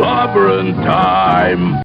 Clobberin time!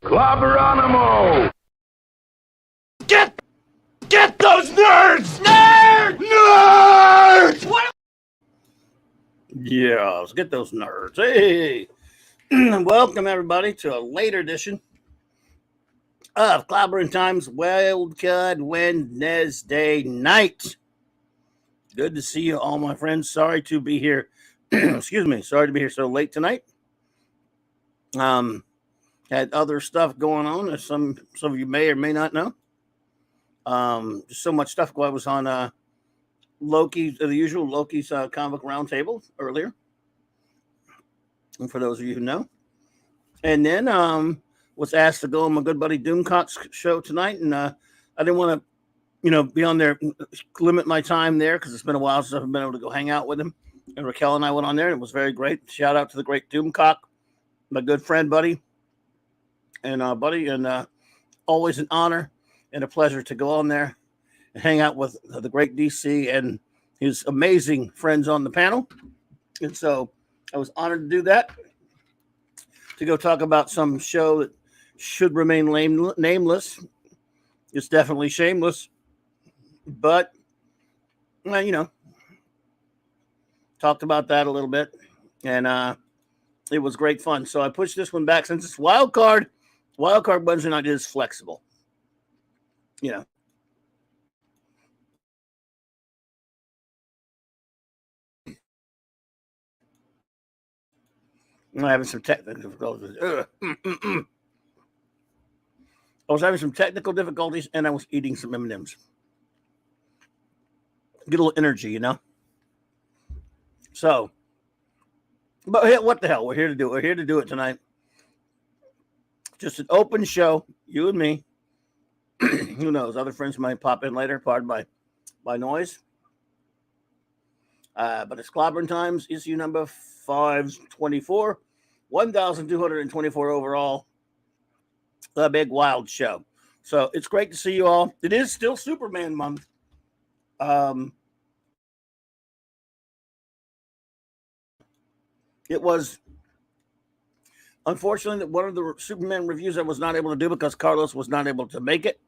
Clobberonimo! Get those nerds! Nerds! What? Yeah, let's get those nerds. Hey! Welcome, everybody, to a later edition of Clobberin Times Wildcard Wednesday night. Good to see you all, my friends. Sorry to be here. Excuse me. Sorry to be here so late tonight. Had other stuff going on, as some of you may or may not know. Just so much stuff. I was on Loki's, the usual Loki's comic roundtable earlier, and for those of you who know, and then was asked to go on my good buddy Doomcock's show tonight, and I didn't want to, be on there, limit my time there because it's been a while since I've been able to go hang out with him. And Raquel and I went on there, and it was very great. Shout out to the great Doomcock, my good friend, buddy. And always an honor and a pleasure to go on there and hang out with the great DC and his amazing friends on the panel. And so I was honored to do that, to go talk about some show that should remain nameless. It's definitely shameless, but talked about that a little bit, and it was great fun. So I pushed this one back since it's wild card. Wild card Wednesday night is flexible. I'm having some technical difficulties. I was having some technical difficulties, and I was eating some M&Ms. Get a little energy, So, but what the hell? We're here to do it. We're here to do it tonight. Just an open show, you and me. Who knows? Other friends might pop in later. Pardon my noise. But it's Clobberin Times, issue number 524, 1,224 overall. The big wild show. So it's great to see you all. It is still Superman month. It was unfortunately one of the Superman reviews I was not able to do because Carlos was not able to make it.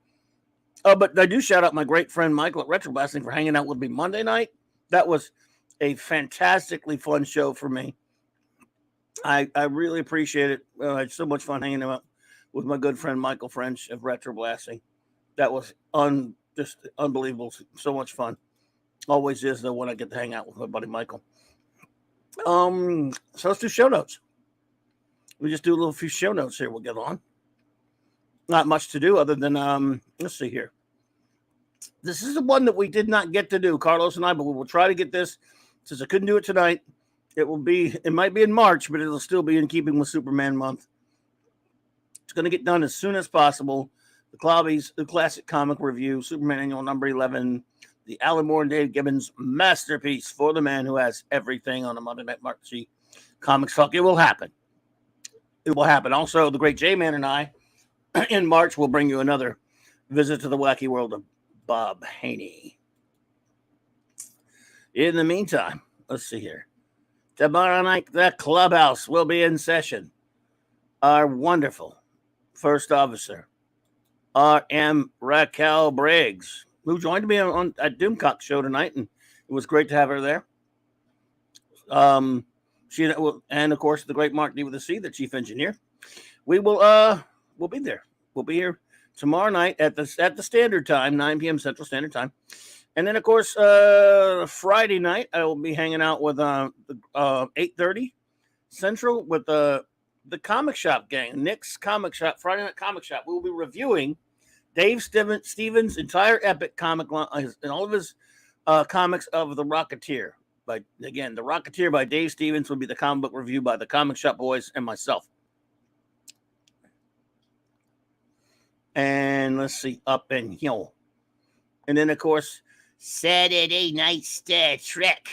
But I do shout out my great friend Michael at Retro Blasting for hanging out with me Monday night. That was a fantastically fun show for me. I really appreciate it. I had so much fun hanging out with my good friend Michael French of Retro Blasting. That was just unbelievable. So much fun. Always is, though, when I get to hang out with my buddy Michael. So let's do show notes. We just do a little few show notes here. We'll get on. Not much to do other than let's see here. This is the one that we did not get to do, Carlos and I, but we will try to get this. Since I couldn't do it tonight, it might be in March, but it'll still be in keeping with Superman month. It's going to get done as soon as possible. The Clobbies, the classic comic review, Superman Annual number 11, the Alan Moore and Dave Gibbons masterpiece for the man who has everything on a Monday Night March Comics Talk. It will happen. It will happen. Also, the great J-Man and I, in March, will bring you another visit to the wacky world of Bob Haney. In the meantime, let's see here. Tomorrow night, the clubhouse will be in session. Our wonderful first officer, R.M. Raquel Briggs, who joined me on at Doomcock show tonight, and it was great to have her there. She and of course the great Mark D with a C, the chief engineer. We'll be there. We'll be here tomorrow night at the standard time, 9 p.m. Central Standard Time. And then, of course, Friday night, I will be hanging out with 8:30 Central with the Comic Shop gang, Nick's Comic Shop, Friday Night Comic Shop. We will be reviewing Dave Stevens' entire epic comic line and all of his comics of The Rocketeer. But again, The Rocketeer by Dave Stevens will be the comic book review by the Comic Shop boys and myself. And let's see, up in here. And then, of course, Saturday Night Star Trek.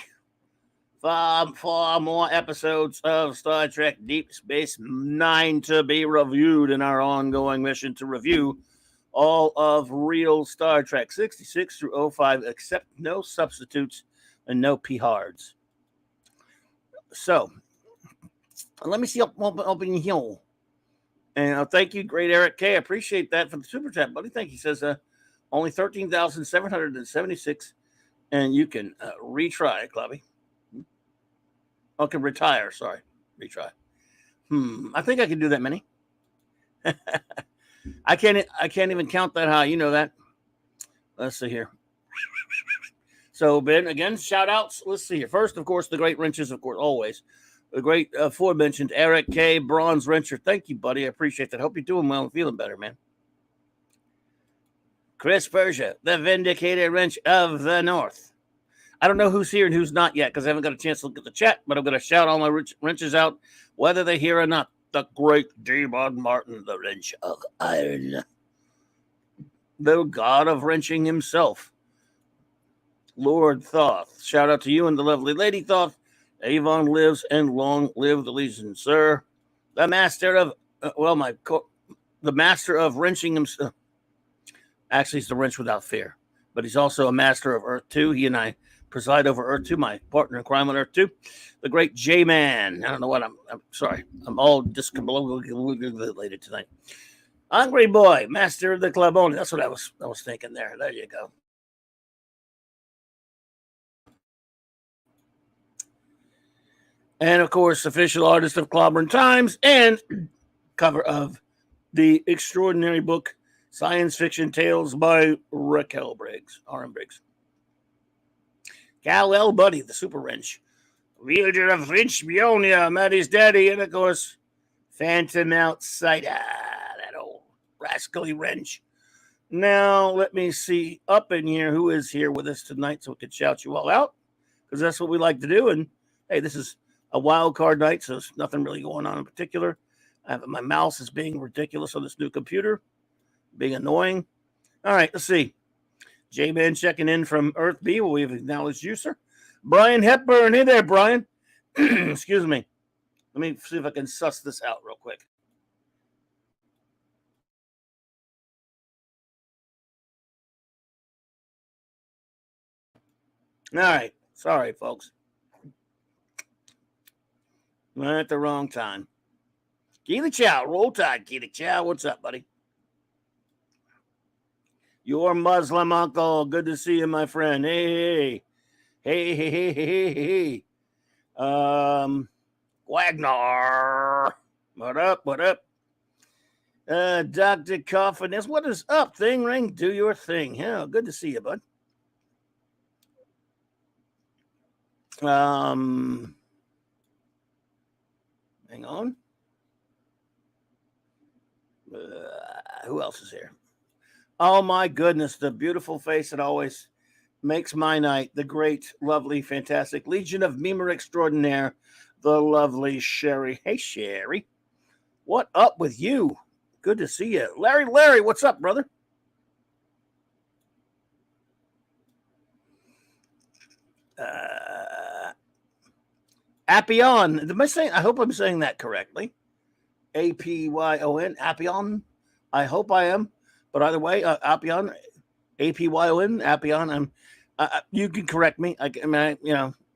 Far more episodes of Star Trek Deep Space Nine to be reviewed in our ongoing mission to review all of real Star Trek 66 through 05, except no substitutes and no P-hards. So, let me see open here. And thank you, great Eric K. I appreciate that for the super chat, buddy. Thank you. He says only 13,776, and you can retry, Clubby. Okay, retire. Sorry, retry. I think I can do that many. I can't even count that high. You know that. Let's see here. So, Ben, again, shout outs. Let's see here. First, of course, the great wrenches, of course, always. The great aforementioned Eric K. Bronze Wrencher. Thank you, buddy. I appreciate that. Hope you're doing well and feeling better, man. Chris Persia, the Vindicated Wrench of the North. I don't know who's here and who's not yet because I haven't got a chance to look at the chat, but I'm going to shout all my wrenches out, whether they're here or not. The great Damon Martin, the Wrench of Iron. The god of wrenching himself. Lord Thoth. Shout out to you and the lovely Lady Thoth. Avon lives and long live the Legion, sir. The master of, the master of wrenching himself. Actually, he's the wrench without fear, but he's also a master of Earth 2. He and I preside over Earth 2, my partner in crime on Earth 2. The great J-Man. I don't know what I'm sorry. I'm all discombobulated tonight. Hungry Boy, master of the Clobberin. That's what I was thinking there. There you go. And, of course, official artist of Clobberin Times and cover of the extraordinary book, Science Fiction Tales by Raquel Briggs, R.M. Briggs. Cal L. Buddy, the Super Wrench. Wielder of Wrench Bionia, Maddie's daddy, and, of course, Phantom Outsider, that old rascally wrench. Now, let me see up in here who is here with us tonight so we can shout you all out, because that's what we like to do. And, hey, this is a wild card night, so there's nothing really going on in particular. My mouse is being ridiculous on this new computer, being annoying. All right, let's see. J-Man checking in from Earth B. Well, we've acknowledged you, sir. Brian Hepburn. Hey there, Brian. Excuse me. Let me see if I can suss this out real quick. All right. Sorry, folks. We're at the wrong time. Keely Chow. Roll Tide, Keely Chow. What's up, buddy? Your Muslim uncle. Good to see you, my friend. Hey. Wagner. What up? Dr. Coffin. What is up? Thing ring. Do your thing. Yeah, good to see you, bud. Hang on. Who else is here? Oh my goodness, the beautiful face that always makes my night. The great, lovely, fantastic Legion of Memer Extraordinaire, the lovely Sherry. Hey, Sherry. What up with you? Good to see you. Larry, what's up, brother? Appion. I hope I'm saying that correctly. Apyon. Appion. I hope I am. But either way, Appion. Apyon. Appion. You can correct me.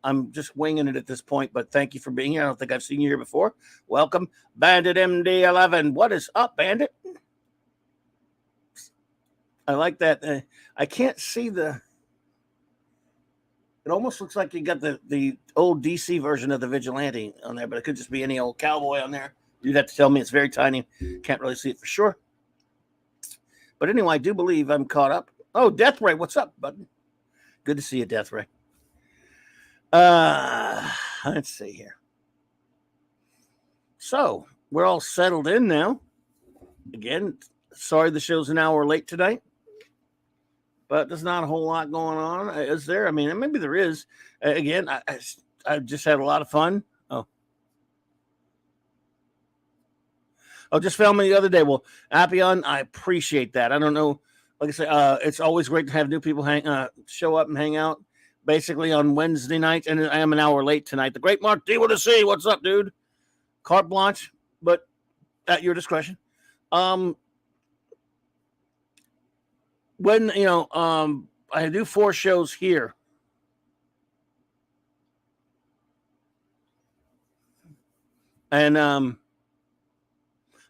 I'm just winging it at this point, but thank you for being here. I don't think I've seen you here before. Welcome, Bandit MD11. What is up, Bandit? I like that. I can't see the. It almost looks like you got the old DC version of the Vigilante on there, but it could just be any old cowboy on there. You'd have to tell me. It's very tiny. Can't really see it for sure. But anyway, I do believe I'm caught up. Oh, Deathray, what's up, bud? Good to see you, Deathray. Let's see here. So we're all settled in now. Again, sorry the show's an hour late tonight, but there's not a whole lot going on. Is there? I mean, maybe there is. Again, I just had a lot of fun. Oh, just found me the other day. Well, Appion, I appreciate that. I don't know. Like I say, it's always great to have new people show up and hang out. Basically on Wednesday night, and I am an hour late tonight. The great Mark D. to see. What's up, dude? Carte blanche, but at your discretion. When I do 4 shows here. And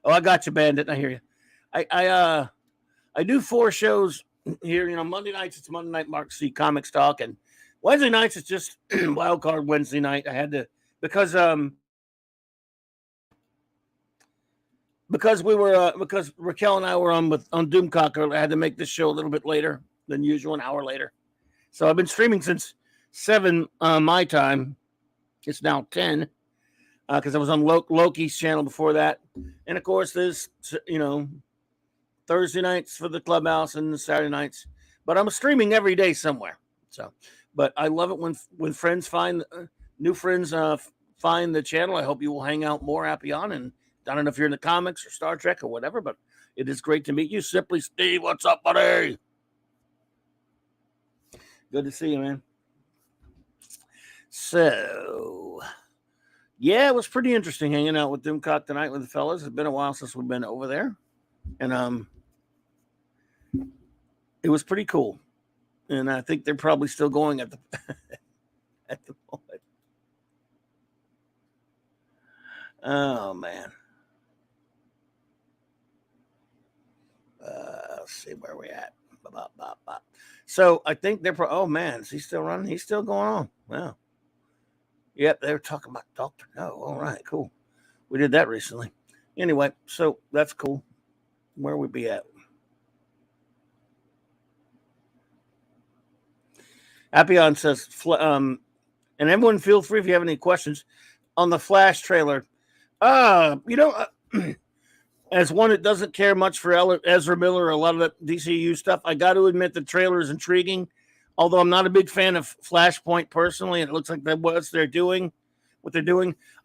I got you, Bandit. I hear you. I do 4 shows here. Monday nights it's Monday Night Mark C Comics Talk, and Wednesday nights it's just Wild Card Wednesday night. I had to because Raquel and I were on Doomcocker. I had to make this show a little bit later than usual, an hour later. So I've been streaming since 7 my time. It's now 10 because I was on Loki's channel before that, and of course there's Thursday nights for the clubhouse and the Saturday nights. But I'm streaming every day somewhere. So, but I love it when friends find new friends find the channel. I hope you will hang out more, Appion. And I don't know if you're in the comics or Star Trek or whatever, but it is great to meet you. Simply Steve, what's up, buddy? Good to see you, man. So, yeah, it was pretty interesting hanging out with Doomcock tonight with the fellas. It's been a while since we've been over there. And it was pretty cool. And I think they're probably still going at the at the moment. Oh man. Let's see where we're at. So I think they're oh man, is he still running? He's still going on. Wow. Yep, they were talking about Dr. No. All right, cool. We did that recently. Anyway, so that's cool. Where would we be at? Appion says, and everyone feel free if you have any questions on the Flash trailer. As one that doesn't care much for Ezra Miller or a lot of the DCU stuff, I got to admit the trailer is intriguing. Although I'm not a big fan of Flashpoint personally, and it looks like what they're doing.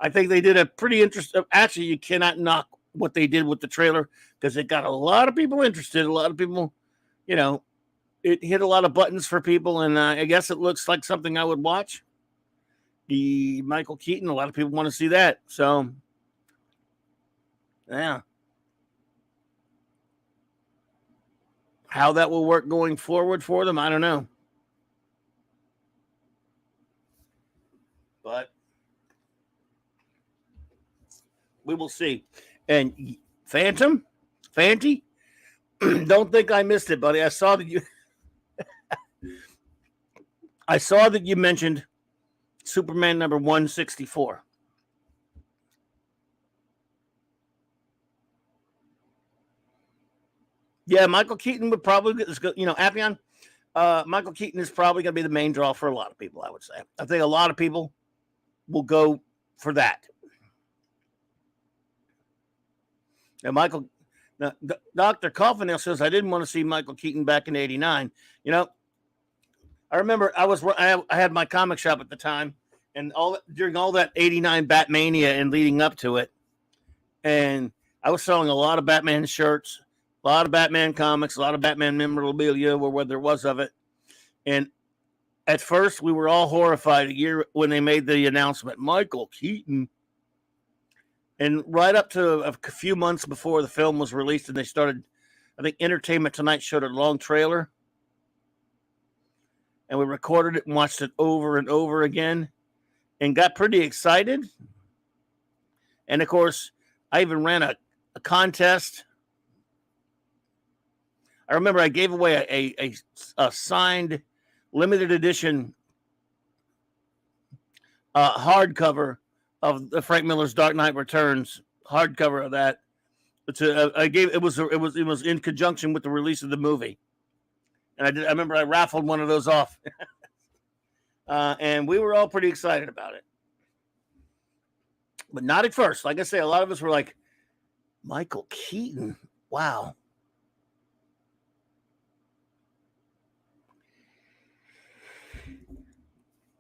I think they did a pretty interesting. Actually, you cannot knock what they did with the trailer because it got a lot of people interested. A lot of people, it hit a lot of buttons for people, and I guess it looks like something I would watch. The Michael Keaton, a lot of people want to see that. So, yeah. How that will work going forward for them, I don't know. But we will see. And Fanty, don't think I missed it, buddy. I saw that you mentioned Superman number 164. Yeah, Michael Keaton would probably, Appion, Michael Keaton is probably going to be the main draw for a lot of people, I would say. I think a lot of people will go for that. And Dr. Coffin says, I didn't want to see Michael Keaton back in '89. You know, I remember I had my comic shop at the time, and during all that '89 Batmania and leading up to it, and I was selling a lot of Batman shirts, a lot of Batman comics, a lot of Batman memorabilia, or where there was of it. And at first, we were all horrified a year when they made the announcement, Michael Keaton. And right up to a few months before the film was released, and they started, I think Entertainment Tonight showed a long trailer. And we recorded it and watched it over and over again and got pretty excited. And of course, I even ran a contest. I remember I gave away a signed limited edition hardcover of the Frank Miller's Dark Knight Returns, hardcover of that. It was in conjunction with the release of the movie. And I remember I raffled one of those off. And we were all pretty excited about it. But not at first. Like I say, a lot of us were like, Michael Keaton, wow.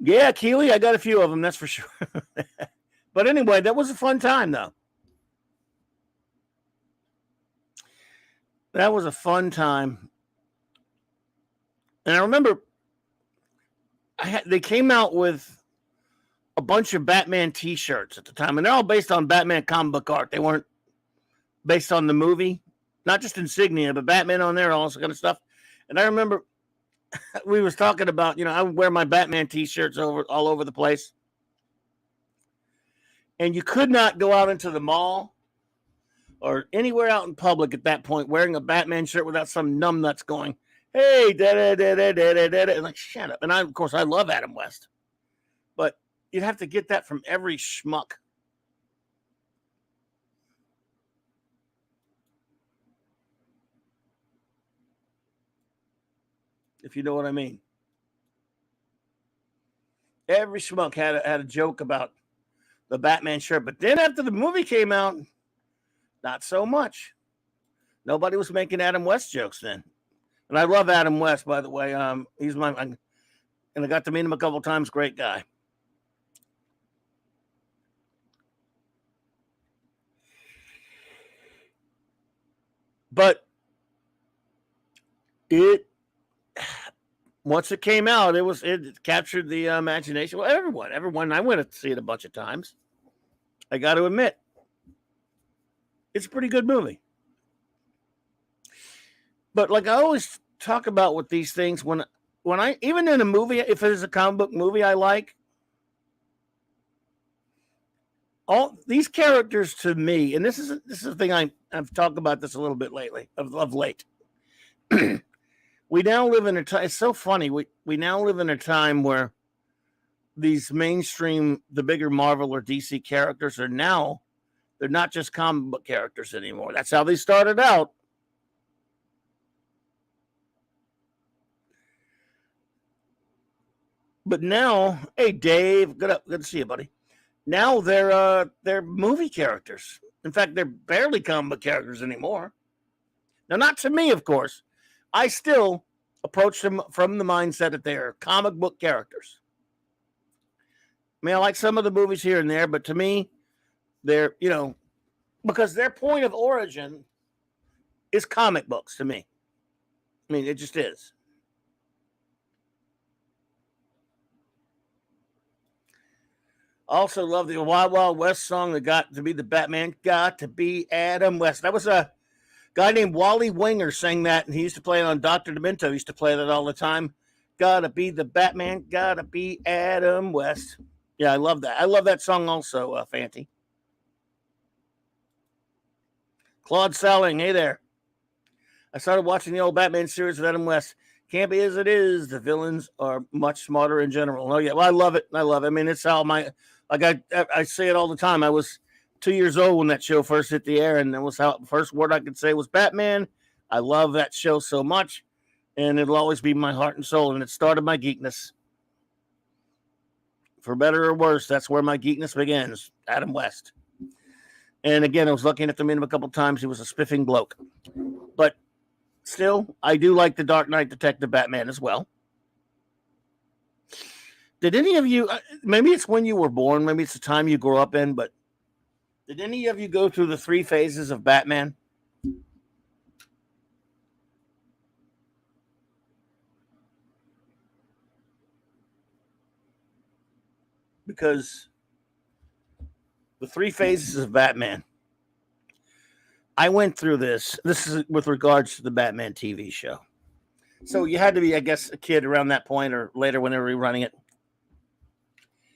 Yeah, Keeley, I got a few of them, that's for sure. But anyway, that was a fun time, though. That was a fun time. And I remember they came out with a bunch of Batman T-shirts at the time, and they're all based on Batman comic book art. They weren't based on the movie, not just insignia, but Batman on there, all this kind of stuff. And I remember we was talking about, I would wear my Batman T-shirts all over the place. And you could not go out into the mall or anywhere out in public at that point wearing a Batman shirt without some numbnuts going, hey, da-da-da-da-da-da-da, and like, shut up. And of course, I love Adam West. But you'd have to get that from every schmuck. If you know what I mean. Every schmuck had a joke about the Batman shirt. But then after the movie came out, not so much. Nobody was making Adam West jokes then. And I love Adam West, by the way. He's and I got to meet him a couple times. Great guy. But once it came out, it captured the imagination. Well, everyone. I went to see it a bunch of times. I got to admit, it's a pretty good movie. But like I always talk about with these things, when I even in a movie, if it is a comic book movie I like, all these characters to me, and this is the thing I've talked about this a little bit lately of late. We now live in a time. It's so funny. We now live in a time where these mainstream, the bigger Marvel or DC characters they're not just comic book characters anymore. That's how they started out. But now, hey Dave, good to see you, buddy. Now they're movie characters. In fact, they're barely comic book characters anymore. Now, not to me, of course. I still approach them from the mindset that they are comic book characters. I mean, I like some of the movies here and there, but to me, they're, because their point of origin is comic books to me. I mean, it just is. Also love the Wild Wild West song that got to be the Batman, got to be Adam West. That was a guy named Wally Winger sang that, and he used to play it on Dr. Demento. He used to play that all the time. Gotta be the Batman, gotta be Adam West. Yeah, I love that. I love that song also, Fanty. Claude Salling, hey there. I started watching the old Batman series with Adam West. Can't be as it is. The villains are much smarter in general. Oh, yeah. Well, I love it. I mean, it's how I say it all the time. I was 2 years old when that show first hit the air, and that was how the first word I could say was Batman. I love that show so much. and it'll always be my heart and soul. And it started my geekness. For better or worse, that's where my geekness begins. Adam West. And again, I was lucky enough to meet him a couple times. He was a spiffing bloke. But still, I do like the Dark Knight Detective Batman as well. Did any of you, maybe it's when you were born, maybe it's the time you grew up in, but did any of you go through the 3 phases of Batman? Because the 3 phases of Batman, I went through this. This is with regards to the Batman TV show. So you had to be, I guess, a kid around that point or later when they were rerunning it.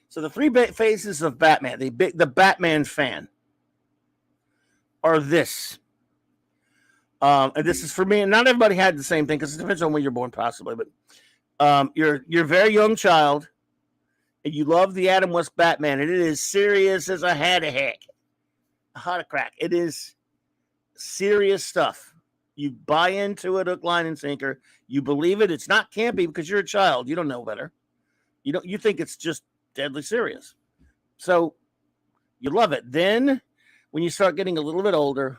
So the 3 phases of Batman, the Batman fan, are this. And this is for me, and not everybody had the same thing because it depends on when you're born, possibly. But you're a very young child, and you love the Adam West Batman, and it is serious as a head of heck, a hot a crack. It is serious stuff. You buy into it, hook, line, and sinker. You believe it. It's not campy because you're a child. You don't know better. You think it's just deadly serious. So you love it. Then when you start getting a little bit older,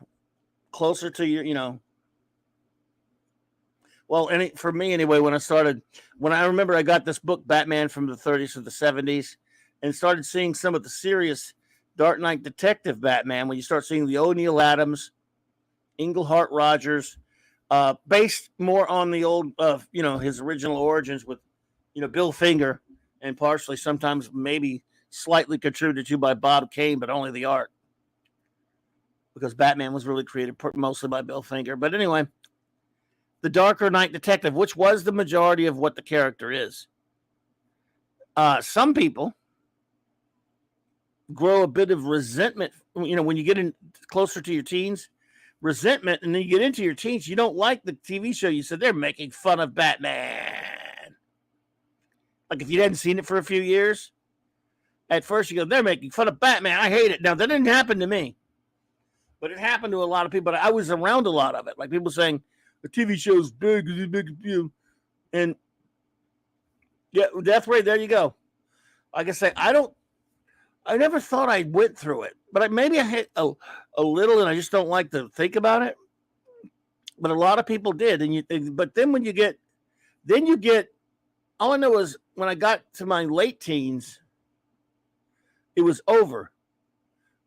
closer to your, well, for me anyway, when I remember I got this book, Batman from the 30s to the 70s, and started seeing some of the serious Dark Knight Detective Batman, when you start seeing the O'Neil Adams, Englehart Rogers, based more on the old, his original origins with, Bill Finger, and partially sometimes maybe slightly contributed to by Bob Kane, but only the art. Because Batman was really created mostly by Bill Finger. But anyway, the Darker Knight Detective, which was the majority of what the character is. Some people grow a bit of resentment, when you get in closer to your teens, resentment, and then you get into your teens, you don't like the TV show. You said they're making fun of Batman. Like if you hadn't seen it for a few years, at first you go, they're making fun of Batman. I hate it. Now, that didn't happen to me. But it happened to a lot of people. But I was around a lot of it. Like people saying, the TV show's big. And yeah, Death Ray, there you go. Like I say, I never thought I went through it. But maybe I hit a little and I just don't like to think about it. But a lot of people did. But then when you get, all I know is when I got to my late teens, it was over.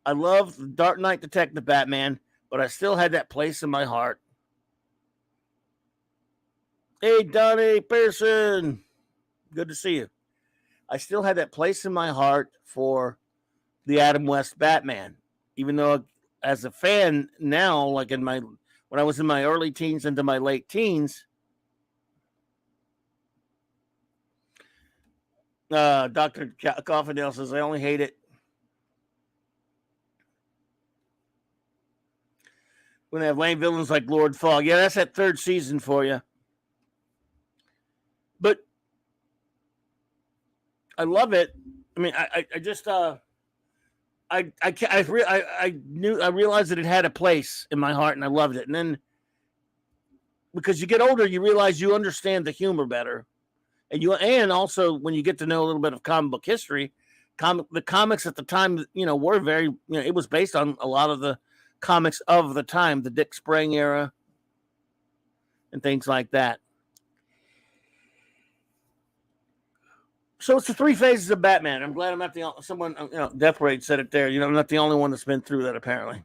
I loved the Dark Knight Detective Batman, but I still had that place in my heart. Hey, Donnie Pearson. Good to see you. I still had that place in my heart for the Adam West Batman, even though as a fan now, like when I was in my early teens into my late teens, Dr. Coffindale says, I only hate it when they have lame villains like Lord Fogg. Yeah, that's that 3rd season for you. But I love it. I mean, I just I realized that it had a place in my heart, and I loved it. And then because you get older, you realize you understand the humor better, and also when you get to know a little bit of comic book history, the comics at the time, were very, it was based on a lot of the comics of the time, the Dick Sprang era, and things like that. So it's the 3 phases of Batman. I'm glad I'm not the only someone. Death Raid said it there. I'm not the only one that's been through that apparently.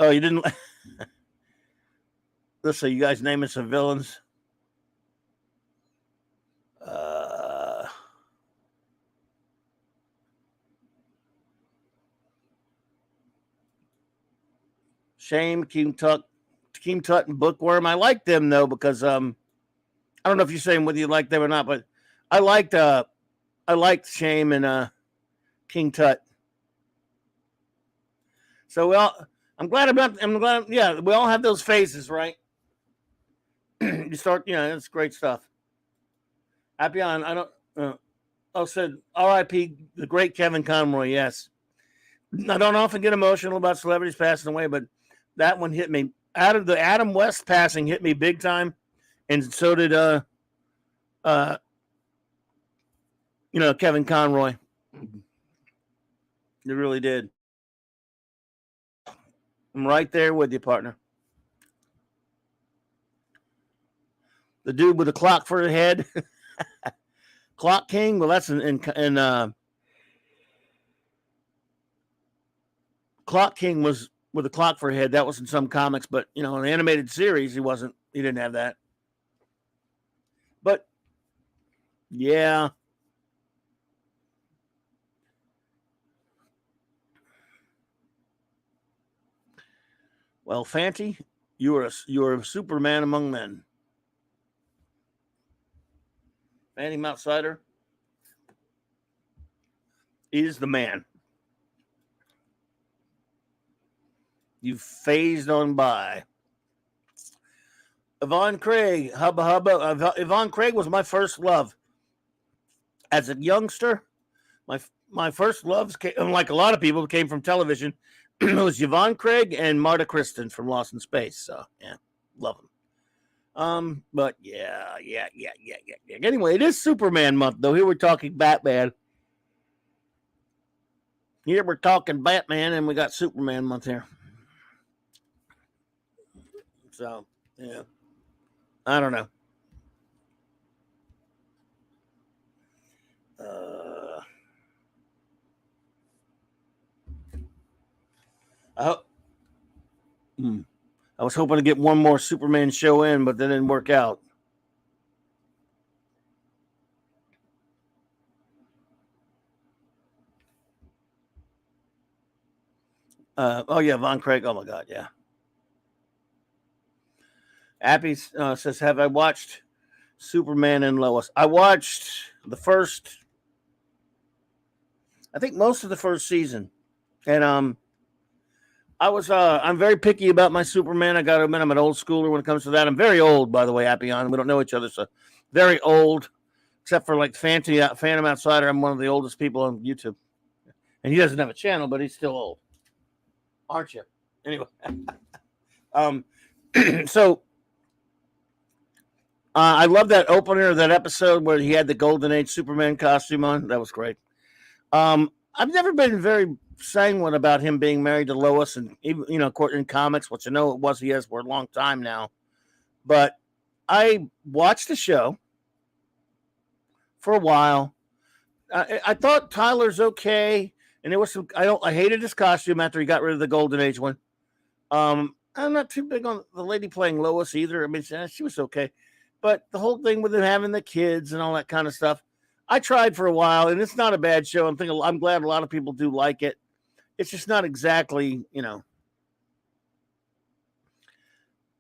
Oh, you didn't. Let's see. You guys naming some villains. Shame, Keem Tut, and Bookworm. I like them though because I don't know if you're saying whether you like them or not, but I liked Shame and King Tut. So I'm glad. Yeah, we all have those phases, right? You start. It's great stuff. Happy on. I don't. Oh, said R.I.P. the great Kevin Conroy. Yes, I don't often get emotional about celebrities passing away, but that one hit me. Out of the Adam West passing hit me big time, and so did uh Kevin Conroy. It really did. I'm right there with you, partner. The dude with the clock for the head, Clock King. Well, that's in Clock King was with a clock for a head. That was in some comics, but in an animated series, he wasn't. He didn't have that. But yeah, well, Fanty, you are a Superman among men. Fanty Outsider is the man. You phased on by. Yvonne Craig, hubba hubba. Yvonne Craig was my first love as a youngster. My first loves, like a lot of people, came from television. It was Yvonne Craig and Marta Kristen from Lost in Space. So yeah, love them. But yeah. Anyway, it is Superman month, though. Here we're talking Batman. Here we're talking Batman, and we got Superman month here. So yeah, I don't know. I, I was hoping to get one more Superman show in, but that didn't work out. Oh yeah, Von Craig. Oh my God, yeah. Appy says, "Have I watched Superman and Lois?" I watched the first. I think most of the first season, and I'm very picky about my Superman. I got to admit, I'm an old schooler when it comes to that. I'm very old, by the way, Appion. We don't know each other, so very old, except for like Phantom Outsider. I'm one of the oldest people on YouTube, and he doesn't have a channel, but he's still old, aren't you? Anyway, so I love that opener of that episode where he had the Golden Age Superman costume on. That was great. I've never been very sanguine about him being married to Lois, and even in comics, which I know it was he has for a long time now. But I watched the show for a while. I thought Tyler's okay, and there was some. I hated his costume after he got rid of the Golden Age one. I'm not too big on the lady playing Lois either. I mean, she was okay, but the whole thing with him having the kids and all that kind of stuff. I tried for a while, and it's not a bad show. I'm glad a lot of people do like it. It's just not exactly,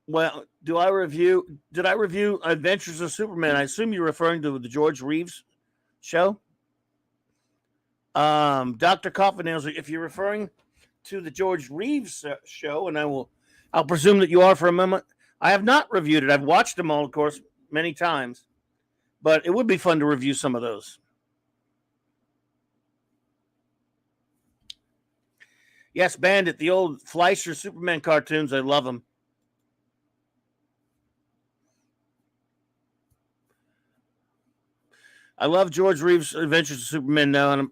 Well, did I review Adventures of Superman? I assume you're referring to the George Reeves show. Dr. Coffinails, if you're referring to the George Reeves show, and I'll presume that you are for a moment. I have not reviewed it. I've watched them all, of course, many times. But it would be fun to review some of those. Yes, Bandit, the old Fleischer Superman cartoons. I love them. I love George Reeves' Adventures of Superman now, and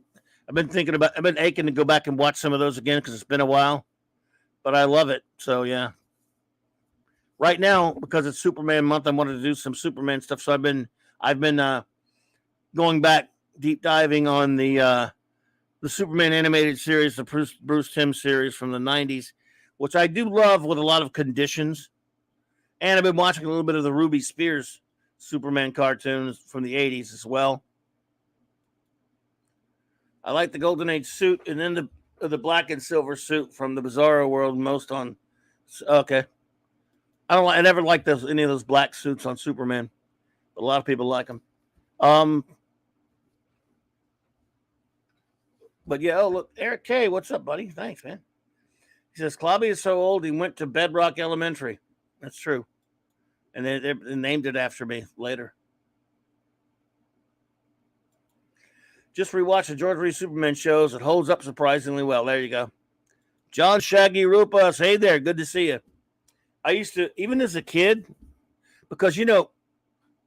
I've been aching to go back and watch some of those again because it's been a while. But I love it. So yeah. Right now, because it's Superman month, I wanted to do some Superman stuff. So I've been going back, deep diving on the Superman animated series, the Bruce Timm series from the 90s, which I do love with a lot of conditions. And I've been watching a little bit of the Ruby Spears Superman cartoons from the 80s as well. I like the Golden Age suit, and then the black and silver suit from the Bizarro world most on. Okay. I never liked any of those black suits on Superman, but a lot of people like them. But yeah, look, Eric K, what's up, buddy? Thanks, man. He says Clobby is so old he went to Bedrock Elementary. That's true, and they named it after me later. Just rewatched the George Reeves Superman shows. It holds up surprisingly well. There you go. John Shaggy Rupas. Hey there. Good to see you. I used to, even as a kid, because,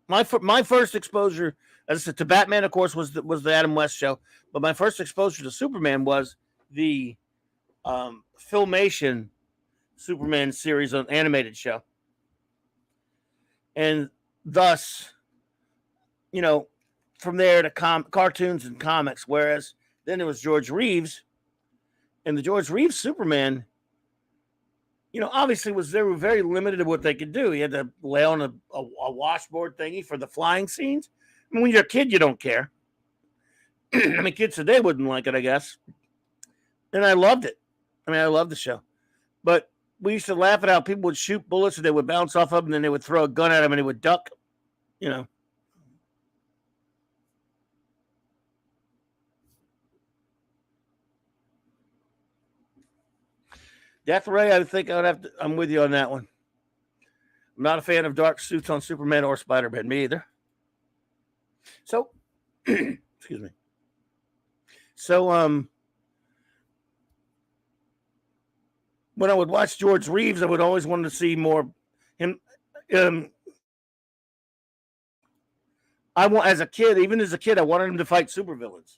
my first exposure, as I said, to Batman, of course, was the Adam West show. But my first exposure to Superman was the Filmation Superman series on animated show. And thus, from there to cartoons and comics, whereas then there was George Reeves, and the George Reeves Superman, obviously they were very limited in what they could do. He had to lay on a washboard thingy for the flying scenes. I mean, when you're a kid, you don't care. I mean, kids today wouldn't like it, I guess. And I loved it. I mean, I loved the show. But we used to laugh at how people would shoot bullets and they would bounce off of them, and then they would throw a gun at him and he would duck, Death Ray, I think I'm with you on that one. I'm not a fan of dark suits on Superman or Spider-Man. Me either. So, excuse me. So, when I would watch George Reeves, I would always want to see more him. As a kid, I wanted him to fight supervillains.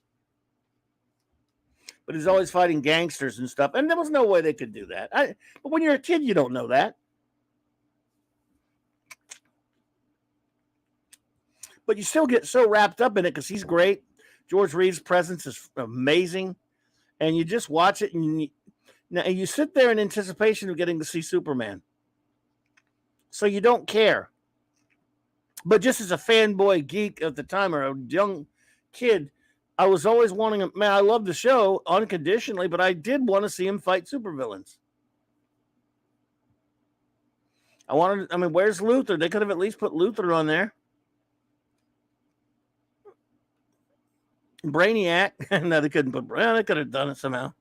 But he's always fighting gangsters and stuff. And there was no way they could do that. But when you're a kid, you don't know that. But you still get so wrapped up in it because he's great. George Reeves' presence is amazing. And you just watch it and you sit there in anticipation of getting to see Superman. So you don't care. But just as a fanboy geek at the time, or a young kid, I was always wanting him. Man, I love the show unconditionally, but I did want to see him fight supervillains. Where's Luthor? They could have at least put Luthor on there. Brainiac. No, they couldn't put. They could have done it somehow.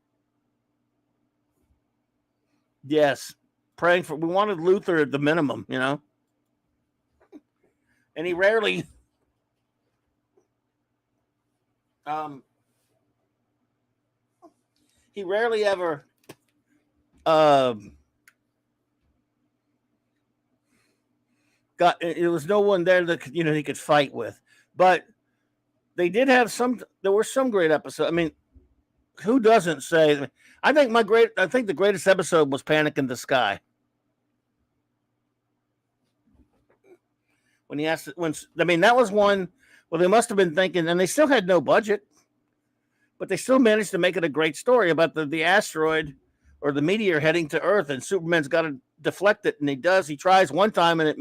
Yes. We wanted Luthor at the minimum, And he rarely ever it was no one there that he could fight with. But they did have there were some great episodes. I mean, who doesn't say? I think the greatest episode was Panic in the Sky. That was one. Well, they must have been thinking, and they still had no budget, but they still managed to make it a great story about the asteroid or the meteor heading to Earth, and Superman's got to deflect it, and he does. He tries one time, and it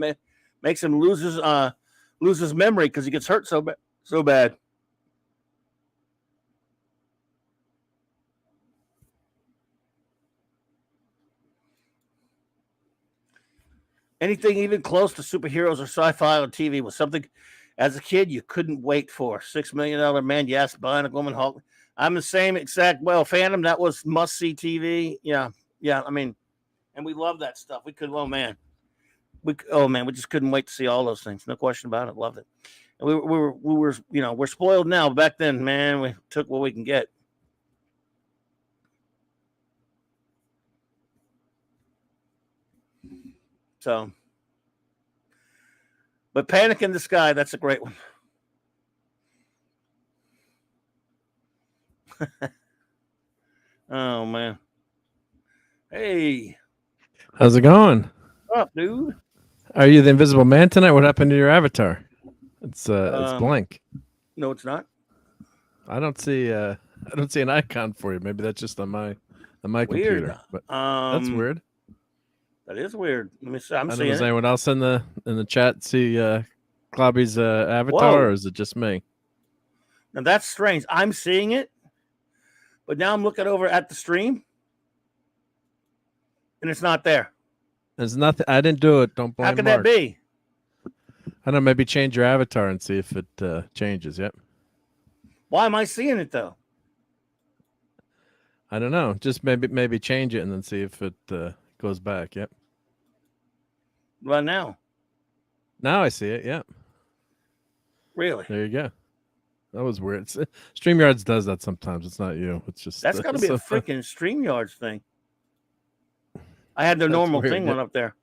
makes him lose his memory because he gets hurt so bad. Anything even close to superheroes or sci-fi on TV was something, as a kid, you couldn't wait for. $6 Million Man, yes. Bionic Woman, Hulk. I'm the same exact. Well, Phantom, that was must-see TV. Yeah. I mean, and we love that stuff. We just couldn't wait to see all those things. No question about it. Loved it. And we were we're spoiled now. Back then, man, we took what we can get. So, but Panic in the Sky, that's a great one. Oh, man. Hey. How's it going? What's up, dude? Are you the Invisible Man tonight? What happened to your avatar? It's blank. No, it's not. I don't see an icon for you. Maybe that's just on my computer. But that's weird. That is weird. Let me see. Does anyone else in the chat see Clobby's avatar, or is it just me? Now that's strange. I'm seeing it, but now I'm looking over at the stream, and it's not there. There's nothing. I didn't do it. Don't blame How could Mark. that be? I don't know. Maybe change your avatar and see if it changes. Yep. Why am I seeing it though? I don't know. Just maybe change it and then see if it goes back. Yep. Well, now. Now I see it. Yep. Really? There you go. That was weird. StreamYards does that sometimes. It's not you. It's just That's got to be a freaking StreamYards thing. I had the normal weird, thing went up there.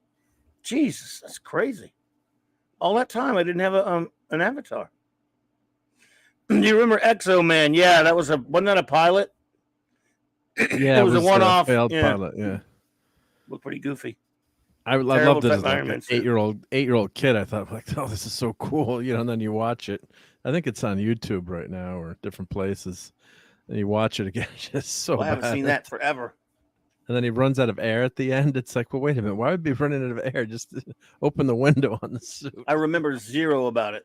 Jesus, that's crazy. All that time I didn't have an avatar. Do you remember Exo Man? Yeah, wasn't that a pilot? Yeah, it was a one-off failed pilot. Yeah, looked pretty goofy. I loved it as like an too. 8-year-old kid. I thought like, oh, this is so cool, and then you watch it. I think it's on YouTube right now or different places, and you watch it again. Just so I haven't seen that forever. And then he runs out of air at the end. It's like, well, wait a minute. Why would he be running out of air? Just open the window on the suit. I remember zero about it.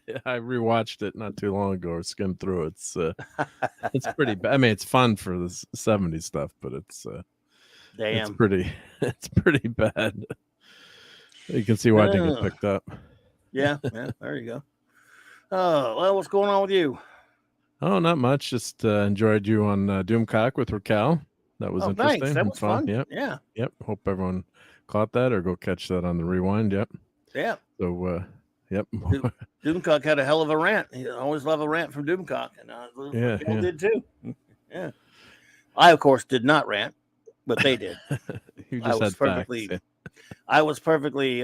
Yeah, I rewatched it not too long ago or skimmed through it. It's pretty bad. I mean, it's fun for the 70s stuff, but it's pretty bad. You can see why it didn't get picked up. Yeah, there you go. Oh, well, what's going on with you? Oh, not much. Just enjoyed you on Doomcock with Raquel. That was interesting. Thanks. That was fun. Yep. Yeah. Yep. Hope everyone caught that or go catch that on the rewind. Yep. Yeah. So, yep. Doomcock had a hell of a rant. I always love a rant from Doomcock, and Raquel did too. Yeah. I, of course, did not rant, but they did. You just had perfectly. facts, I was perfectly,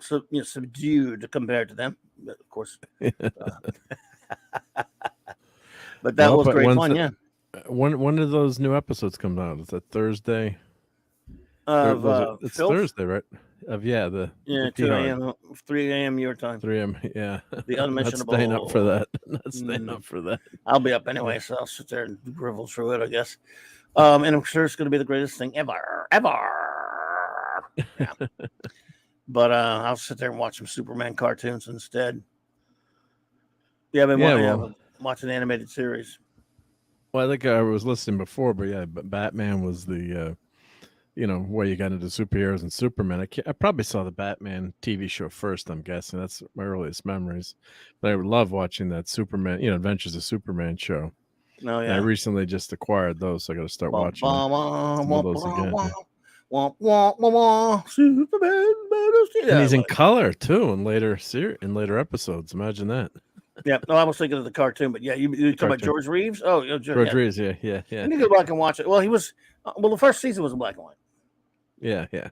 subdued compared to them. But of course, but that was great fun. Yeah. When did those new episodes come out? Is that Thursday? It's Filth? Thursday, right? The 2 a.m. 3 a.m. your time. 3 a.m. Yeah. The unmentionable. Not staying up for that. Not staying up for that. I'll be up anyway, so I'll sit there and drivel through it, I guess. And I'm sure it's going to be the greatest thing ever. Yeah. But I'll sit there and watch some Superman cartoons instead. Yeah, I've been watching the animated series. Well, I think I was listening before, but yeah, Batman was the, where you got into superheroes and Superman. I probably saw the Batman TV show first, I'm guessing. That's my earliest memories. But I would love watching that Superman, Adventures of Superman show. Oh, yeah. And I recently just acquired those, so I got to start watching some of those again. Superman, and he's in color too in later episodes. Imagine that. Yeah, no, I was thinking of the cartoon, but yeah, you talking about George Reeves? Oh, George Reeves, yeah. You need to go back and watch it. Well, the first season was in black and white. Yeah. I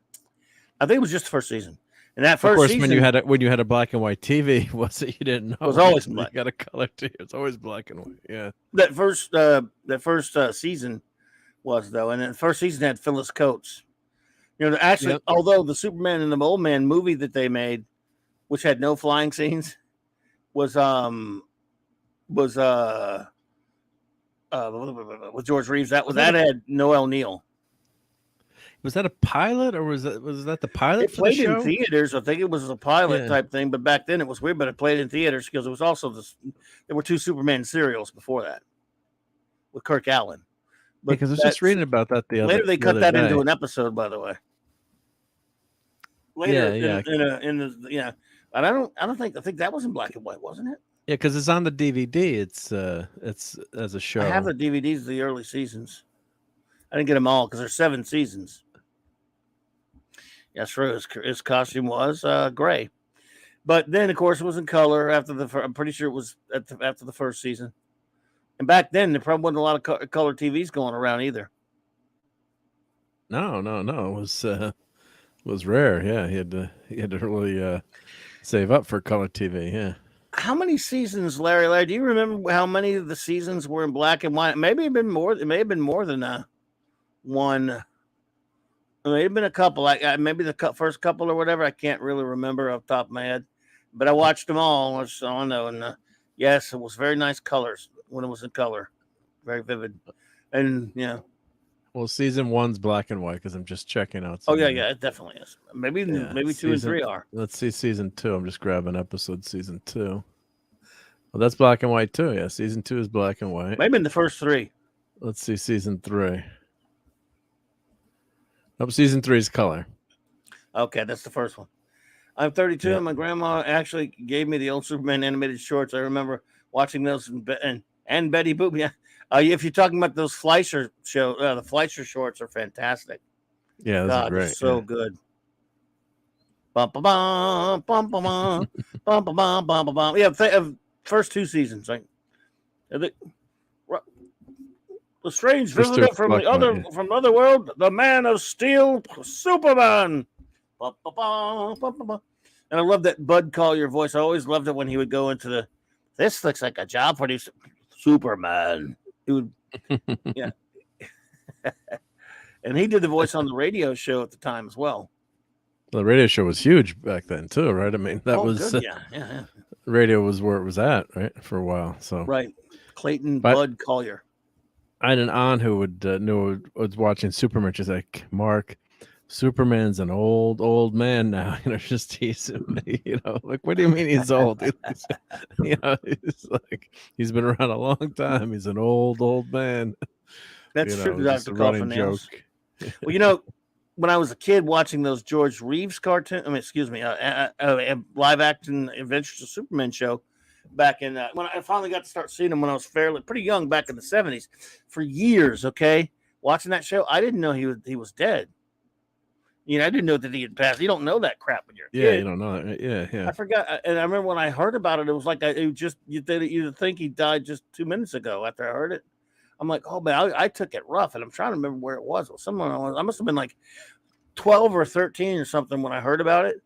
think it was just the first season. And that first season, when you had a black and white TV, was it you didn't know? It was always black. You got a color TV. It's always black and white. Yeah. That first season was though, and the first season had Phyllis Coates. Actually, although the Superman and the Mole Man movie that they made, which had no flying scenes, was with George Reeves. That had Noel Neal. Was that a pilot, or was that the pilot? It played in theaters. I think it was a pilot type thing, but back then it was weird. But it played in theaters because it was also there were 2 Superman serials before that with Kirk Allen. Because I was just reading about that later. They cut that into an episode, by the way. Later, And I think that was in black and white, wasn't it? Yeah, because it's on the DVD. It's as a show. I have the DVDs of the early seasons. I didn't get them all because there's 7 seasons. Yes, true. His costume was gray, but then of course it was in color after I'm pretty sure it was after the first season. And back then there probably wasn't a lot of color TVs going around either. No. It was rare. Yeah, he had to really save up for color TV. Yeah. How many seasons, Larry? Do you remember how many of the seasons were in black and white? Maybe it may have been more than one. It may have been a couple. Maybe the first couple or whatever. I can't really remember off the top of my head, but I watched them all. That's all I know. And yes, it was very nice colors when it was in color, very vivid. And yeah. Well, season 1's black and white because I'm just checking out. Oh yeah, it definitely is. Maybe 2 and 3 are. Let's see season 2. I'm just grabbing episode season 2. Well, that's black and white too. Yeah, season 2 is black and white. Maybe in the first 3. Let's see season 3. Nope, season 3 is color. Okay, that's the first one. I'm 32, and my grandma actually gave me the old Superman animated shorts. I remember watching those and Betty Boop. Yeah. If you're talking about those Fleischer show, the Fleischer shorts are fantastic. Yeah, those are great. So good. Bum, bum, bum, bum, bum, bum, bum, bum, bum, bum, bum, bum. Yeah, first two seasons. Like the strange First two visitor from Clark Kent, yeah. the other world, the Man of Steel, Superman. Bum, bum, bum, bum, bum, bum. And I love that Bud Collyer voice. I always loved it when he would go into the. This looks like a job for these Superman. He would, yeah. And he did the voice on the radio show at the time as well. The radio show was huge back then too, right? I mean, that was good. Yeah. radio was where it was at, right, for a while. So right, Clayton Bud Collyer. I had an aunt who would was watching Superman. She's like, Mark, Superman's an old man now. Just teasing me. Like, what do you mean he's old? He's like, he's been around a long time. He's an old man. That's true. Just a running joke. Well, when I was a kid watching those George Reeves cartoon, live action Adventures of Superman show back in when I finally got to start seeing them when I was pretty young back in the 70s. For years, okay, watching that show, I didn't know he was dead. I didn't know that he had passed. You don't know that crap when you're a kid. Yeah, you don't know that. Yeah. I forgot, and I remember when I heard about it, it was like you'd think he died just 2 minutes ago after I heard it. I'm like, oh man, I took it rough, and I'm trying to remember where it was. I must have been like 12 or 13 or something when I heard about it,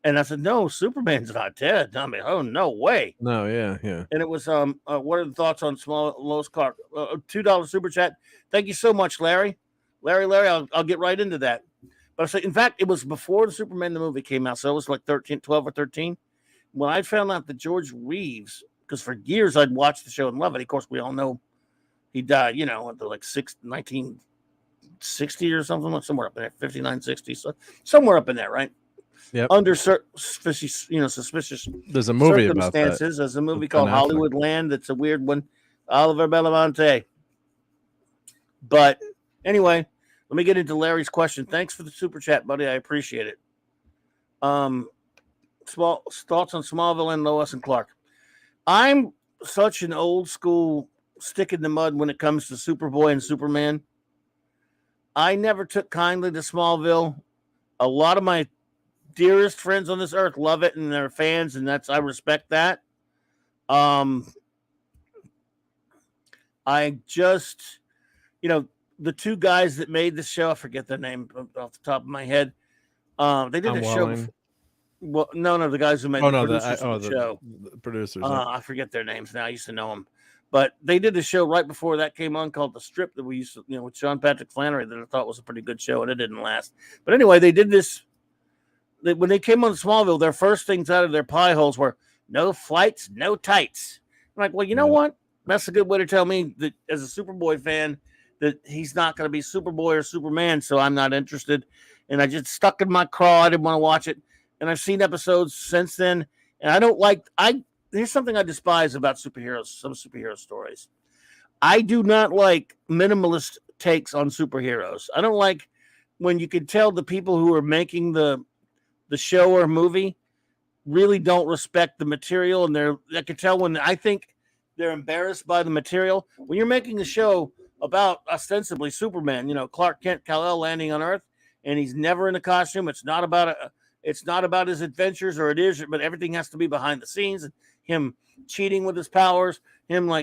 and I said, no, Superman's not dead. I mean, oh no way. No, yeah. And it was what are the thoughts on Lois Clark? $2 super chat. Thank you so much, Larry. I'll get right into that. But I say, in fact, it was before the Superman the movie came out, so it was like 12 or 13 when I found out that George Reeves, because for years I'd watched the show and love it. Of course, we all know he died, at the 1960 or something, somewhere up in there, 59, 60, so somewhere up in there, right? Yeah. Under suspicious. There's a movie about that. There's a movie called Hollywood Land. That's a weird one. Oliver Belafonte. But anyway, let me get into Larry's question. Thanks for the super chat, buddy. I appreciate it. Small thoughts on Smallville and Lois and Clark. I'm such an old school stick in the mud when it comes to Superboy and Superman. I never took kindly to Smallville. A lot of my dearest friends on this earth love it and they're fans, and I respect that. I just, the two guys that made the show, I forget their name off the top of my head. They did a show. Well, no, the guys who made the show. The producers. I forget their names now. I used to know them. But they did a show right before that came on called The Strip that we used to, with Sean Patrick Flannery that I thought was a pretty good show, and it didn't last. But anyway, they did this. When they came on Smallville, their first things out of their pie holes were no flights, no tights. I'm like, well, you know what? That's a good way to tell me that as a Superboy fan that he's not going to be Superboy or Superman, so I'm not interested. And I just stuck in my craw. I didn't want to watch it. And I've seen episodes since then, and I don't like here's something I despise about superheroes, some superhero stories. I do not like minimalist takes on superheroes. I don't like when you can tell the people who are making the show or movie really don't respect the material, and I can tell when I think they're embarrassed by the material. When you're making a show about ostensibly Superman, Clark Kent, Kal-El landing on Earth, and he's never in a costume. It's not about his adventures, or it is, but everything has to be behind the scenes. And him cheating with his powers, him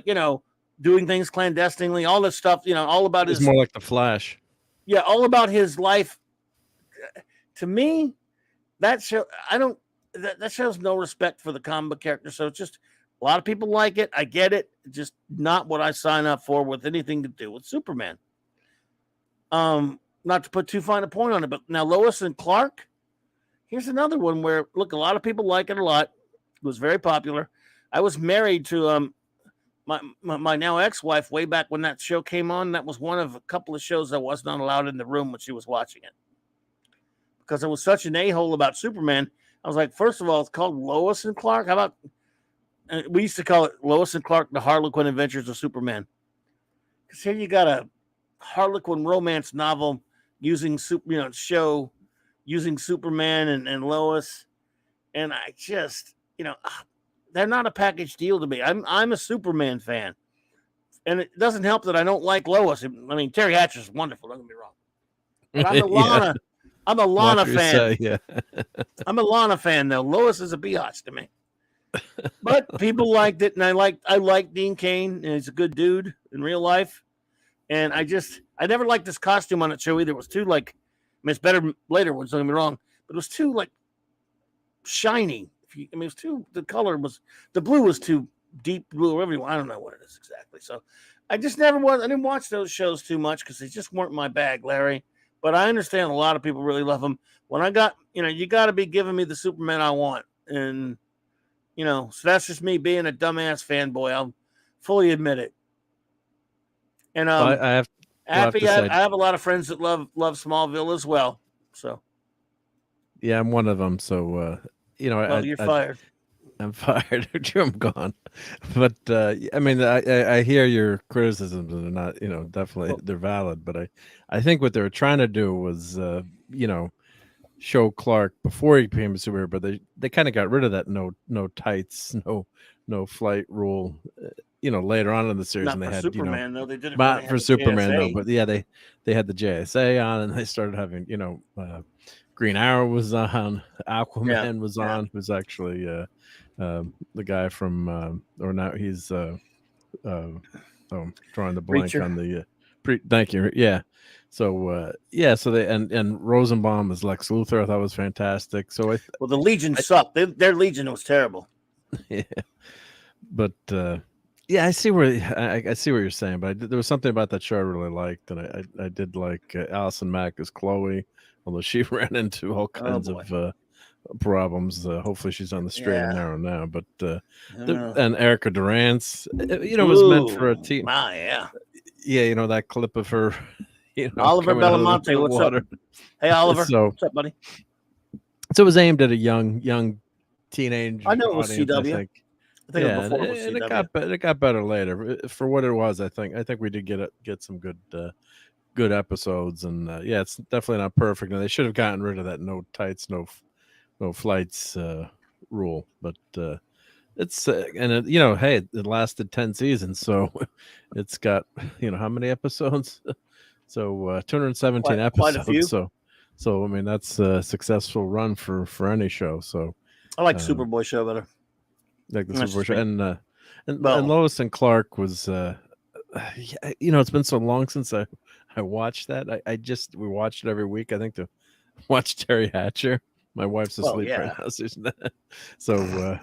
doing things clandestinely, all this stuff, all about his. It's more like the Flash. Yeah, all about his life. To me, that show that shows no respect for the comic book character. So it's just a lot of people like it. I get it. Just not what I sign up for with anything to do with Superman. Not to put too fine a point on it, but now Lois and Clark. Here's another one where, look, a lot of people like it a lot. It was very popular. I was married to my now ex-wife way back when that show came on. That was one of a couple of shows I was not allowed in the room when she was watching it. Because I was such an a-hole about Superman. I was like, first of all, it's called Lois and Clark. How about, we used to call it Lois and Clark, The Harlequin Adventures of Superman. Because here you got a Harlequin romance novel using show using Superman and Lois, and I just, they're not a package deal to me. I'm a Superman fan, and it doesn't help that I don't like Lois. I mean, Terry Hatcher's wonderful. Don't get me wrong. But I'm I'm a Watch Lana what you fan. say, yeah. I'm a Lana fan though. Lois is a biatch to me. But people liked it, and I like Dean Cain, and he's a good dude in real life. And I never liked this costume on that show either. It was too like, I mean, it's better later. Don't get me wrong, but it was too like shiny. It was too, the blue was too deep blue or whatever. I don't know what it is exactly. So I just never was. I didn't watch those shows too much because they just weren't my bag, Larry. But I understand a lot of people really love them. When I got, you got to be giving me the Superman I want, and so that's just me being a dumbass fanboy. I'll fully admit it. And Well, I have happy. to say, I have a lot of friends that love Smallville as well. So yeah, I'm one of them. So well, you're fired. I'm fired. I'm gone. But I mean, I hear your criticisms, and they're not, definitely they're valid. But I think what they were trying to do was, show Clark before he became a superhero. But they kind of got rid of that no tights, no flight rule. Later on in the series, Not and they for had Superman though. They did it not for Superman JSA. though. But yeah, they had the JSA on, and they started having Green Arrow was on, Aquaman was on, who's actually the guy from or now he's drawing the blank Reacher. on the thank you. Yeah. So so they and Rosenbaum is Lex Luthor. I thought was fantastic. So well, the Legion sucked. Their Legion was terrible. Yeah. But I see I see what you're saying, but there was something about that show I really liked, and I did like Allison Mack as Chloe, although she ran into all kinds of problems. Hopefully she's on the straight and narrow now. But and Erica Durance, was meant for a teen. Yeah, that clip of her, Oliver Belamonte, what's up? Hey, Oliver, what's up, buddy? So it was aimed at a young teenage. I know it was audience, CW. I think yeah, before it was CW. it got better later. For what it was, I think we did get some good episodes, and it's definitely not perfect. And they should have gotten rid of that no tights, no flights rule. But it's and hey, it lasted 10 seasons, so it's got how many episodes? So 217 episodes. Quite a few. So I mean that's a successful run for any show. So I like Superboy show better. Like the Superboy show, and Lois and Clark was it's been so long since I watched that. We watched it every week, I think, to watch Terry Hatcher. My wife's asleep right now, so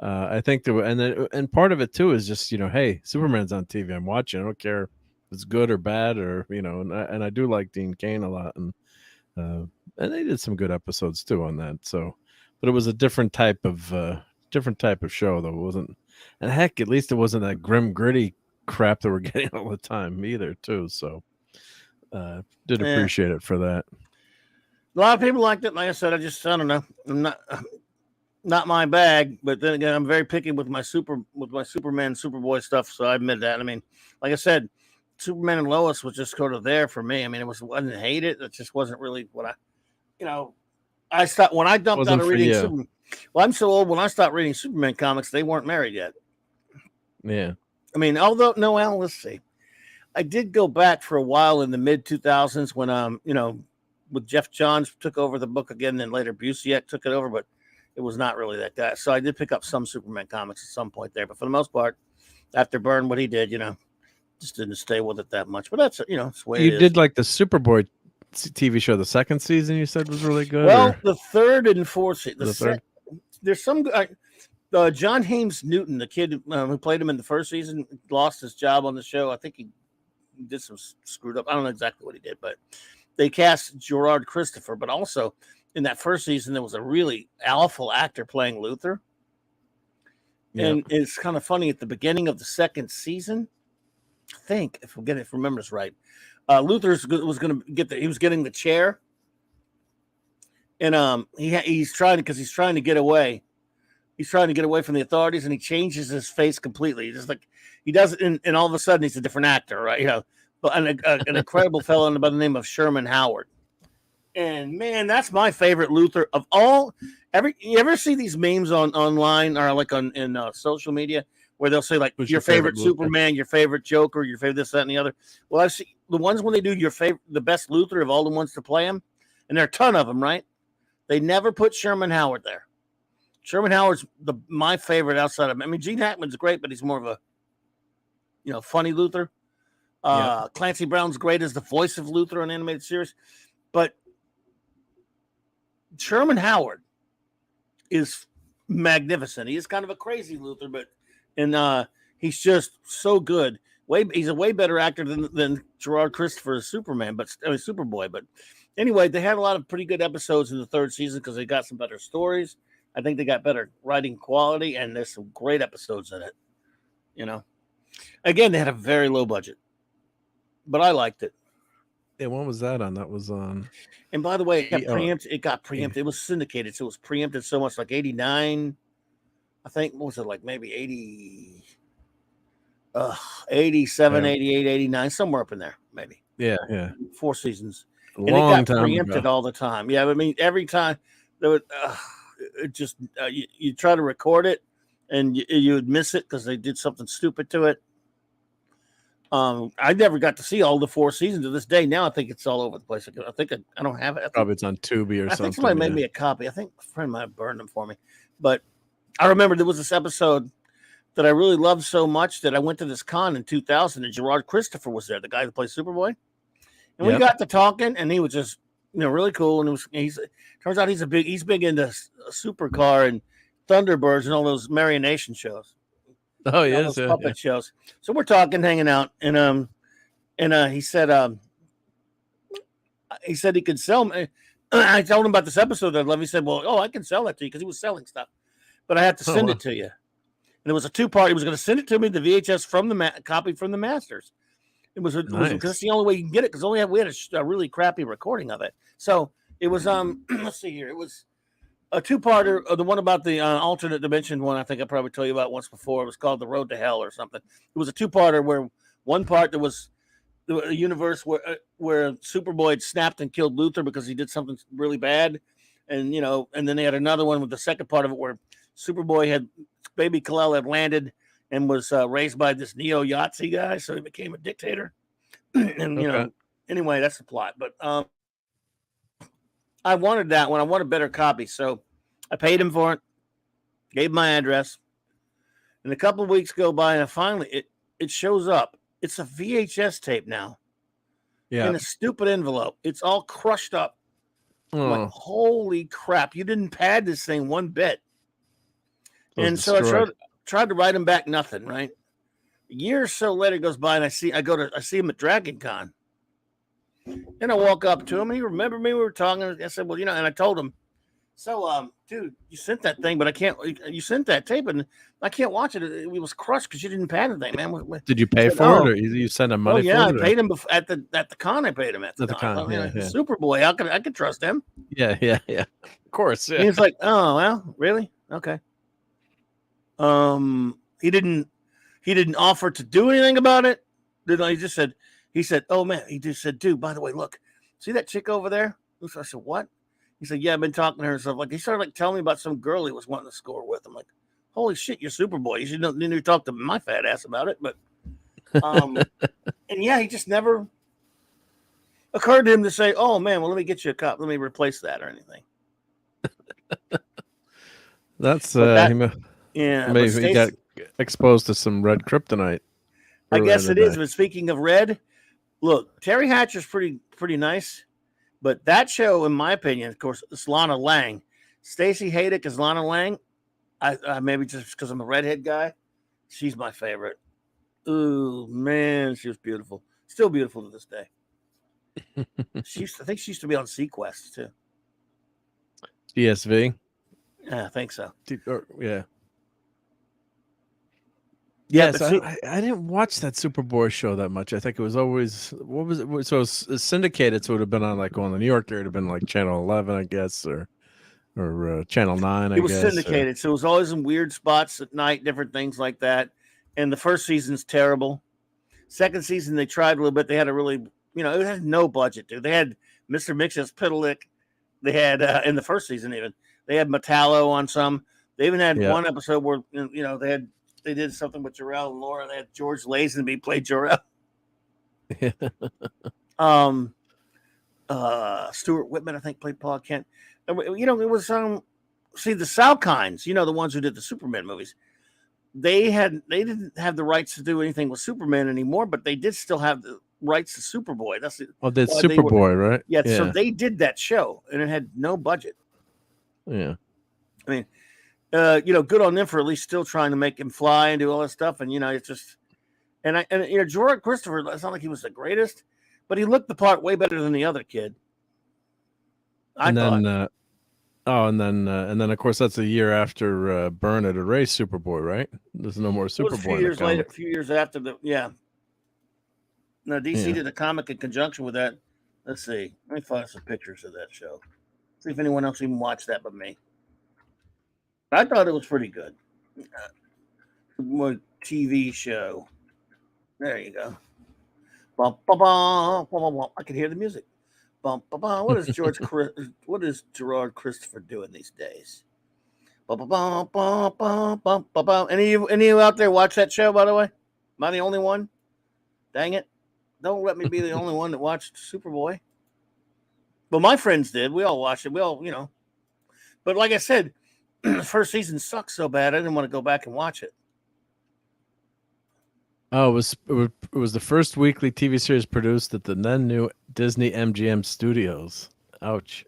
I think and part of it too is just hey, Superman's on TV, I'm watching. I don't care if it's good or bad, or and I do like Dean Cain a lot, and they did some good episodes too on that. So, but it was a different type of show, though. It wasn't, and heck, at least it wasn't that grim, gritty crap that we're getting all the time either, too. So, did appreciate it for that. A lot of people liked it. Like I said, I don't know. I'm not my bag, but then again, I'm very picky with my Superman, Superboy stuff. So I admit that. I mean, like I said, Superman and Lois was just sort of there for me. I mean, I didn't hate it. It just wasn't really what I stopped when I dumped out of reading Superman. Well, I'm so old. When I stopped reading Superman comics, they weren't married yet. Yeah. I mean, although let's see. I did go back for a while in the mid 2000s when with Jeff Johns took over the book again, then later Busiek took it over, but it was not really that guy. So I did pick up some Superman comics at some point there, but for the most part, after Byrne, what he did, just didn't stay with it that much. But that's it's the way you did like the Superboy TV show. The second season you said was really good. Well, the third and fourth season. There's some John Hames Newton, the kid who played him in the first season, lost his job on the show. I think he did some screwed up. I don't know exactly what he did, but they cast Gerard Christopher. But also in that first season, there was a really alpha actor playing Luthor. Yeah. And it's kind of funny at the beginning of the second season. I think if remember this right, Luthor was getting the chair, and he's trying to get away. He's trying to get away from the authorities, and he changes his face completely. Just like he does it, and all of a sudden he's a different actor, right? But an incredible fellow by the name of Sherman Howard. And man, that's my favorite Luthor of all. You ever see these memes online or like in social media where they'll say like Who's your favorite Luther? Superman, your favorite Joker, your favorite this, that, and the other. Well, I've seen the ones when they do the best Luther of all the ones to play him, and there are a ton of them, right? They never put Sherman Howard there. Sherman Howard's my favorite outside of. I mean, Gene Hackman's great, but he's more of a funny Luther. Clancy Brown's great as the voice of Luther on animated series, but Sherman Howard is magnificent. He is kind of a crazy Luther, but he's just so good. He's a way better actor than Gerard Christopher as Superman, Superboy. But anyway, they had a lot of pretty good episodes in the third season because they got some better stories. I think they got better writing quality, and there's some great episodes in it. Again, they had a very low budget, but I liked it. Yeah, when was that on? That was on. And by the way, it got preempted. It was syndicated, so it was preempted so much, like 89. I think, what was it, like maybe 87, 88, 89, somewhere up in there, maybe. Yeah. 4 seasons. And it got preempted ago. all the time. Yeah, I mean, every time there would, it just you try to record it, and you would miss it because they did something stupid to it. I never got to see all the 4 seasons to this day. Now I think it's all over the place. I think I don't have it. Probably it's on Tubi or something. I think somebody made me a copy. I think a friend might have burned them for me. But I remember there was this episode that I really loved so much that I went to this con in 2000, and Gerard Christopher was there, the guy that plays Superboy. And we got to talking, and he was just really cool. And turns out he's big into Supercar and Thunderbirds and all those Marionation shows. Oh, yes, puppet shows. So we're talking, hanging out, and he said he could sell me. I told him about this episode that I love. He said, "Well, I can sell that to you," because he was selling stuff, but I have to send it to you. And it was a 2-part. He was going to send it to me, the VHS from the copy from the Masters. It was because that's the only way you can get it, because we had a really crappy recording of it. So it was let's see here. It was a 2-parter, the one about the alternate dimension one. I think I probably told you about once before. It was called The Road to Hell or something. It was a 2-parter where one part there was a universe where Superboy had snapped and killed Luther because he did something really bad, and and then they had another one with the second part of it where Superboy had baby Kal-El had landed and was raised by this neo-Yahtzee guy, so he became a dictator. And anyway, that's the plot. But I wanted that one. I wanted a better copy, so I paid him for it, gave my address, and a couple of weeks go by, and finally it shows up. It's a VHS tape now, in a stupid envelope. It's all crushed up. I'm like, holy crap! You didn't pad this thing one bit. And so I tried to write him back, nothing. Right, a year or so later goes by, and I see him at Dragon Con. And I walk up to him, and he remembered me. We were talking. I said, "Well, and I told him, so, dude, you sent that thing, but I can't. You sent that tape, and I can't watch it. It was crushed because you didn't pad the thing, man." Did you pay for it, or you sent him money? Yeah, for it, I paid him at the con. I paid him at the con. Superboy, I could trust him. Yeah. Of course. Yeah. He was like, "Oh, well, really? Okay." He didn't offer to do anything about it. He said, "Oh man," he just said, "Dude, by the way, look, see that chick over there?" I said, "What?" He said, "Yeah, I've been talking to her and stuff." Like, he started telling me about some girl he was wanting to score with. I'm like, "Holy shit, you're Superboy. You didn't even talk to my fat ass about it." But, and yeah, he just never occurred to him to say, "Oh man, well, let me get you a cup. Let me replace that or anything." That's yeah. Maybe he got exposed to some red kryptonite. I guess it is. But speaking of red, look, Terry Hatcher's pretty nice, but that show, in my opinion, of course, it's Lana Lang. Stacey Haydick is Lana Lang. I maybe just because I'm a redhead guy, she's my favorite. Ooh man, she was beautiful. Still beautiful to this day. I think she used to be on Sequest too. ESV. Yeah, I think so. Yeah. Yeah, so I didn't watch that Superboy show that much. I think it was always So it's syndicated, so it would have been on on the New York. It would have been like Channel 11, I guess, or Channel 9. It was syndicated, so it was always in weird spots at night, different things like that. And the first season's terrible. Second season they tried a little bit. They had a really, it had no budget, dude. They had Mr. Mixes-Pitalik. They had in the first season even they had Metallo on some. They even had one episode where they had they did something with Jarrell and Laura. They had George Lazenby play Jarrell. Stuart Whitman, I think, played Paul Kent. You know, it was see the Salkinds, you know, the ones who did the Superman movies. They didn't have the rights to do anything with Superman anymore, but they did still have the rights to Superboy. That's it. Oh, did Superboy, right? Yeah, so they did that show, and it had no budget. Yeah. I mean, you know, good on them for at least still trying to make him fly and do all that stuff. And you know, it's just, and you know, Gerard Christopher. It's not like he was the greatest, but he looked the part way better than the other kid. And then of course that's a year after Byrne erased Superboy, right? There's no more Superboy. A few years later, a few years after No, DC did a comic in conjunction with that. Let's see. Let me find some pictures of that show. See if anyone else even watched that but me. I thought it was pretty good. More TV show. There you go. Bum, bum, bum, bum, bum, bum. I can hear the music. Bum, bum, bum. What is Gerard Christopher doing these days? Bum, bum, bum, bum, bum, bum, bum, bum. Any of you out there watch that show, by the way? Am I the only one? Dang it. Don't let me be the only one that watched Superboy. But my friends did. We all watched it. We all, you know. But like I said, the first season sucked so bad, I didn't want to go back and watch it. Oh, it was the first weekly TV series produced at the then new Disney MGM Studios. Ouch.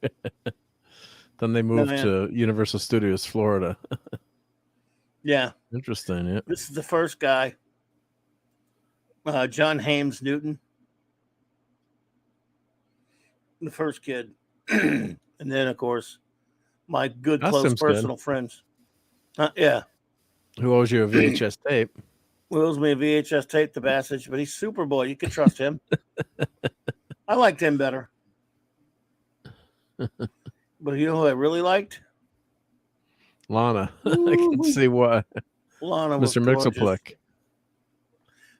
Then they moved to Universal Studios, Florida. Yeah. Interesting, yeah. This is the first guy. John Hames Newton. The first kid. And then, of course, my good, close personal friends. Yeah. Who owes you a VHS tape? Who owes me a VHS tape, the Bassage, but he's Superboy. You can trust him. I liked him better. But you know who I really liked? Lana. I can see why. Lana was Mr. Mixelplick.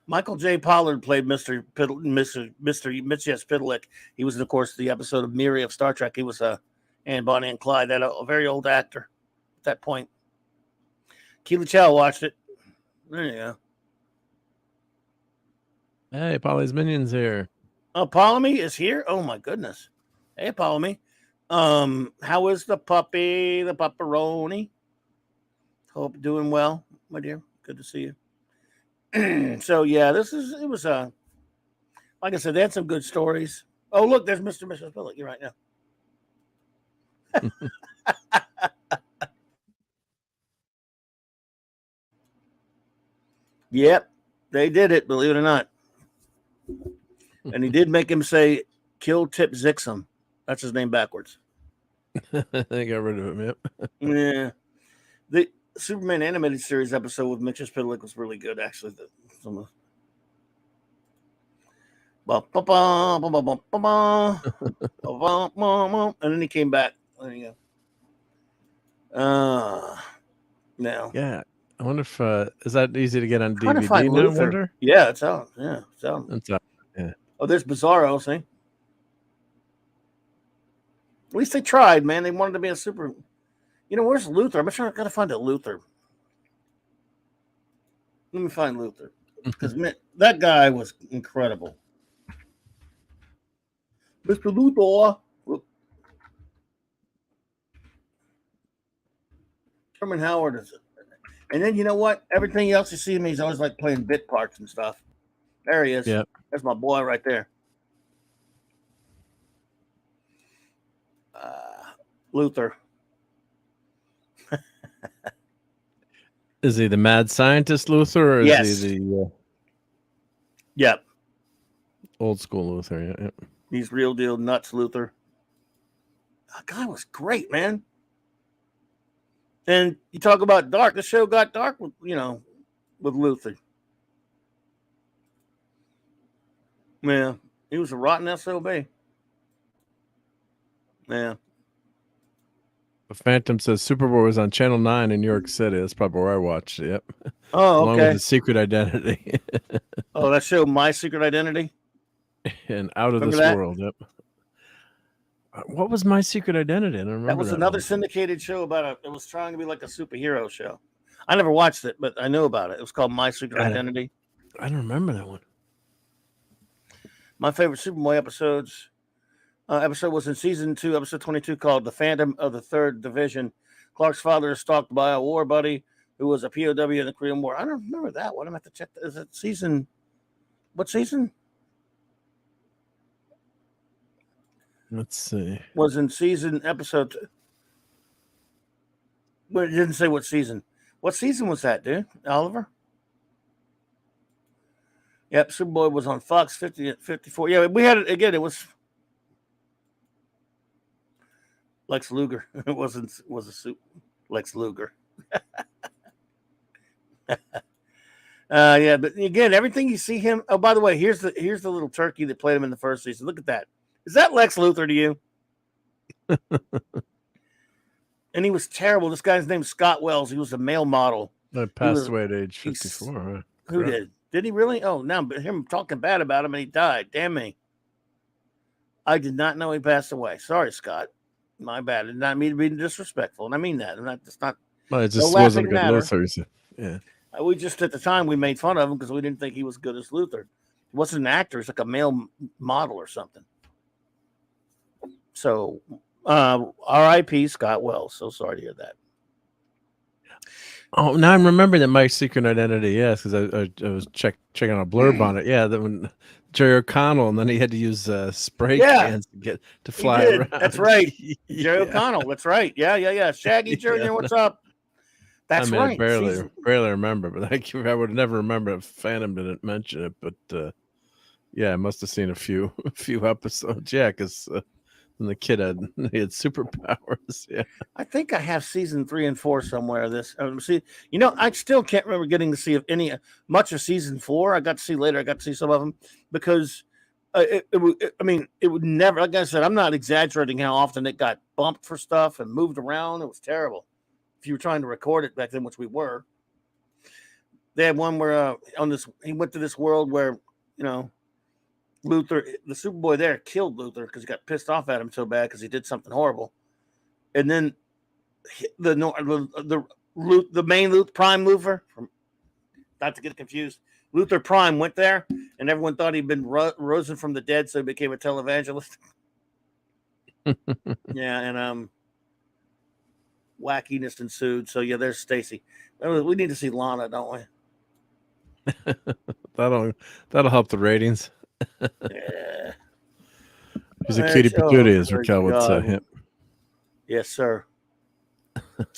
Michael J. Pollard played Mr. Mitchias Pidlick. He was, of course, the episode of Miri of Star Trek. He was and Bonnie and Clyde, that a very old actor at that point. Keely Chow watched it. There you go. Hey, Polly's Minions here. Oh, Polly is here? Oh, my goodness. Hey, Polly. How is the puppy, the pepperoni? Hope doing well, my dear. Good to see you. So, yeah, it was like I said, they had some good stories. Oh, look, there's Mr. and Mrs. Billick. You're right now. Yep, they did it, believe it or not. And he did make him say, kill Tip Zixum. That's his name backwards. They got rid of him, yep. Yeah. The Superman animated series episode with Mitch Pidlick was really good, actually. And then he came back. There you go. Now. Yeah. I wonder if is that easy to get on Trying DVD to find now? Luther. Wonder? Yeah, it's out. Yeah, it's out. It's out. Yeah. Oh, there's Bizarro, see? At least they tried, man. They wanted to be a super. You know, where's Luther? I'm sure I gotta find a Luther. Let me find Luther. Because that guy was incredible. Mr. Luthor. Herman Howard is it. And then you know what? Everything else you see him, he's always like playing bit parts and stuff. There he is. Yeah. That's my boy right there. Luther. Is he the mad scientist Luther, or is he the Yep. old school Luther? Yeah, yeah. He's real deal nuts Luther. That guy was great, man. And you talk about dark. The show got dark with, with Luther. Yeah. He was a rotten SOB. Yeah. The Phantom says Superboy was on Channel 9 in New York City. That's probably where I watched it. Yep. Oh, Along okay. with The Secret Identity. Oh, that show, My Secret Identity? And Out of Remember This that? World. Yep. What was My Secret Identity? I don't remember. That was that another one. syndicated show it was trying to be like a superhero show. I never watched it, but I knew about it. It was called My Secret Identity. I don't remember that one. My favorite Superboy episode was in season 2, episode 22, called "The Phantom of the Third Division." Clark's father is stalked by a war buddy who was a POW in the Korean War. I don't remember that one. I'm going to have to check. Is it season? What season? Let's see. Was in season episode. But it didn't say what season. What season was that, dude? Oliver? Yep, Superboy was on Fox 50 at 54. Yeah, we had it again. It was Lex Luger. It was Lex Luger. Yeah, but again, everything you see him. Oh, by the way, here's the little turkey that played him in the first season. Look at that. Is that Lex Luthor to you? And he was terrible. This guy's name's Scott Wells. He was a male model. I passed away at age 54. Right? Who did? Did he really? Oh, no, but him talking bad about him and he died. Damn me. I did not know he passed away. Sorry, Scott. My bad. I did not mean to be disrespectful. And I mean that. I'm not, it's not. Well, it just wasn't a good Luthor. Yeah. We just, at the time, we made fun of him because we didn't think he was good as Luthor. He wasn't an actor. He's like a male model or something. So, R.I.P. Scott Wells. So sorry to hear that. Oh, now I'm remembering that My Secret Identity. Yes, because I was checking a blurb on it. Yeah, that when Jerry O'Connell, and then he had to use spray cans to fly around. That's right. Jerry O'Connell. That's right. Yeah. Shaggy Jr., what's up? That's right. I barely remember, but I would never remember if Phantom didn't mention it. But yeah, I must have seen a few episodes. Yeah, because when the kid had superpowers. Yeah, I think I have season 3 and 4 somewhere. I still can't remember getting to see much of season 4. I got to see later. I got to see some of them because it would never. Like I said, I'm not exaggerating how often it got bumped for stuff and moved around. It was terrible. If you were trying to record it back then, which we were, they had one where he went to this world where Luthor, the Superboy there, killed Luthor because he got pissed off at him so bad because he did something horrible, and then the main Luthor, Prime Luthor, not to get confused, Luthor Prime went there, and everyone thought he'd been risen from the dead, so he became a televangelist. Yeah, and wackiness ensued. So yeah, there's Stacy. We need to see Lana, don't we? That'll help the ratings. Yeah. She's a cutie patootie, as Raquel would say. Yes, sir.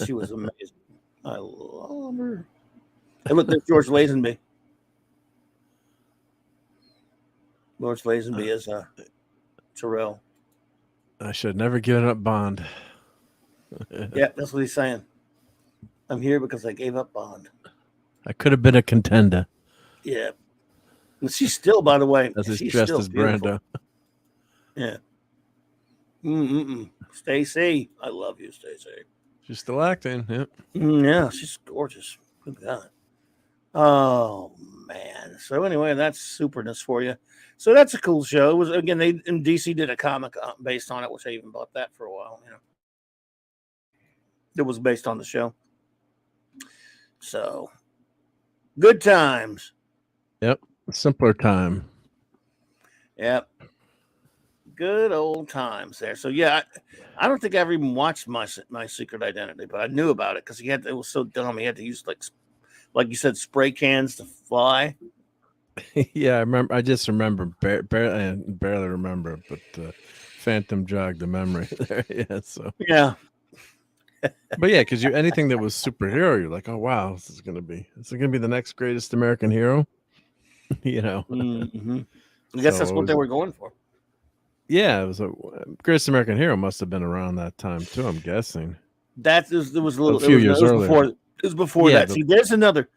She was amazing. I love her. And look, there's George Lazenby. George Lazenby is Terrell. I should have never given up Bond. Yeah, that's what he's saying. I'm here because I gave up Bond. I could have been a contender. Yeah. And she's still, by the way, she's dressed as Brando. Yeah. Stacy. I love you, Stacy. She's still acting. Yeah. Yeah, she's gorgeous. Look at that. Oh, man. So anyway, that's superness for you. So that's a cool show. It was, again, they in DC did a comic based on it, which I even bought that for a while. It was based on the show. So good times. Yep. Simpler time. Yep. Good old times there. So yeah, I don't think I ever even watched my Secret Identity, but I knew about it because it was so dumb. He had to use like you said, spray cans to fly. Yeah, I remember. I just remember barely remember, but Phantom jogged the memory there. Yeah, so yeah. But yeah, because anything that was superhero, you're like, oh wow, is it gonna be the next greatest American hero? Mm-hmm. I guess that's what they were going for. Yeah, it was greatest American hero must have been around that time too. I'm guessing there was a little few years earlier. It was before that. See, there's another.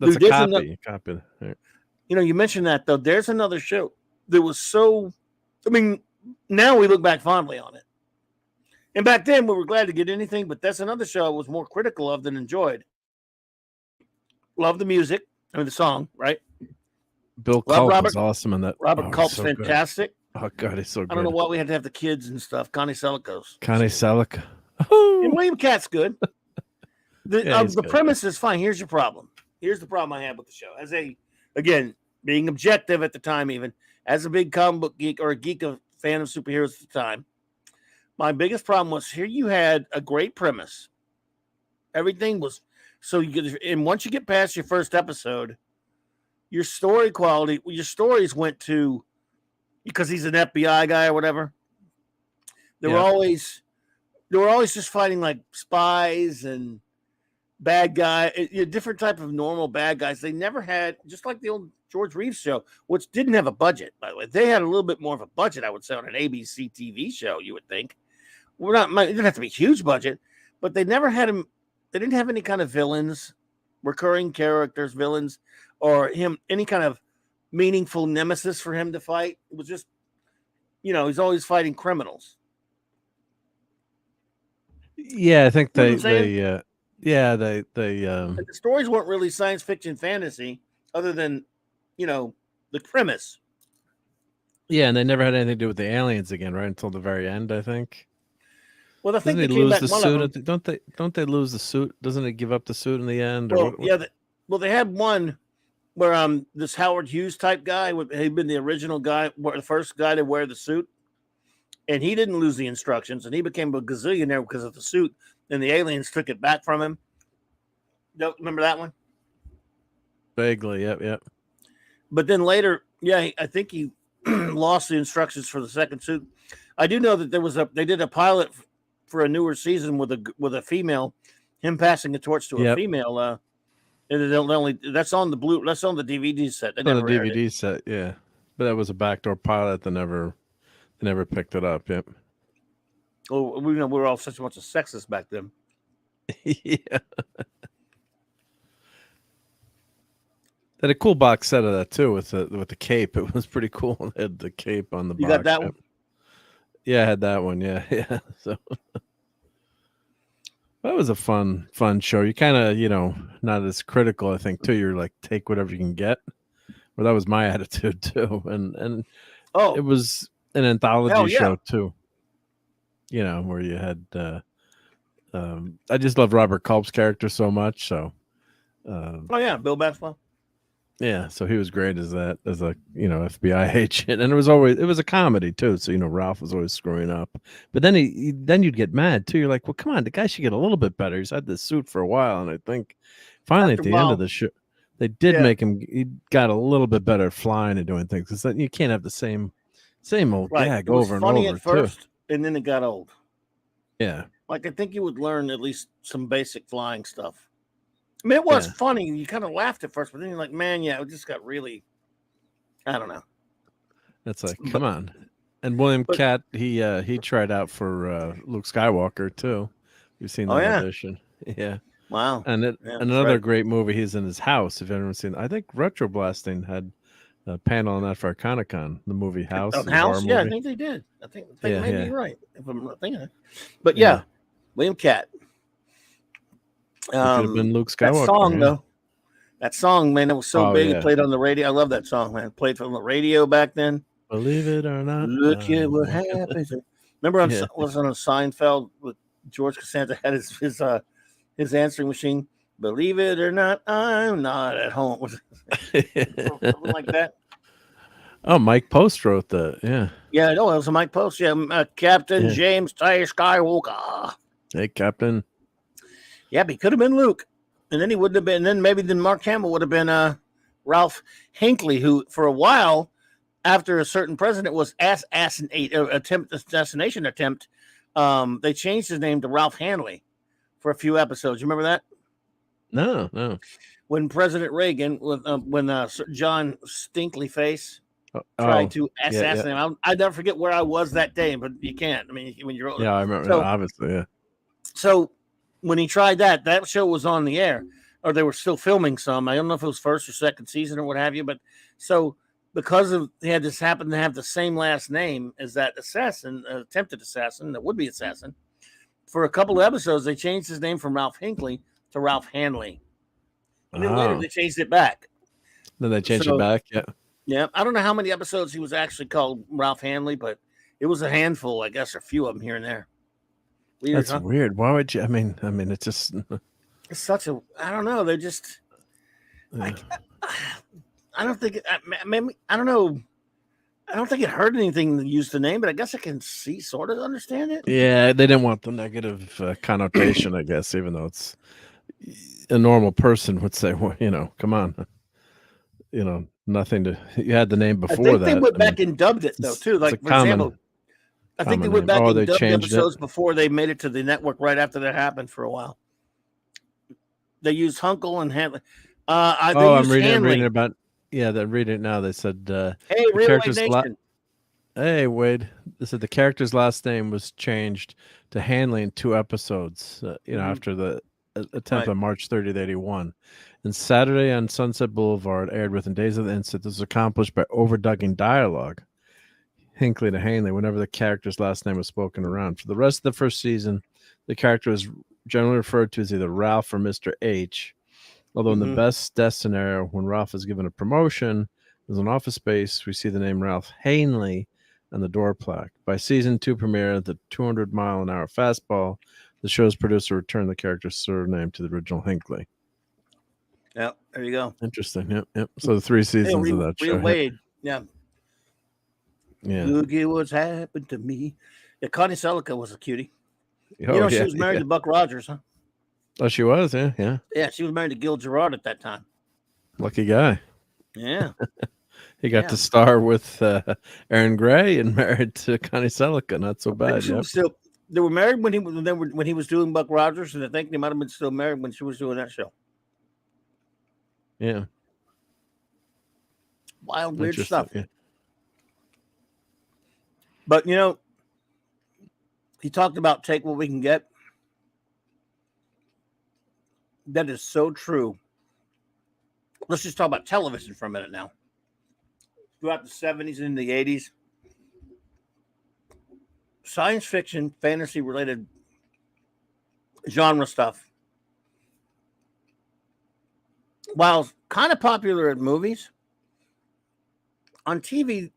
That's a copy. Copy. Right. You mentioned that though. There's another show that was so. I mean, now we look back fondly on it. And back then, we were glad to get anything, but that's another show I was more critical of than enjoyed. Love the music. I mean, the song, right? Bill Culp was awesome in that. Robert Culp's fantastic. Good. Oh, God, he's so good. I don't know why we had to have the kids and stuff. Connie Selico's. Connie Selico. And William Cat's good. The good. premise is fine. Here's your problem. Here's the problem I have with the show. Again, being objective at the time, even as a big comic book geek or a geek of fan of superheroes at the time, my biggest problem was here you had a great premise. Everything was so you could, and once you get past your first episode, your story quality, your stories went to because he's an FBI guy or whatever. They were always just fighting like spies and bad guy, different type of normal bad guys. They never had, just like the old George Reeves show, which didn't have a budget, by the way. They had a little bit more of a budget, I would say, on an ABC TV show, you would think. It didn't have to be a huge budget, but they never had him. They didn't have any kind of villains, recurring characters, villains, or any kind of meaningful nemesis for him to fight. It was just, he's always fighting criminals. Yeah, I think the stories weren't really science fiction fantasy, other than, the premise. Yeah, and they never had anything to do with the aliens again, right? Until the very end, I think. Well, I think they lose the suit. Don't they lose the suit? Doesn't it give up the suit in the end? Well, they had one where this Howard Hughes type guy, he'd been the original guy, the first guy to wear the suit, and he didn't lose the instructions, and he became a gazillionaire because of the suit, and the aliens took it back from him. Don't remember that one? Vaguely, yep. But then later, I think he lost the instructions for the second suit. I do know that they did a pilot for a newer season with a female, him passing the torch to a female. That's on the DVD set. On the DVD set, yeah. But that was a backdoor pilot that never picked it up. Yep. Oh, we were all such a bunch of sexists back then. Yeah. They had a cool box set of that too with the cape. It was pretty cool. They had the cape on the box. You got that one? Yeah, I had that one. Yeah. So that was a fun show. You kind of, not as critical, I think, too. You're like, take whatever you can get. Well, that was my attitude too. And it was an anthology show too. Where you had I just love Robert Culp's character so much. So Bill Baxwell. Yeah, so he was great as a FBI agent, and it was a comedy too. So Ralph was always screwing up, but then you'd get mad too. You're like, well, come on, the guy should get a little bit better. He's had this suit for a while, and I think finally at the end of the show, they make him. He got a little bit better at flying and doing things. Because you can't have the same old gag over and over. Funny at first, and then it got old. Yeah, like I think you would learn at least some basic flying stuff. I mean, it was funny. You kind of laughed at first, but then you're like, man, it just got really, I don't know. That's like, come on. And William Catt, he tried out for Luke Skywalker too. You've seen that audition. Yeah. Wow. And another great movie, he's in his house, if anyone's seen. I think Retro Blasting had a panel on that for Iconicon, the movie House. House? Yeah, I think they did. I think maybe you're right, if I'm not thinking. But William Catt. Could have been Luke Skywalker. That song, man, it was so big. It played on the radio. I love that song, man. It played from the radio back then. Believe it or not. Look at what happens. Remember, I was on a Seinfeld with George Costanza had his answering machine. Believe it or not, I'm not at home. Something like that. Oh, Mike Post wrote that. Yeah. Yeah, no, it was a Mike Post. Yeah, Captain James Ty Skywalker. Hey, Captain. Yeah, but he could have been Luke, and then he wouldn't have been. And then Mark Hamill would have been Ralph Hinckley, who for a while, after a certain president was assassination attempt, they changed his name to Ralph Hanley for a few episodes. You remember that? No. When President Reagan, when John Stinkley Face tried to assassinate him, I never forget where I was that day, but you can't. I mean, when you're older. Yeah, I remember. So, obviously, yeah. So. When he tried that show was on the air, or they were still filming some. I don't know if it was first or second season or what have you, but so because he had this happen to have the same last name as that attempted assassin, that would be assassin, for a couple of episodes, they changed his name from Ralph Hinckley to Ralph Hanley. And then later they changed it back. Then they changed it back, yeah. Yeah, I don't know how many episodes he was actually called Ralph Hanley, but it was a handful, I guess, or a few of them here and there. Weird, That's weird. Why would you? I mean, it's just. It's such a. I don't know. They're just. Yeah. I don't think. Maybe I don't know. I don't think it hurt anything to use the name, but I guess I can sort of understand it. Yeah, they didn't want the negative connotation, I guess, even though it's a normal person would say, well, come on, nothing to. You had the name I before think they that. went I mean, back and dubbed it though too. it's a Like for example, I think they common went name. back Oh, and they dubbed changed it. episodes before they made it to the network. Right after that happened for a while, they used Hunkle and Hanley. They I'm used reading Hanley. about. Yeah, they're reading it now. They said Hey, the Real Wade character's Nation. Hey, Wade. They said the character's last name was changed to Hanley in 2 episodes. After the attempt Right. on March 30th, 81. And Saturday on Sunset Boulevard aired within days of the incident. This was accomplished by overdubbing dialogue, Hinckley to Hanley, whenever the character's last name was spoken around. For the rest of the first season, the character was generally referred to as either Ralph or Mr. H. Although in the best death scenario, when Ralph is given a promotion as an office space, we see the name Ralph Hanley on the door plaque. By season 2 premiere, the 200-mile-an-hour fastball, the show's producer returned the character's surname to the original Hinckley. Yep, there you go. Interesting. Yep. So the 3 seasons of that show. Real Wade. Yeah. Look at what's happened to me. Yeah, Connie Selica was a cutie. She was married to Buck Rogers, huh? Oh, she was, yeah. Yeah, she was married to Gil Gerard at that time. Lucky guy. Yeah. He got to star with Aaron Gray and married to Connie Selica. Not so bad. They were married when he was doing Buck Rogers, and I think they might have been still married when she was doing that show. Yeah. Wild, weird stuff. Yeah. But he talked about take what we can get. That is so true. Let's just talk about television for a minute now. Throughout the 70s and the 80s, science fiction, fantasy related genre stuff, while kind of popular in movies, on TV,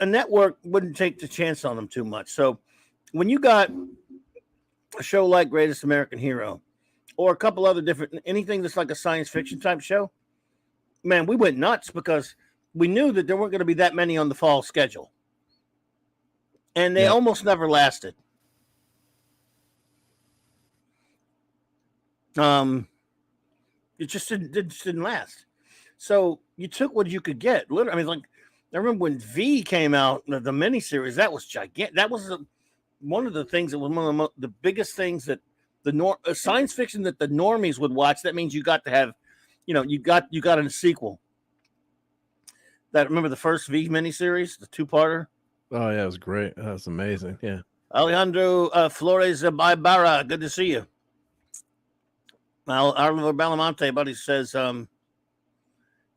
a network wouldn't take the chance on them too much. So when you got a show like Greatest American Hero, or a couple other anything that's like a science fiction type show, man, we went nuts because we knew that there weren't going to be that many on the fall schedule. And they almost never lasted. It just didn't last. So you took what you could get. Literally, I remember when V came out, the miniseries, that was gigantic. That was one of the things that was one of the biggest things that science fiction that the normies would watch. That means you got to have, you got a sequel. Remember the first V miniseries, the 2-parter? Oh yeah, it was great. That was amazing. Yeah. Alejandro Flores Ibarra, good to see you. Oliver Belamonte, buddy, says, in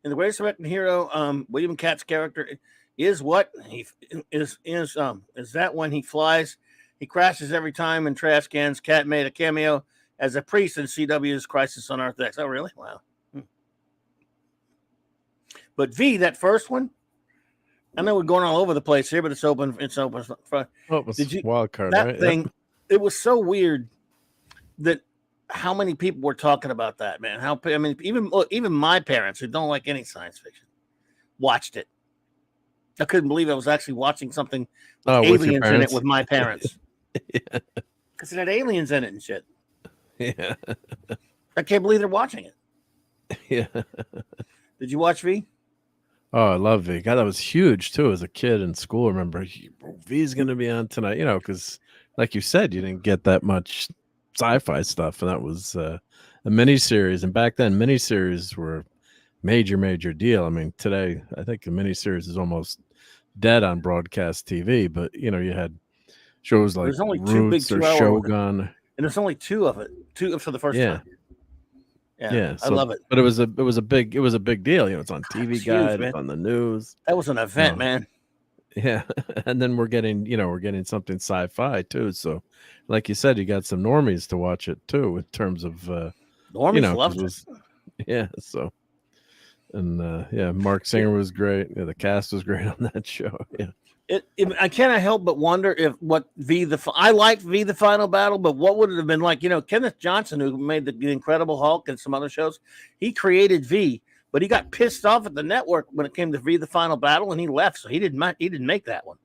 the Greatest American Hero, William Katt's character is what he is that when he flies, he crashes every time in trash cans. Katt made a cameo as a priest in CW's Crisis on Earth X. Oh, really? Wow. But V, that first one, I know we're going all over the place here, but it's open. It's open. Oh, it was wild card, that right? thing, it was so weird that how many people were talking about that, man. Even my parents who don't like any science fiction watched it. I couldn't believe I was actually watching something with aliens in it with my parents. Because it had aliens in it and shit. Yeah. I can't believe they're watching it. Yeah. Did you watch V? Oh, I love V. God, that was huge too as a kid in school. I remember V's going to be on tonight, because like you said, you didn't get that much sci-fi stuff, and that was a miniseries. And back then, miniseries were major deal. I mean, today I think a miniseries is almost dead on broadcast TV. But you had shows like there's only Roots or Shogun, and there's only two for the first time. Yeah, I love it. But it was a big deal. It's on TV Guide, it's on the news. That was an event, man. Yeah, and then we're getting something sci-fi too. So, like you said, you got some normies to watch it too in terms of normies loved it. Yeah, so and Mark Singer was great. Yeah, the cast was great on that show. Yeah. I cannot help but wonder if I liked V the Final Battle, but what would it have been like? Kenneth Johnson, who made the Incredible Hulk and some other shows, he created V, but he got pissed off at the network when it came to V the Final Battle, and he left, so he didn't make that one.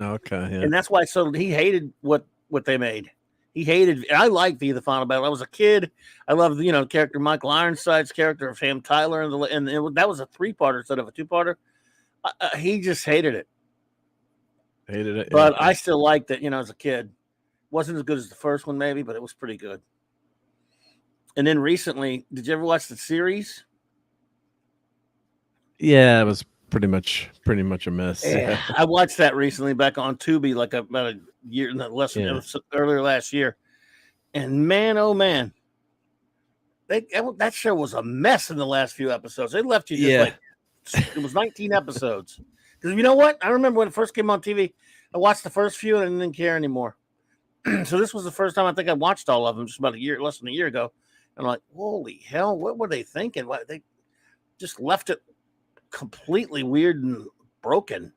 Okay, yeah. And that's why he hated what they made. He hated. I liked V the Final Battle. I was a kid. I loved the character Michael Ironside's character of Sam Tyler, and that was a 3-parter instead of a 2-parter. He just hated it. Hated it, but I still liked it. As a kid, wasn't as good as the first one, maybe, but it was pretty good. And then recently, did you ever watch the series? Yeah, it was pretty much a mess. Yeah, I watched that recently back on Tubi, like about a year, earlier last year. And man, oh man, that show was a mess in the last few episodes. They left you just it was 19 episodes. Because you know what? I remember when it first came on TV, I watched the first few and I didn't care anymore. So this was the first time I think I watched all of them, just about less than a year ago. And I'm like, holy hell, what were they thinking? Why they just left it completely weird and broken.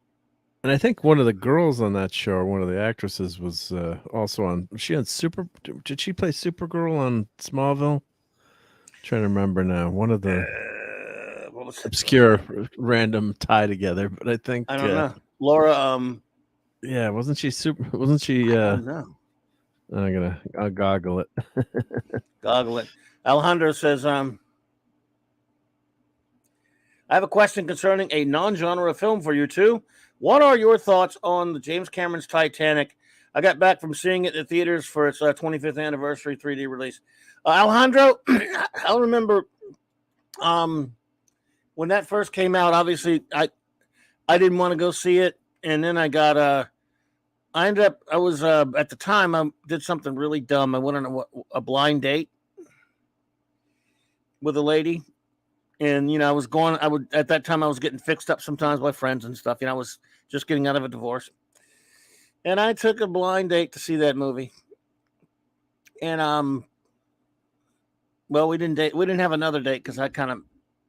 And I think one of the girls on that show, one of the actresses, was also on. Was she on Did she play Supergirl on Smallville? I'm trying to remember now. One of the obscure random tie together, but I think I don't know. Laura. Yeah, wasn't she super? Wasn't she? I don't know. I'll goggle it. Goggle it. Alejandro says, I have a question concerning a non-genre film for you two. What are your thoughts on the James Cameron's Titanic? I got back from seeing it in the theaters for its 25th anniversary 3D release. Alejandro, I remember when that first came out. Obviously, I didn't want to go see it, and then I was at the time I did something really dumb. I went on a blind date with a lady. And, at that time I was getting fixed up sometimes by friends and stuff. I was just getting out of a divorce. And I took a blind date to see that movie. And, well, we didn't date. We didn't have another date because I kind of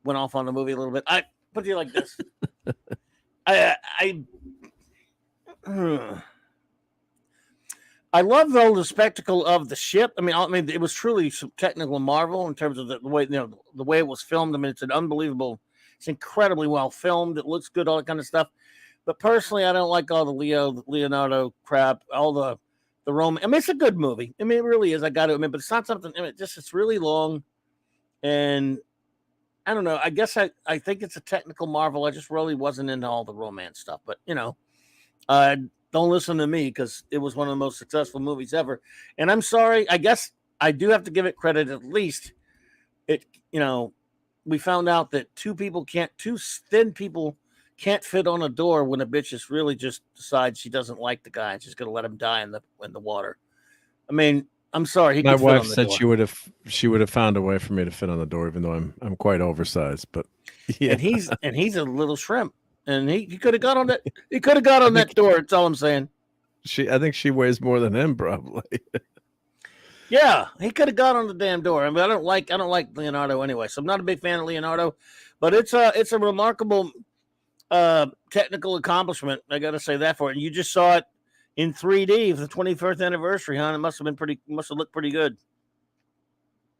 went off on the movie a little bit. I put it like this. I love though the spectacle of the ship. I mean, it was truly some technical marvel in terms of the way the way it was filmed. I mean, it's it's incredibly well filmed. It looks good, all that kind of stuff. But personally, I don't like all the Leonardo crap, all the Roman. I mean, it's a good movie. I mean, it really is. I got to admit, but it's not something. I mean, it's really long, and I don't know. I guess I think it's a technical marvel. I just really wasn't into all the romance stuff. But don't listen to me because it was one of the most successful movies ever. And I'm sorry. I guess I do have to give it credit. At least we found out that two thin people can't fit on a door when a bitch just really just decides she doesn't like the guy and she's going to let him die in the water. I mean, I'm sorry. My wife said she would have found a way for me to fit on the door, even though I'm quite oversized. But yeah, and he's a little shrimp. And he could have got on that. He could have got on that door. That's all I'm saying. I think she weighs more than him, probably. Yeah, he could have got on the damn door. I mean, I don't like Leonardo anyway, so I'm not a big fan of Leonardo. But it's a remarkable technical accomplishment. I got to say that for it. And you just saw it in 3D for the 21st anniversary, huh? It must have looked pretty good.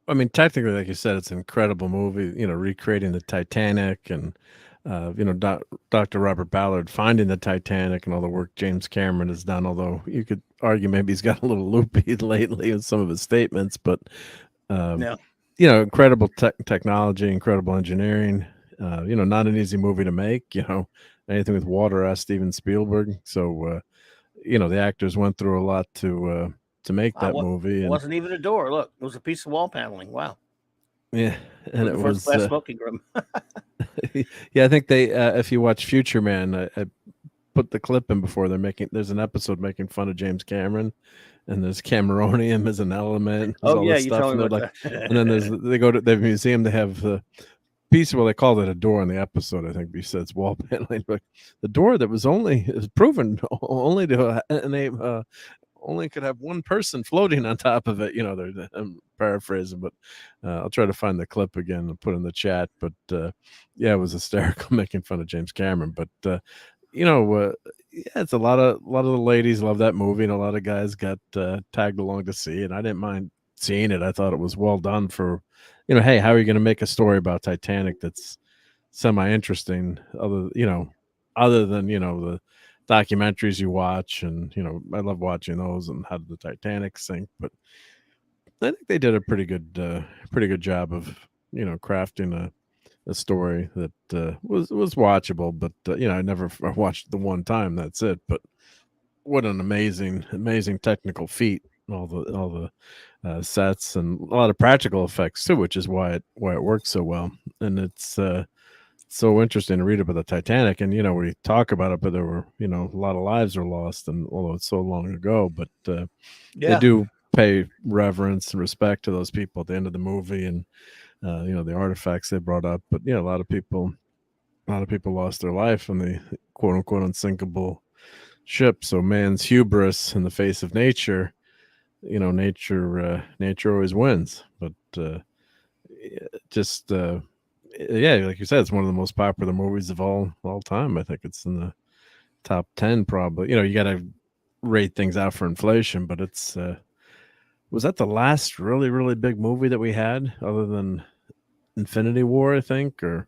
I mean, technically, like you said, it's an incredible movie. Recreating the Titanic and. Dr. Robert Ballard finding the Titanic and all the work James Cameron has done, although you could argue maybe he's got a little loopy lately in some of his statements, but incredible technology, incredible engineering, not an easy movie to make, anything with water, ask Steven Spielberg. So, the actors went through a lot to make that movie. It wasn't even a door. Look, it was a piece of wall paneling. Wow. Yeah. And it was smoking room. Yeah, I think they if you watch Future Man, I put the clip in before there's an episode making fun of James Cameron, and there's Cameronium as an element. Oh yeah, you told me about that. And then they go to the museum, they have the piece, well, they called it a door in the episode, I think, besides wall paneling, but the door that was proven only to only could have one person floating on top of it. I'm paraphrasing, but I'll try to find the clip again and put in the chat. But yeah, it was hysterical making fun of James Cameron. But it's a lot of the ladies love that movie, and a lot of guys got tagged along to see it. I didn't mind seeing it. I thought it was well done for, hey, how are you going to make a story about Titanic that's semi interesting? Other than the documentaries you watch, and I love watching those and how did the Titanic sink. But I think they did a pretty good job of crafting a story that was watchable. But I never watched the one time. That's it. But what an amazing technical feat! All the sets and a lot of practical effects too, which is why it works so well. And it's so interesting to read about the Titanic. And we talk about it, but there were a lot of lives were lost, and although it's so long ago, but they Yeah. do pay reverence and respect to those people at the end of the movie, and the artifacts they brought up. But a lot of people lost their life on the quote unquote unsinkable ship. So man's hubris in the face of nature, nature always wins. But just yeah, like you said, it's one of the most popular movies of all time. I think it's in the top 10 probably. You got to rate things out for inflation, but it's was that the last really big movie that we had other than Infinity War, I think? Or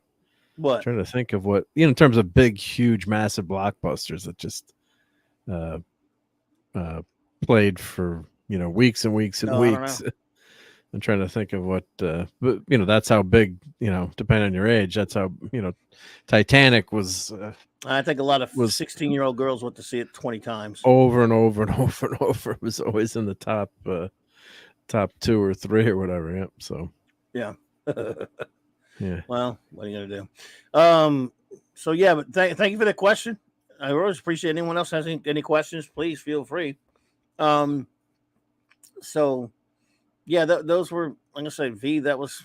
What? trying to think of what, in terms of big, huge, massive blockbusters that just played for weeks and weeks and No, I don't weeks. know. I'm trying to think of what, but that's how big, depending on your age, that's how Titanic was. I think a lot of Was 16-year-old girls went to see it 20 times. over and over and over and over. It was always in the top 2 or 3 or whatever. Yep. So Yeah. yeah. Well, what are you gonna do? So yeah, but thank you for the question. I always appreciate anyone else has any questions. Please feel free. So yeah, those were, like I said, V. That was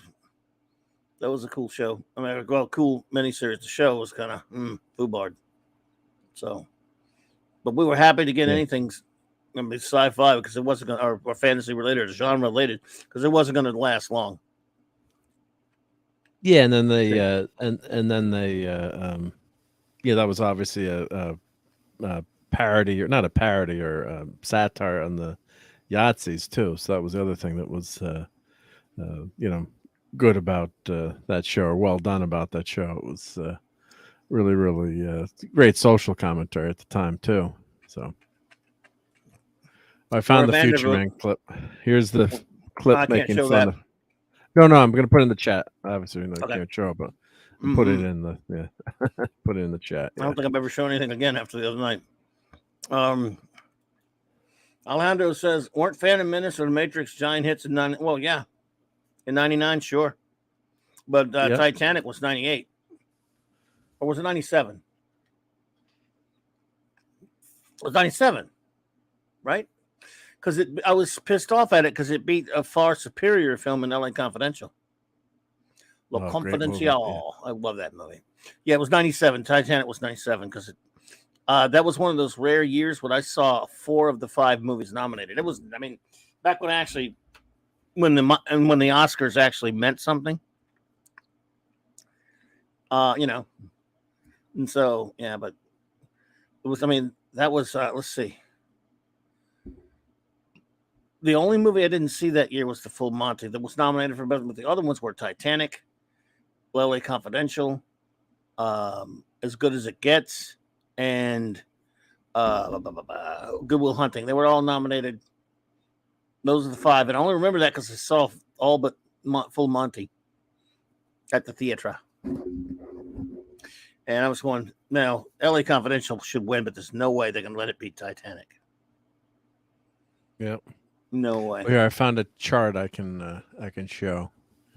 a cool show. I mean, well, cool miniseries. The show was kind of foobard. So, but we were happy to get Yeah. anything. I mean, sci-fi because it wasn't going or fantasy related or genre related because it wasn't going to last long. Yeah, and then they and then they yeah, that was obviously a parody, or not a parody, or satire on the Yahtzees too. So that was the other thing that was good about that show, or well done about that show. It was really great social commentary at the time too. So I found the Future Man clip. Here's the clip I can't making show fun that. of. No, I'm going to put it in the chat. Obviously, I Okay. can't show it, but put it in the put it in the chat. I don't think I've ever shown anything again after the other night. Alejandro says, weren't Phantom Menace or The Matrix giant hits in 90? Well, yeah. In 99, sure. But Yep. Titanic was 98. Or was it 97? It was 97, right? Because I was pissed off at it because it beat a far superior film in LA Confidential. La Confidential. I love that movie. Yeah, it was 97. Titanic was 97 because that was one of those rare years when I saw 4 of the 5 movies nominated. It was, I mean, back when when the Oscars actually meant something. And so yeah, but it was. I mean, that was. Let's see. The only movie I didn't see that year was The Full Monty that was nominated for best, but the other ones were Titanic, LA Confidential, As Good as It Gets, and Good Will Hunting. They were all nominated. Those are the 5, and I only remember that because I saw all but Full Monty at the theater. And I was going, no, LA Confidential should win, but there's no way they can let it beat Titanic. Yep. No way. Here, I found a chart I can show.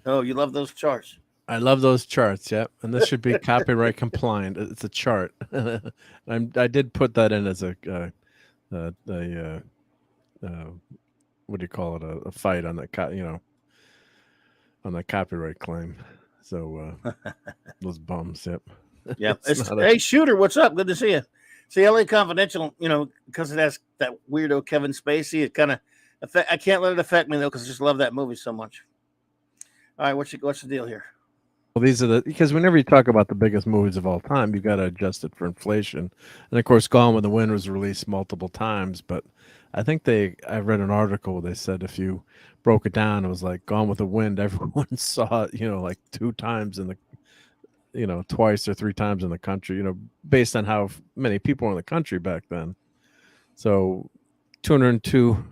Oh, you love those charts. I love those charts. Yep, and this should be copyright compliant. It's a chart. I did put that in as a what do you call it? A fight on that on that copyright claim. So those bums. Yep. Yeah. Hey, Shooter, what's up? Good to see you. See, LA Confidential, because it has that weirdo Kevin Spacey, it kind of I can't let it affect me though, because I just love that movie so much. All right, what's the deal here? Well, these are because whenever you talk about the biggest movies of all time, you got to adjust it for inflation. And of course, Gone with the Wind was released multiple times, but I read an article where they said if you broke it down, it was like Gone with the Wind. Everyone saw it, like 2 times twice or 3 times in the country, based on how many people were in the country back then. So 202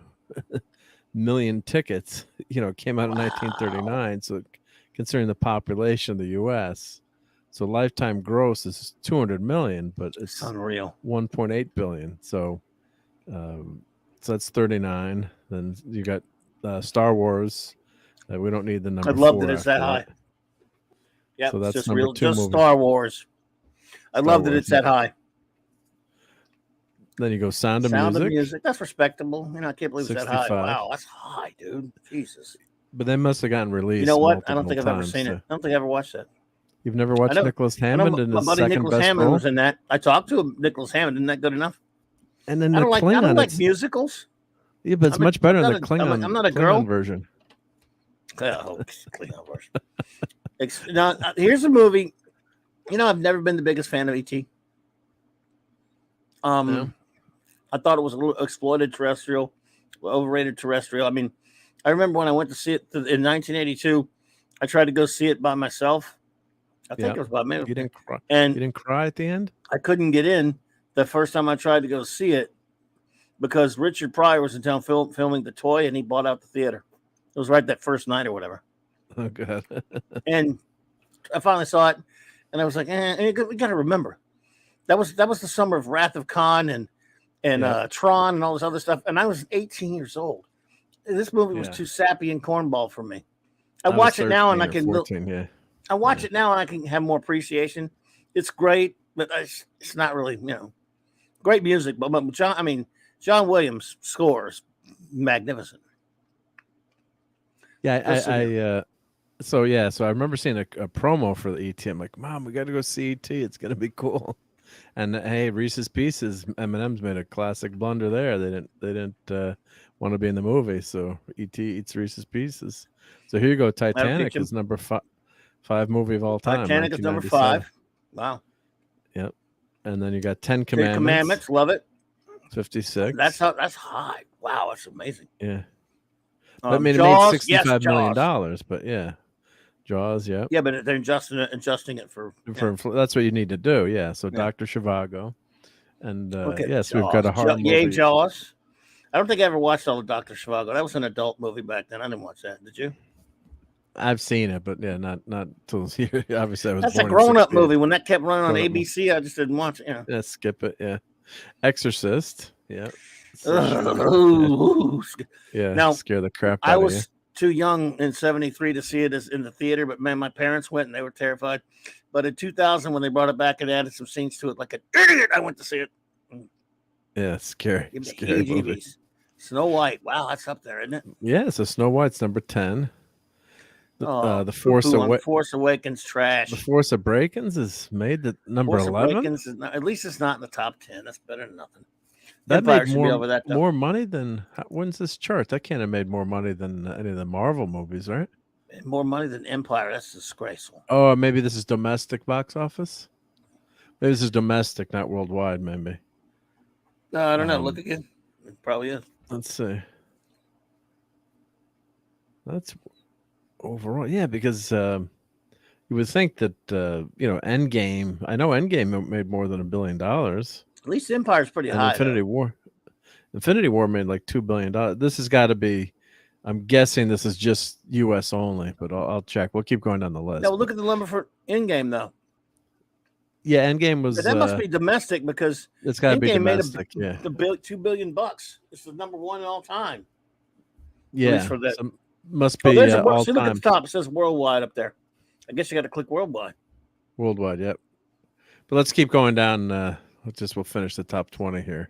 million tickets, came out in 1939. So considering the population of the U.S., so lifetime gross is 200 million, but it's unreal. 1.8 billion. So that's 39. Then you got Star Wars. We don't need the number. I love 4 that it's that high. Yeah, so it's that's just number real, 2 just movie. Star Wars. I love that it's that high. Then you go Sound of Music. That's respectable. I can't believe 65. It's that high. Wow, that's high, dude. Jesus. But they must have gotten released. You know what? I don't think I've ever seen it. I don't think I ever watched that. You've never watched Nicholas Hammond in his second Nicholas best Hammond role? was in that. I talked to him. Nicholas Hammond. Isn't that good enough? And then I don't like musicals. Yeah, but it's much better than the Klingon. I'm not a girl version. Oh, Klingon version. Now, here's a movie. I've never been the biggest fan of E.T. No. I thought it was a little exploited terrestrial, overrated terrestrial. I mean, I remember when I went to see it in 1982. I tried to go see it by myself. I think it was by me. You didn't cry. And you didn't cry at the end? I couldn't get in the first time I tried to go see it because Richard Pryor was in town filming The Toy, and he bought out the theater. It was right that first night or whatever. Oh, God. And I finally saw it, and I was like, we got to remember. That was the summer of Wrath of Khan and Tron and all this other stuff. And I was 18 years old. This movie was too sappy and cornball for me. I watch it now and I can 14, I watch it now and I can have more appreciation. It's great, but it's not really, great music. But John Williams scores magnificent. Yeah, so I remember seeing a promo for the ET. I'm like, Mom, we got to go see ET. It's gonna be cool. And hey, Reese's Pieces, M&M's made a classic blunder there. They didn't want to be in the movie, so ET eats Reese's Pieces. So here you go. Titanic is number 5 movie of all time. Titanic is number 5. Wow. Yep. And then you got 10 Commandments. 10 Commandments, love it. 56. That's high. Wow, that's amazing. Yeah. I mean, Jaws, it made $65 million, but yeah. Jaws, yeah. Yeah, but they're adjusting it for that's what you need to do, yeah. So Dr. Zhivago. And yes, Jaws. we've got a horror movie. Yay, Jaws. I don't think I ever watched all of Dr. Zhivago. That was an adult movie back then. I didn't watch that. Did you? I've seen it, but yeah, not till here. Obviously, I was. That's a grown-up movie. When that kept running on ABC, I just didn't watch it. Yeah, skip it. Yeah, Exorcist. Yeah. Yeah. Now, scare the crap out of you. I was too young in '73 to see it in the theater, but man, my parents went and they were terrified. But in 2000, when they brought it back and added some scenes to it, like an idiot, I went to see it. Yeah, scary. Scary movie. Snow White. Wow, that's up there, isn't it? Yeah, so Snow White's number 10. The Force Awakens trash. The Force Awakens is made the number 11. At least it's not in the top 10. That's better than nothing. That made more money than when's this chart? That can't have made more money than any of the Marvel movies, right? More money than Empire. That's disgraceful. Oh, maybe this is domestic box office. Maybe this is domestic, not worldwide. Maybe. No, I don't know. Look again. It probably is. Let's see. That's overall, yeah, because you would think that Endgame. I know Endgame made more than $1 billion. At least Empire's pretty high. Infinity War made like $2 billion. This has got to be. I'm guessing this is just U.S. only, but I'll check. We'll keep going down the list. Yeah, well, look at the number for Endgame though. Yeah, Endgame was. But that must be domestic because it's got to be domestic. $2 billion. It's the number 1 in all time. Yeah, for that. Must be all time. Look at the top. It says worldwide up there. I guess you got to click worldwide. Worldwide, yep. But let's keep going down. We'll finish the top 20 here.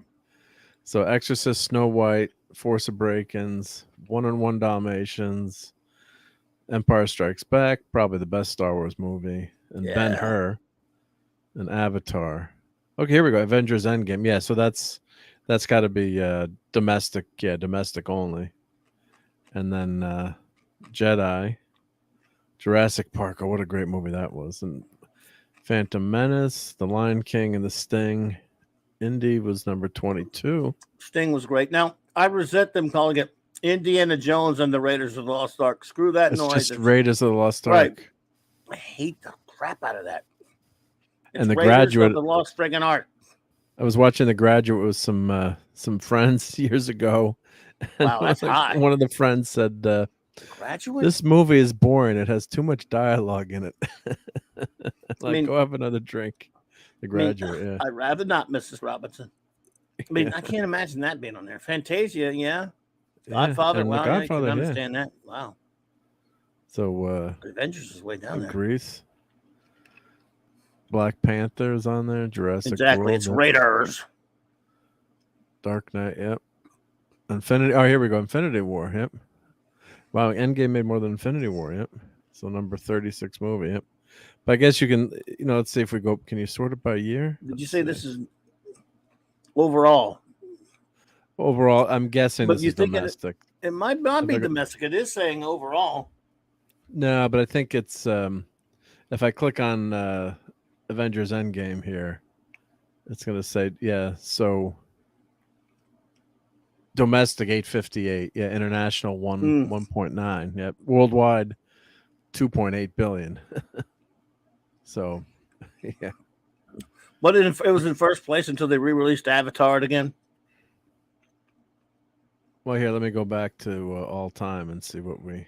So Exorcist, Snow White, Force Awakens, 101 Dalmatians, Empire Strikes Back, probably the best Star Wars movie, and Ben-Hur, and Avatar. Okay, here we go. Avengers Endgame. Yeah, so that's got to be domestic. Yeah, domestic only. And then Jedi, Jurassic Park. Oh, what a great movie that was. And Phantom Menace, The Lion King, and The Sting. Indy was number 22. Sting was great. Now, I resent them calling it Indiana Jones and the Raiders of the Lost Ark. Screw that It's noise. just Raiders of the Lost Ark. Right. I hate the crap out of that. It's And The Raiders Graduate. of the Lost friggin' Ark. I was watching The Graduate with some friends years ago. And Wow, that's high. one of the friends said, Graduate? "This movie is boring. It has too much dialogue in it." mean- go have another drink. The Graduate, yeah. I'd rather not, Mrs. Robinson. I mean, Yeah. I can't imagine that being on there. Fantasia, yeah. Yeah, Godfather, and wow, The yeah, I Godfather, can yeah. understand that. Wow. So Avengers is way down there. Grease. Black Panther is on there. Jurassic Exactly. World. It's Raiders. Dark Knight, yep. Infinity. Oh, here we go. Infinity War, yep. Wow, Endgame made more than Infinity War, yep. So number 36 movie, yep. But I guess you can, let's see if we go. Can you sort it by year? Did you say this is overall? Overall, I'm guessing But this you is think domestic. It might not be domestic. It is saying overall. No, but I think it's if I click on Avengers Endgame here, it's gonna say, yeah, so domestic 858, yeah, international 1.9, yeah, worldwide 2.8 billion. So yeah. But it was in first place until they re-released Avatar it again. Well, here, let me go back to all time and see what we.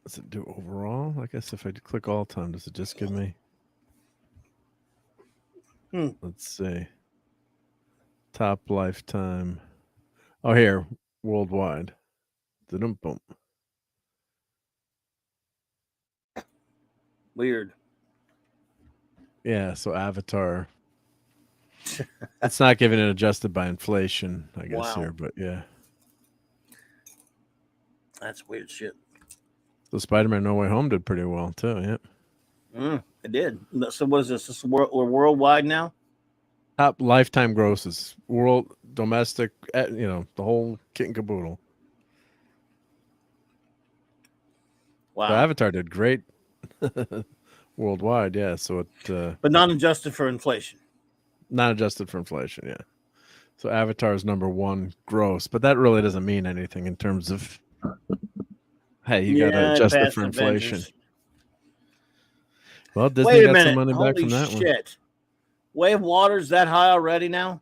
Does it do overall? I guess if I click all time, does it just give me? Let's see. Top lifetime. Oh, here, worldwide. Boom. Weird. Yeah, so Avatar. It's not giving it adjusted by inflation, I guess, here, but yeah. That's weird shit. So Spider-Man No Way Home did pretty well, too, yeah. It did. So what is this? This is worldwide now? Top lifetime grosses. World, domestic, the whole kit and caboodle. Wow. So Avatar did great worldwide, yeah. So it, but not adjusted for inflation. Not adjusted for inflation, yeah. So Avatar is number one gross, but that really doesn't mean anything in terms of. Hey, you got to adjust it for inflation. Avengers. Well, Disney got some money back Holy from that shit. one. Way of Water's that high already now?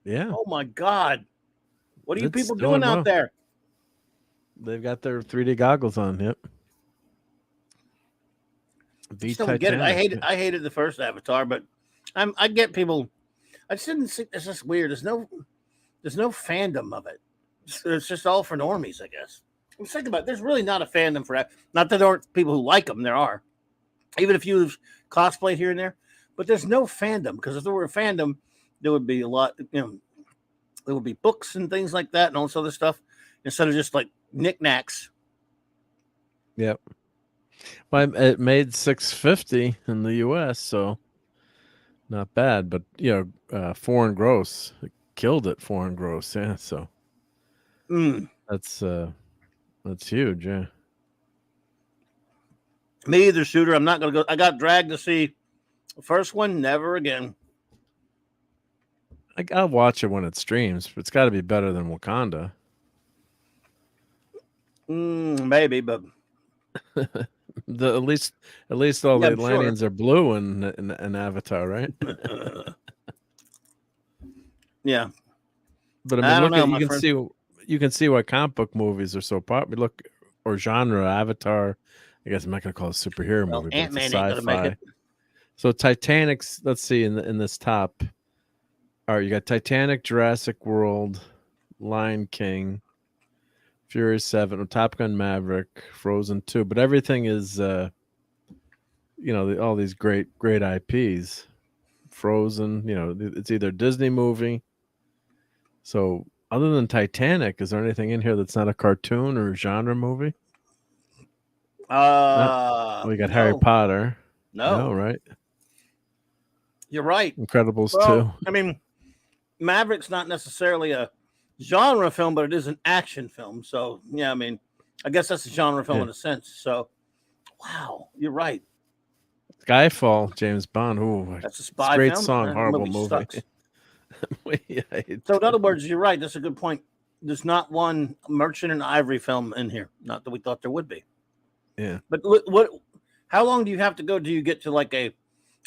Yeah. Oh my God. What are you people doing out there? They've got their 3D goggles on, yep. I just don't get it. I hated the first Avatar, but I get people. I just didn't see. It's just weird. There's no fandom of it. It's just all for normies, I guess. I'm thinking about it. There's really not a fandom for that. Not that there aren't people who like them. There are, even if you've cosplayed here and there. But there's no fandom, because if there were a fandom, there would be a lot. There would be books and things like that, and all this other stuff, instead of just like knickknacks. Yep. Well, it made $650 in the U.S., so not bad. But foreign gross, it killed it. Foreign gross, yeah. So that's huge, yeah. Me either, Shooter. I'm not gonna go. I got dragged to see the first one. Never again. I'll watch it when it streams. But it's got to be better than Wakanda. Maybe, but. At least all the Atlanteans are blue in Avatar, right? Yeah, but I mean, you can see why comic book movies are so popular. Look, or genre Avatar. I guess I'm not going to call it a superhero movie, but Ant-Man it's a ain't gonna make sci-fi. it. So Titanic's. Let's see in this top. All right, you got Titanic, Jurassic World, Lion King, Furious 7, Top Gun Maverick, Frozen 2, but everything is, all these great IPs. Frozen, it's either Disney movie. So other than Titanic, is there anything in here that's not a cartoon or a genre movie? We got Harry Potter. No, right? You're right. Incredibles 2. I mean, Maverick's not necessarily a genre film, but it is an action film. So, yeah, I mean, I guess that's a genre film Yeah. in a sense. So, wow, you're right. Skyfall, James Bond. Ooh, That's a it's a spy great film. song, The horrible movie. sucks. Yeah, So, in other words, you're right. That's a good point. There's not one Merchant and Ivory film in here. Not that we thought there would be. yeah. But what? How long do you have to go? Do you get to like a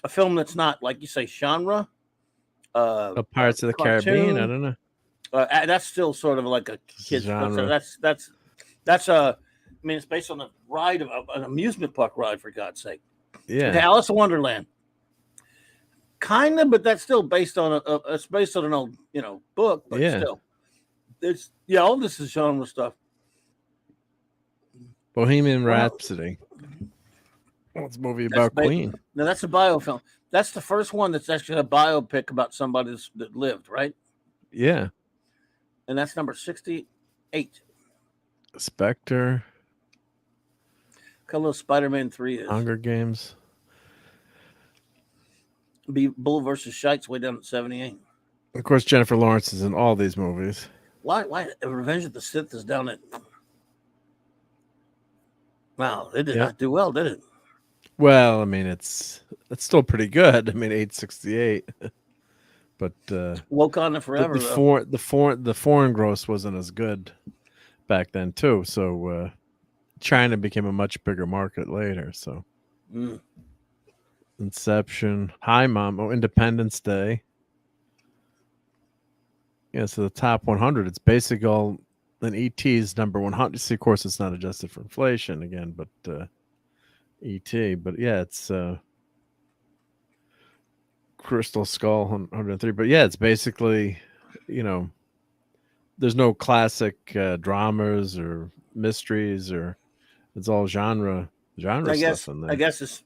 film that's not like you say genre? Pirates of the Caribbean. I Cartoon. don't know. That's still sort of like a kid's Genre. That's a. I mean, it's based on a ride of an amusement park ride, for God's sake. Yeah. Okay, Alice in Wonderland. Kind of, but that's still based on it's based on an old book, but Yeah. still, it's all this is genre stuff. Bohemian Rhapsody. Well, it's a movie about Queen. Now that's a biofilm. That's the first one that's actually a biopic about somebody that lived, right? Yeah. And that's number 68. Spectre. Color Spider-Man 3 is. Hunger Games. Be Bull versus Shites way down at 78. Of course, Jennifer Lawrence is in all these movies. Why Revenge of the Sith is down at. Wow, it did not do well, did it? Well, I mean, it's still pretty good. I mean, 868. But Wakanda Forever. The foreign gross wasn't as good back then too. So China became a much bigger market later. So Inception, Hi Mom, Independence Day. Yeah, so the top 100. It's basically all an ET's number 100. See, of course, it's not adjusted for inflation again, but ET. But yeah, it's Crystal Skull 103. But yeah, it's basically, there's no classic dramas or mysteries, or it's all genre stuff in there. I guess it's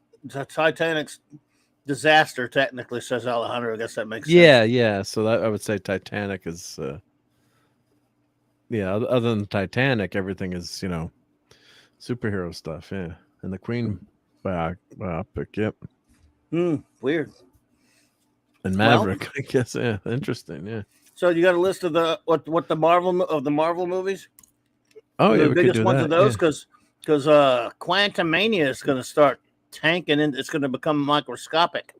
Titanic's disaster technically, says Alejandro. I guess that makes sense. Yeah. So that I would say Titanic is other than Titanic, everything is, superhero stuff, yeah. And the Queen biopic, yep. Weird. And Maverick, I guess, yeah. Interesting, yeah. So you got a list of the Marvel movies? Oh, yeah, the biggest ones of those, because Quantumania is going to start tanking, and it's going to become microscopic.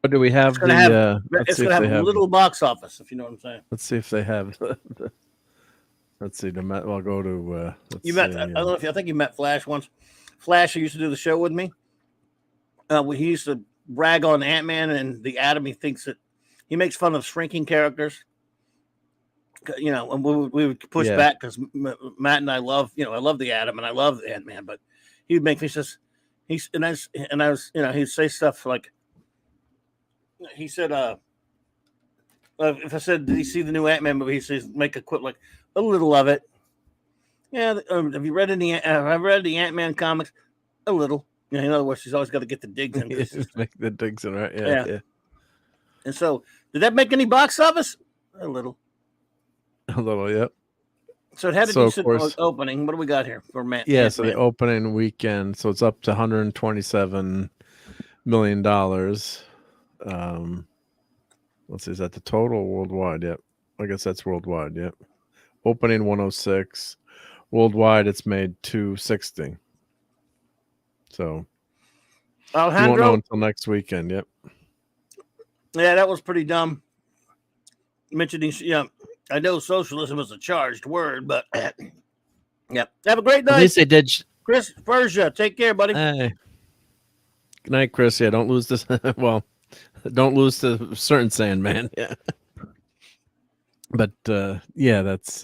But do we have it's going to have little box office, if you know what I'm saying. Let's see if they have. Let's see. I'll go to. I don't know if I think you met Flash once. Flash, who used to do the show with me. He used to brag on Ant-Man and the Atom. He thinks that he makes fun of shrinking characters. And we would push back because Matt and I love, I love the Atom and I love the Ant-Man, but he would make me just he'd say stuff like he said, if I said, did he see the new Ant-Man movie? He says, make a quip like a little of it. Yeah. Have you read I've read the Ant-Man comics? A little. In other words, he's always got to get the digs in. Make the digs in, right? Yeah. And so, did that make any box office? A little. Yep. So it had a decent opening. What do we got here for Matt? Yeah, so the opening weekend, so it's up to $127 million. Let's see, is that the total worldwide? Yep. I guess that's worldwide. Yep. Opening 106. Worldwide, it's made 260. So Alejandro, you won't know until next weekend. Yep. Yeah, that was pretty dumb. Mentioning, I know socialism is a charged word, but yeah. Have a great night. At least they did. Chris Persia, take care, buddy. Hey. Good night, Chris. Yeah, don't lose this. Well, don't lose to certain Sandman. Yeah. But that's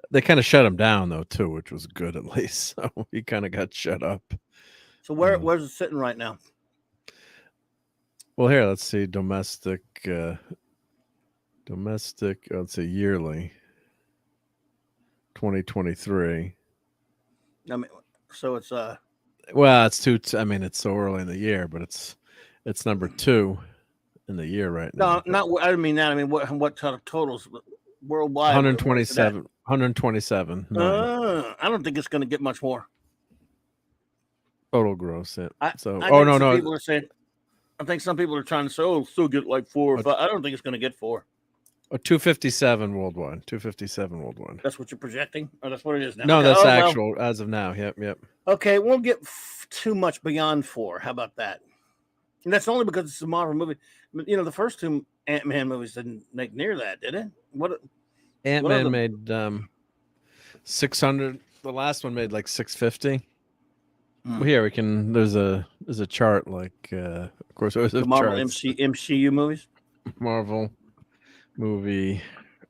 they kind of shut him down though too, which was good at least. So he kind of got shut up. So where's it sitting right now? Well, here, let's see. Domestic. Let's say yearly. 2023. I mean, so it's well, it's two. I mean, it's so early in the year, but it's number 2 in the year right now. No, not. I didn't mean that. I mean, what kind of totals worldwide? 127. 127. I don't think it's going to get much more. Total gross. Yeah. No. People are saying. I think some people are trying to say, "Oh, still get like 4 or 5." I don't think it's going to get 4. Oh, 257 worldwide. 257 worldwide. That's what you're projecting, or that's what it is now. No, Okay. that's Oh, well. actual as of now. Yep. Okay, won't get too much beyond 4. How about that? And that's only because it's a Marvel movie. You know, the first 2 Ant-Man movies didn't make near that, did it? What Ant-Man made 600. The last one made like 650. Well, here we can. There's a chart. Like, of course, there's the Marvel MCU movies. Marvel movie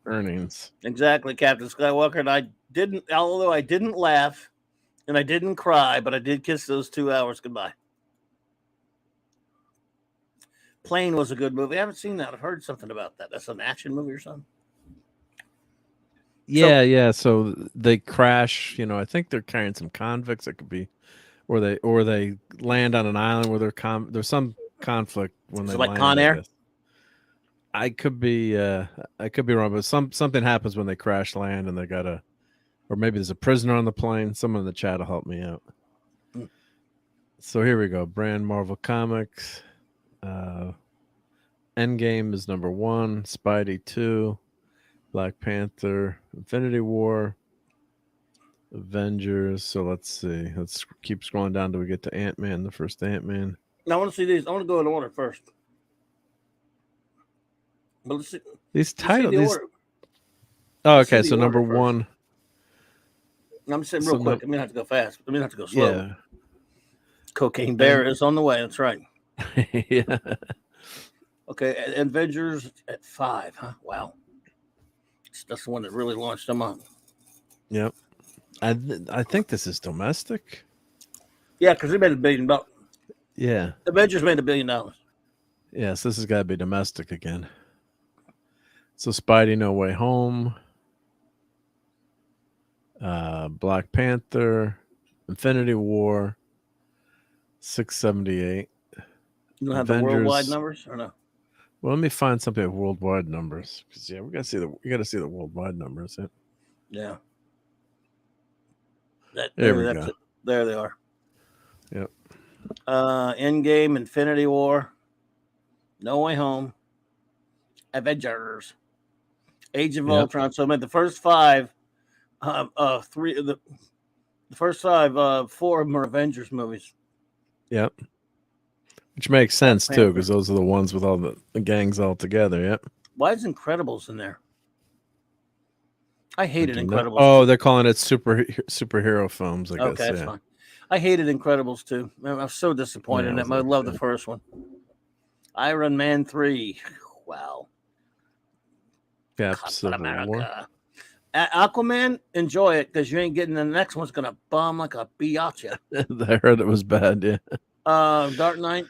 earnings. Exactly, Captain Skywalker. And although I didn't laugh and I didn't cry, but I did kiss those 2 hours goodbye. Plane was a good movie. I haven't seen that. I've heard something about that. That's an action movie or something. Yeah. So they crash. You know, I think they're carrying some convicts. It could be, or they land on an island where there's some conflict when they like land. Con Air. I could be wrong, but something happens when they crash land and they gotta, or maybe there's a prisoner on the plane. Someone in the chat will help me out. So here we go. Brand Marvel Comics. Endgame is number 1. Spidey 2. Black Panther. Infinity War. Avengers. So let's see. Let's keep scrolling down till we get to Ant-Man, the first Ant-Man. Now I want to see these. I want to go in order first. But let's see. These titles. Oh, okay. So number 1. I'm saying real quick. I'm gonna have to go fast. I'm gonna have to go slow. Yeah. Cocaine Bear is on the way. That's right. Yeah. Okay, Avengers at 5, huh? Wow. That's the one that really launched them up. Yep. I think this is domestic. Yeah, because they made $1 billion. Yeah. Avengers made $1 billion. Yes, this has got to be domestic again. So Spidey No Way Home. Black Panther. Infinity War. 678. You don't have the worldwide numbers or no? Well, let me find something with worldwide numbers because we got to see the worldwide numbers. Yeah. There we go. There they are. Yep. Endgame, Infinity War, No Way Home, Avengers, Age of Ultron. So I meant the first 5, 4 of them are Avengers movies. Yep. Which makes sense too, because those are the ones with all the gangs all together. Yep. Why is Incredibles in there? I hated Incredibles. Oh, they're calling it superhero films. I guess. Okay, that's fine. I hated Incredibles too. I was so disappointed in them. I love the first one. Iron Man 3. Wow. Captain America. Aquaman, enjoy it because you ain't getting the next one's gonna bomb like a biatch. I heard it was bad. Yeah. Dark Knight.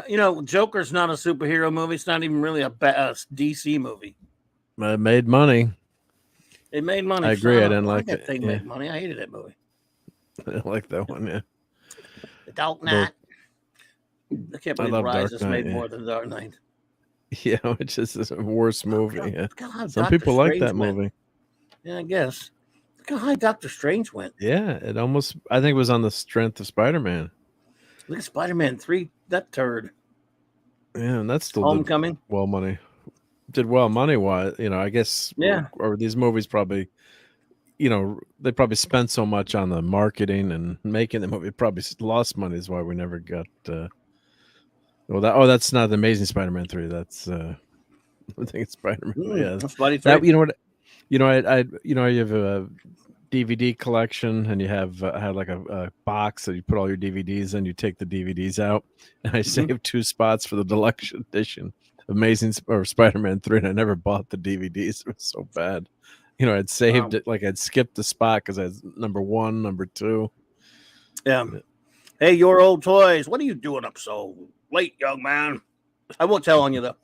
You know, Joker's not a superhero movie. It's not even really a DC movie. It made money. It made money. I agree. I didn't like it. Thing made money. I hated that movie. I didn't like that one. Yeah. The Dark Knight. I can't believe Rises made more than Dark Knight. Yeah, which is a worse movie. Yeah. Some people like that movie. Yeah, I guess. Look how high Doctor Strange went. Yeah, it almost. I think it was on the strength of Spider-Man. Look at Spider-Man 3. That turd. Yeah, and that's still Homecoming. Did well money-wise. You know, I guess. Yeah. Or these movies probably. You know, they probably spent so much on the marketing and making the movie. Probably lost money. Is why we never got. That's not the Amazing Spider-Man 3. That's. I think it's Spider-Man. Yeah, Spidey 3. You know what? You know, you have a DVD collection, and you have had like a box that you put all your DVDs in. You take the DVDs out, and I saved 2 spots for the deluxe edition, Amazing or Spider-Man 3, and I never bought the DVDs. It was so bad. You know, I'd saved it, like I'd skipped the spot because I was number 1, number 2. Yeah. Hey, your old toys. What are you doing up so late, young man? I won't tell on you though.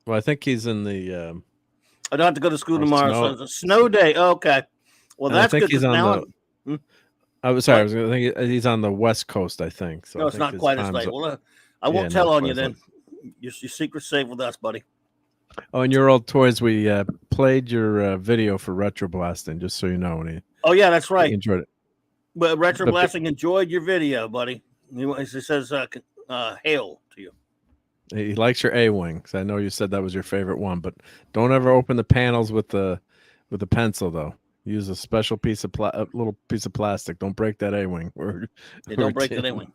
Well, I think he's in the. I don't have to go to school tomorrow, so it's a snow day. Okay. Well, that's good. He's on the. I was sorry. I was going to think he's on the West Coast. I think so. No, it's not quite as late. Well, I won't tell on you then. Your secret's safe with us, buddy. Oh, and your old toys. We played your video for Retro Blasting, just so you know. Oh yeah, that's right. Enjoyed it. But Retro Blasting enjoyed your video, buddy. He says, "Hail to you." He likes your A-wing. 'Cause I know you said that was your favorite one, but don't ever open the panels with the pencil though. Use a special piece of a little piece of plastic. Don't break that A-wing. Don't break that A-wing.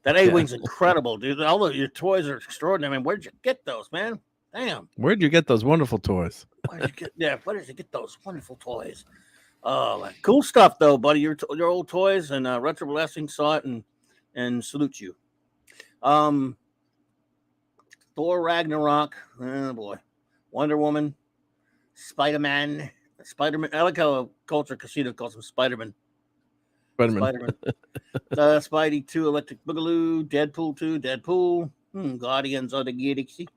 That A-wing's incredible, dude. All of your toys are extraordinary. I mean, where'd you get those, man? Damn. Where'd you get those wonderful toys? Where did you get those wonderful toys? Oh, cool stuff though, buddy. Your old toys and Retro Blessing saw it and salute you. Thor Ragnarok. Oh boy. Wonder Woman. Spider-Man. Spider-Man. I like how Culture Casino calls him Spider-Man. Spider-Man. Spidey 2, Electric Boogaloo. Deadpool 2, Deadpool. Guardians of the Galaxy.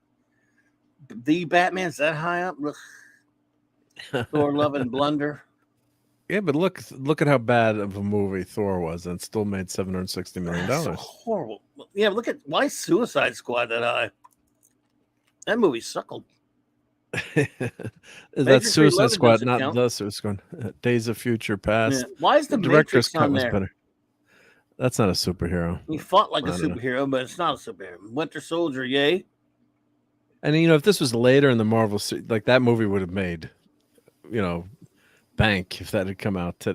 The Batman's that high up. Thor Love and Blunder. Yeah, but look at how bad of a movie Thor was, and it still made $760 million. That's so horrible. Yeah, look at why Suicide Squad that high. That movie suckled. That's Suicide Squad, not the Suicide Squad. Days of Future Past. Yeah. Why is the director's cut on was there? better? That's not a superhero. He fought like a superhero, but it's not a superhero. Winter Soldier, yay. And if this was later in the Marvel, like that movie would have made, bank if that had come out to,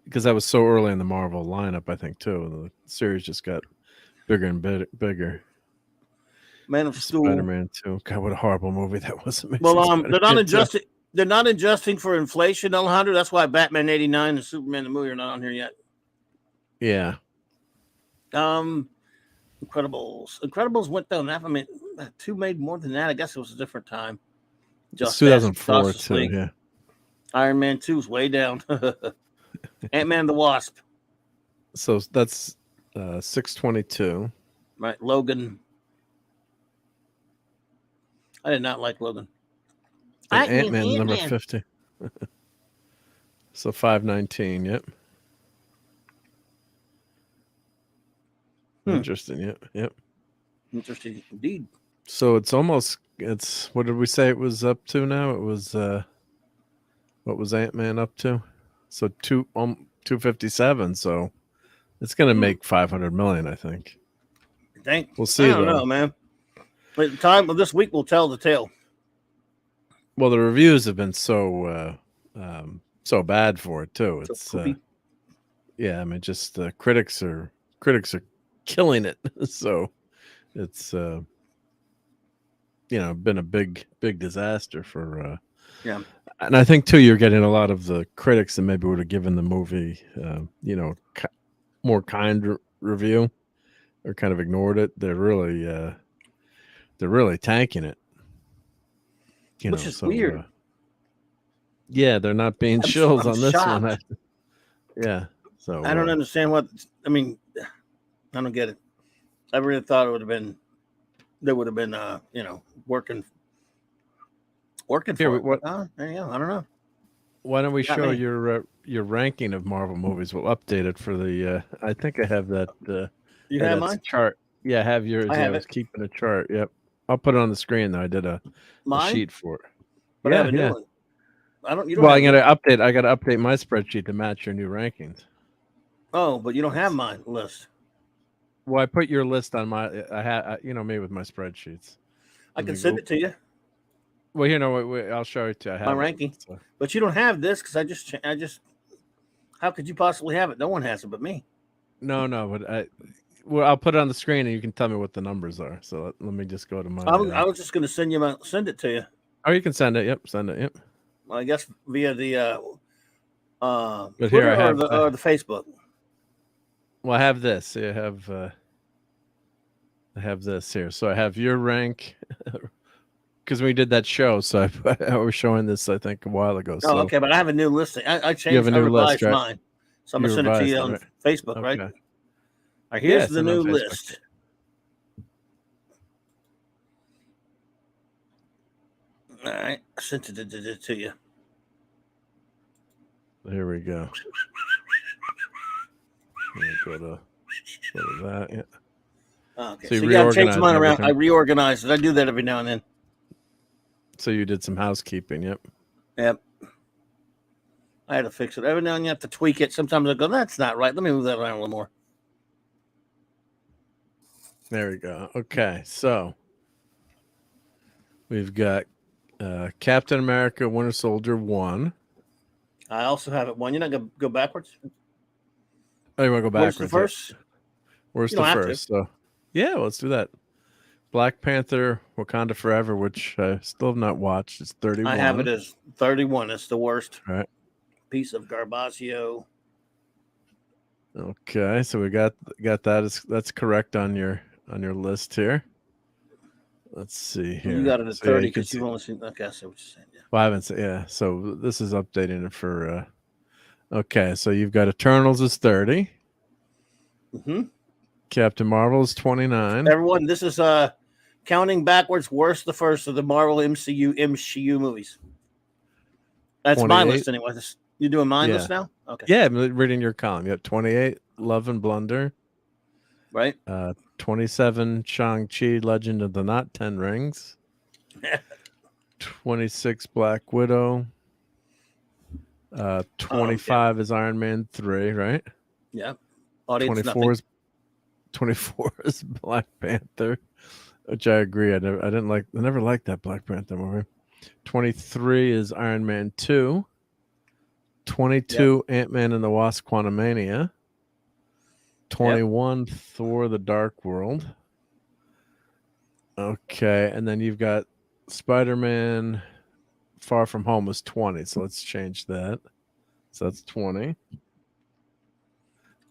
because that was so early in the Marvel lineup, I think too. The series just got bigger and bigger. Man of Steel, Spider-Man 2. God, what a horrible movie that was. Well, they're not adjusting. They're not adjusting for inflation, Alejandro. That's why Batman '89 and Superman the movie are not on here yet. Yeah. Incredibles went down. I mean, 2 made more than that. I guess it was a different time. Just 2004 too. Yeah. Iron Man 2 is way down. Ant-Man and the Wasp. So that's 622. Right, Logan. I did not like Logan. Ant-Man number 50. So 519. Yep. Interesting. Yep. Interesting indeed. So it's what did we say it was up to now? It was what was Ant-Man up to? So 257. So it's gonna make 500 million, I think. We'll see. I don't know, man. But the time of this week will tell the tale. Well, the reviews have been so bad for it too. It's yeah, I mean, just critics are killing it. So it's been a big disaster for yeah. And I think too you're getting a lot of the critics that maybe would have given the movie more kind review or kind of ignored it. They're really tanking it. Which is weird. Yeah, they're not being shills on this one. Yeah. So I don't understand I don't get it. I really thought there would have been working here, for it. I don't know. Why don't we show your ranking of Marvel movies? We'll update it for the I think I have that you have mine chart. Yeah, I have yours. I was keeping a chart. Yep. I'll put it on the screen though. I did a sheet for it. But I have a new one. I gotta update my spreadsheet to match your new rankings. Oh, but you don't have my list. Well, I put your list on my. I had me with my spreadsheets. I can send it to you. Well, I'll show it to you. I have my ranking, but you don't have this because I just. How could you possibly have it? No one has it but me. No, but I'll put it on the screen and you can tell me what the numbers are. So let me just go to my. I was just going to send it to you. Oh, you can send it. Yep, send it. Yep. Well, I guess via the but Twitter here I have or the Facebook. Well, I have this. I have this here. So I have your rank because we did that show. So I was showing this, I think, a while ago. Oh, okay, but I have a new listing. I changed. You have a new list, right? Mine, so I'm gonna send it to you on Facebook, right? All right, here's the new list. All right, I sent it to you. There we go. Go to that. Yeah. Okay. So you got to change mine around. I reorganized it. I do that every now and then. So you did some housekeeping. Yep. I had to fix it. Every now and then you have to tweak it. Sometimes I go, that's not right. Let me move that around a little more. There we go. Okay, so we've got Captain America: Winter Soldier 1. I also have it one. You're not gonna go backwards. Oh, you want to go Where's the backwards? Yep. first? Where's You the don't have to. first? So, yeah, let's do that. Black Panther: Wakanda Forever, which I still have not watched. It's 31. I have it as 31. It's the worst All right. piece of garbagio. Okay, so we got that. That's correct on your list here. Let's see here. You got it at So, yeah, 30 you can because see. you've only seen. Okay, I see what you're saying. Yeah. Well, I haven't said, yeah. So this is updating it for. Okay, so you've got Eternals is 30. Mm-hmm. Captain Marvel is 29. Everyone, this is counting backwards. Worst the first of the Marvel MCU movies. That's my 28. list anyway. You doing mine Yeah. list now? Okay. Yeah, I'm reading your column. Yep, 28, Love and Blunder. Right. 27, Shang-Chi, Legend of the Not Ten Rings. 26, Black Widow. 25 is Iron Man 3, right? Yeah. Audience 24 is Black Panther, which I agree. I never liked that Black Panther movie. 23 is Iron Man 2. 22, Ant-Man and the Wasp: Quantumania. 21, Thor: The Dark World. Okay, and then you've got Spider-Man: Far From Home is 20, so let's change that. So that's 20.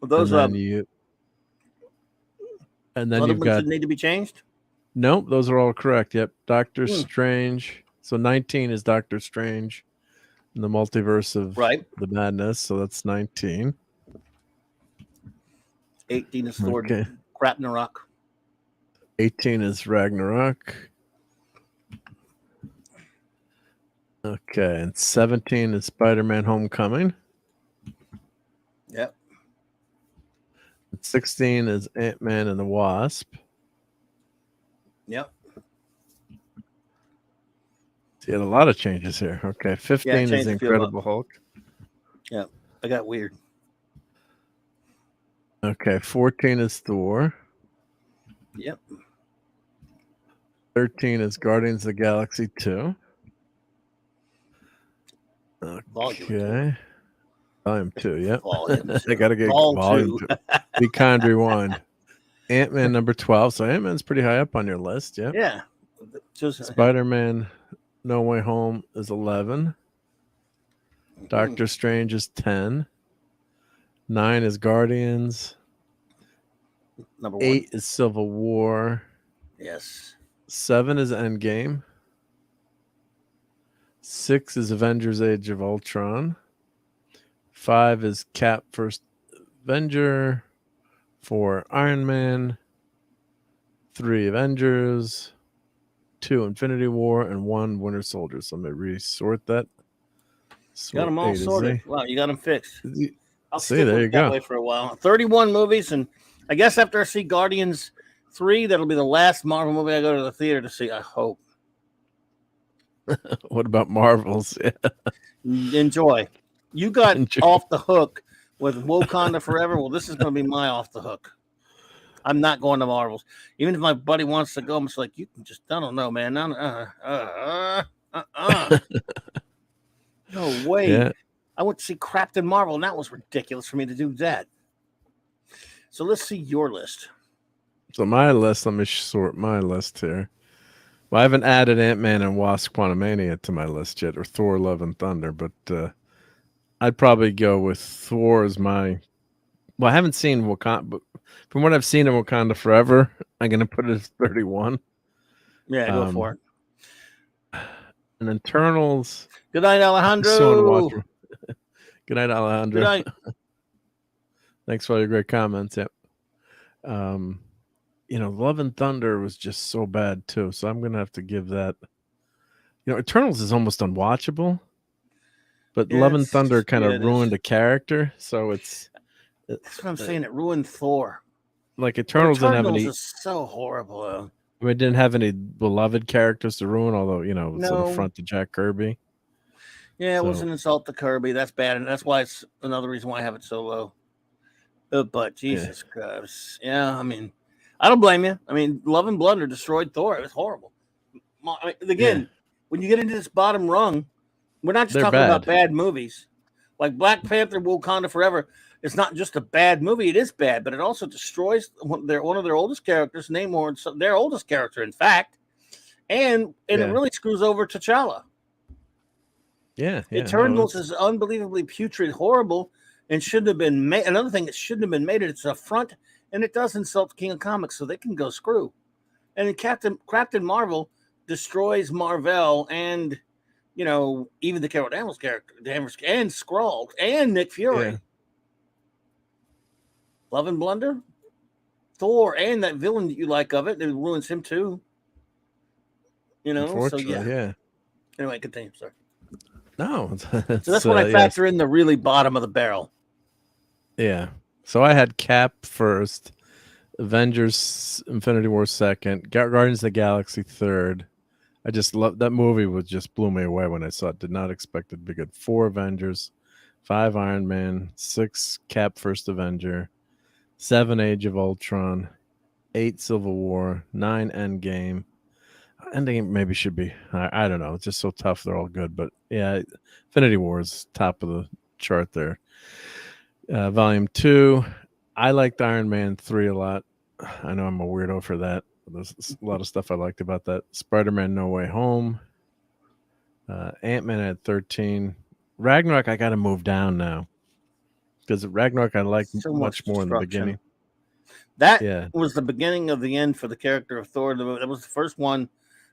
Well, those and then other you've ones got that need to be changed. Nope, those are all correct. Yep, Doctor Strange. So 19 is Doctor Strange in the multiverse of the madness. So that's 19. 18 is Thor. Ragnarok. 18 is Ragnarok. Okay, and 17 is Spider-Man: Homecoming. Yep. 16 is Ant-Man and the Wasp. Yep. So you had a lot of changes here. Okay, 15 is Incredible Hulk. Yeah, I got weird. Okay, 14 is Thor. Yep. 13 is Guardians of the Galaxy 2. Okay. Volume 2, yep. I got to get volume 2. Be kind, rewind. Ant-Man number 12. So Ant-Man's pretty high up on your list, yep. Yeah. Spider-Man No Way Home is 11. Doctor Strange is 10. 9 is Guardians. Number 1. 8 is Civil War. Yes. 7 is Endgame. 6 is Avengers: Age of Ultron. 5 is Cap First Avenger. 4 Iron Man. 3 Avengers. 2 Infinity War, and 1 Winter Soldier. So let me resort that. Got them all sorted. Wow, you got them fixed. I'll stick there with you it that go. way for a while. 31 movies, and I guess after I see Guardians 3, that'll be the last Marvel movie I go to the theater to see. I hope. What about Marvels? Enjoy. You got off the hook with Wakanda Forever. Well, this is going to be my off the hook. I'm not going to Marvels. Even if my buddy wants to go, I'm just like, you can just, I don't know, man. No way. Yeah. I went to see Captain Marvel, and that was ridiculous for me to do that. So let's see your list. So my list, let me sort my list here. Well, I haven't added Ant-Man and Wasp: Quantumania to my list yet, or Thor: Love and Thunder, but I'd probably go with Thor as my... Well, I haven't seen Wakanda, but from what I've seen in Wakanda Forever, I'm going to put it as 31. Yeah, go for it. And Eternals... Good night, Alejandro. Good night, Alejandro. Good night. Thanks for all your great comments. Yep. Love and Thunder was just so bad too. So I'm gonna have to give that. Eternals is almost unwatchable, but Love and Thunder kind of ruined a character. So that's what I'm saying. It ruined Thor. Like Eternals didn't have any. Is so horrible. We didn't have any beloved characters to ruin, although it's an affront to Jack Kirby. Yeah, it was an insult to Kirby. That's bad, and that's why it's another reason why I have it so low. But Jesus Christ, yeah. I mean, I don't blame you. I mean, Love and Blunder destroyed Thor. It was horrible. Again, when you get into this bottom rung, we're not just They're talking about bad. bad movies. Like Black Panther, Wakanda Forever. It's not just a bad movie. It is bad, but it also destroys one of their oldest characters, Namor, their oldest character, in fact, and it Yeah. really screws over T'Challa. Yeah. Eternals is unbelievably putrid, horrible, and shouldn't have been made. Another thing that shouldn't have been made. It's a front, and it does insult the King of Comics, so they can go screw. And then Captain Marvel destroys Marvel and even the Carol Danvers character, and Skrull and Nick Fury. Yeah. Love and Blunder, Thor, and that villain that you like of it ruins him too. So yeah. Anyway, continue. Sorry. No, so that's when I factor in the really bottom of the barrel. Yeah. So I had Cap first, Avengers Infinity War second, Guardians of the Galaxy third. I just love that movie. Just blew me away when I saw it. Did not expect it to be good. 4 Avengers, 5 Iron Man, 6 Cap First Avenger, 7 Age of Ultron, 8 Civil War, 9 Endgame. Endgame maybe should be. I don't know. It's just so tough. They're all good, but yeah, Infinity War is top of the chart there. Volume 2. I liked Iron Man 3 a lot. I know I'm a weirdo for that. There's a lot of stuff I liked about that. Spider-Man No Way Home. Ant-Man at 13. Ragnarok, I got to move down now. Because Ragnarok, I liked so much more in the beginning. That was the beginning of the end for the character of Thor. That was the first one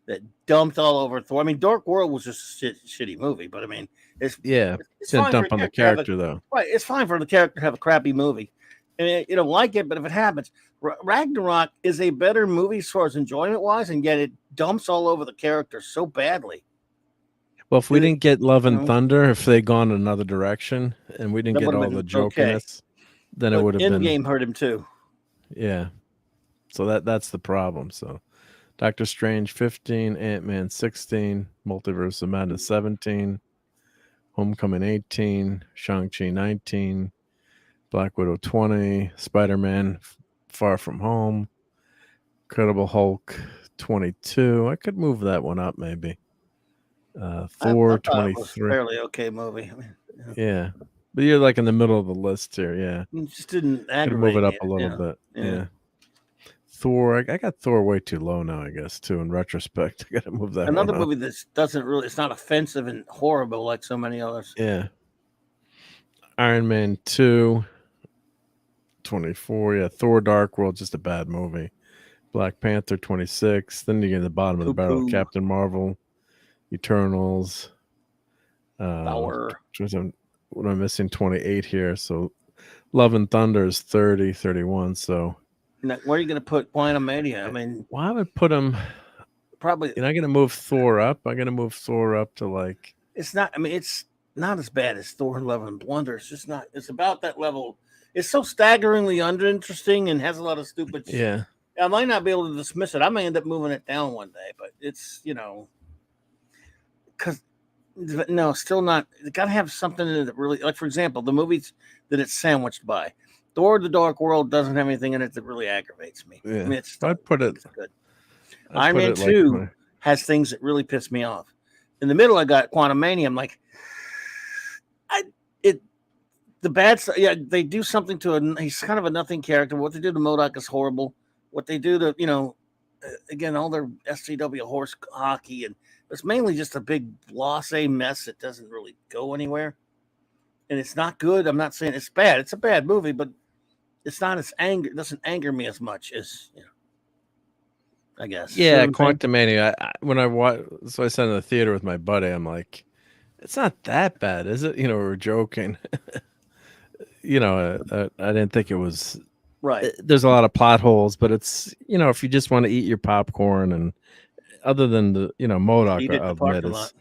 that dumped all over Thor. I mean, Dark World was just a shitty movie, but I mean, it's didn't dump on the character, though. Right, it's fine for the character to have a crappy movie. And you don't like it, but if it happens, Ragnarok is a better movie as far as enjoyment wise, and yet it dumps all over the character so badly. Well, if we didn't get Love and Thunder, if they'd gone another direction, and we didn't get all the jokiness, then it would have been. Endgame hurt him too. Yeah, so that's the problem. So, Doctor Strange 15, Ant-Man 16, Multiverse of Madness 17, Homecoming 18, Shang-Chi 19, Black Widow 20, Spider-Man Far From Home, Incredible Hulk 22. I could move that one up maybe. Thor 23. It was a fairly okay movie. Yeah. But you're like in the middle of the list here, yeah. You just didn't aggravate. Could move it up a little bit. Yeah. Thor, I got Thor way too low now, I guess, too, in retrospect. I got to move that Another one movie that doesn't really, it's not offensive and horrible like so many others. Yeah. Iron Man 2, 24. Yeah, Thor Dark World, just a bad movie. Black Panther 26. Then you get to the bottom of the barrel. Captain Marvel, Eternals. What am I missing? 28 here. So Love and Thunder is 30, 31. So now, where are you going to put Quantumania? I mean, well, I would put him probably. You're not going to move Thor up. I'm going to move Thor up to like. It's not. I mean, it's not as bad as Thor: Love and Blunder. It's just not. It's about that level. It's so staggeringly uninteresting and has a lot of stupid. Yeah. I might not be able to dismiss it. I may end up moving it down one day, but it's because no, still not. It got to have something in it that really, like for example, the movies that it's sandwiched by. Thor: The Dark World doesn't have anything in it that really aggravates me. Yeah. I mean, I'd put it good. Iron Man 2 has things that really piss me off. In the middle, I got Quantumania. I'm like, the bad stuff. Yeah, they do something to he's kind of a nothing character. What they do to MODOK is horrible. What they do to, again, all their SCW horse hockey, and it's mainly just a big blasé mess that doesn't really go anywhere. And it's not good. I'm not saying it's bad. It's a bad movie, but it's not as it doesn't anger me as much as, I guess. Yeah, Quantumania. When I watched, so I sat in the theater with my buddy. I'm like, it's not that bad, is it? We were joking. I didn't think it was right. There's a lot of plot holes, but it's if you just want to eat your popcorn, and other than the MODOK, I'll admit is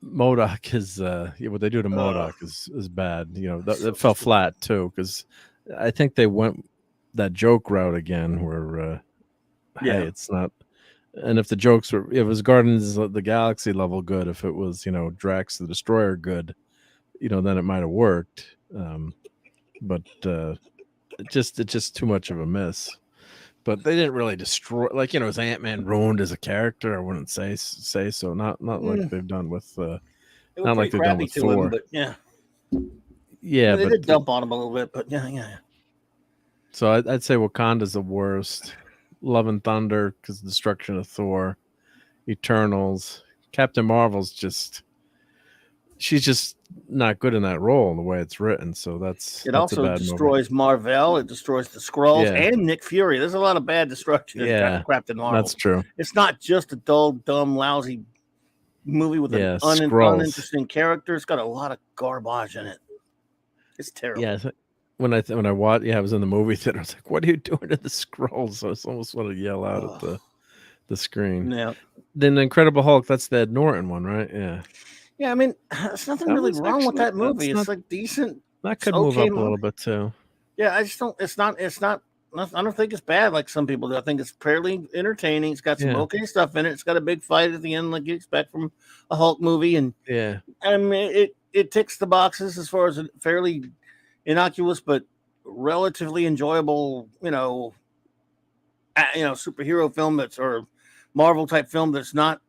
MODOK is what they do to MODOK is bad. That fell flat too, because I think they went that joke route again, where hey, it's not. And if the jokes were, it was Guardians of the Galaxy level good. If it was Drax the Destroyer good, then it might have worked. But it's just too much of a miss. but they didn't really destroy. Like, you know, is Ant-Man ruined as a character? I wouldn't say so. Not like they've done with. They were Not pretty like they've done crappy with to him, Thor. but yeah. Yeah, They but did dump on him a little bit, but yeah. so I'd say Wakanda's the worst. Love and Thunder because destruction of Thor. Eternals. Captain Marvel's she's just not good in that role the way it's written. So that's It a also bad movie. destroys Marvel. It destroys the Skrulls Yeah. and Nick Fury. There's a lot of bad destruction in Captain Marvel. That's true. It's not just a dull, dumb, lousy movie with an uninteresting character. It's got a lot of garbage in it. It's terrible. Yeah. When I watched, I was in the movie theater. I was like, "What are you doing to the Skrulls?" I almost want to yell out at the screen. Yeah. Then the Incredible Hulk. That's the Ed Norton one, right? Yeah. Yeah, I mean, there's nothing really wrong with that movie. It's like decent. That could move up a little bit too. Yeah, I just don't. It's not. I don't think it's bad like some people do. I think it's fairly entertaining. It's got some okay stuff in it. It's got a big fight at the end, like you expect from a Hulk movie, and I mean, it ticks the boxes as far as a fairly innocuous but relatively enjoyable, superhero film or Marvel type film that's not.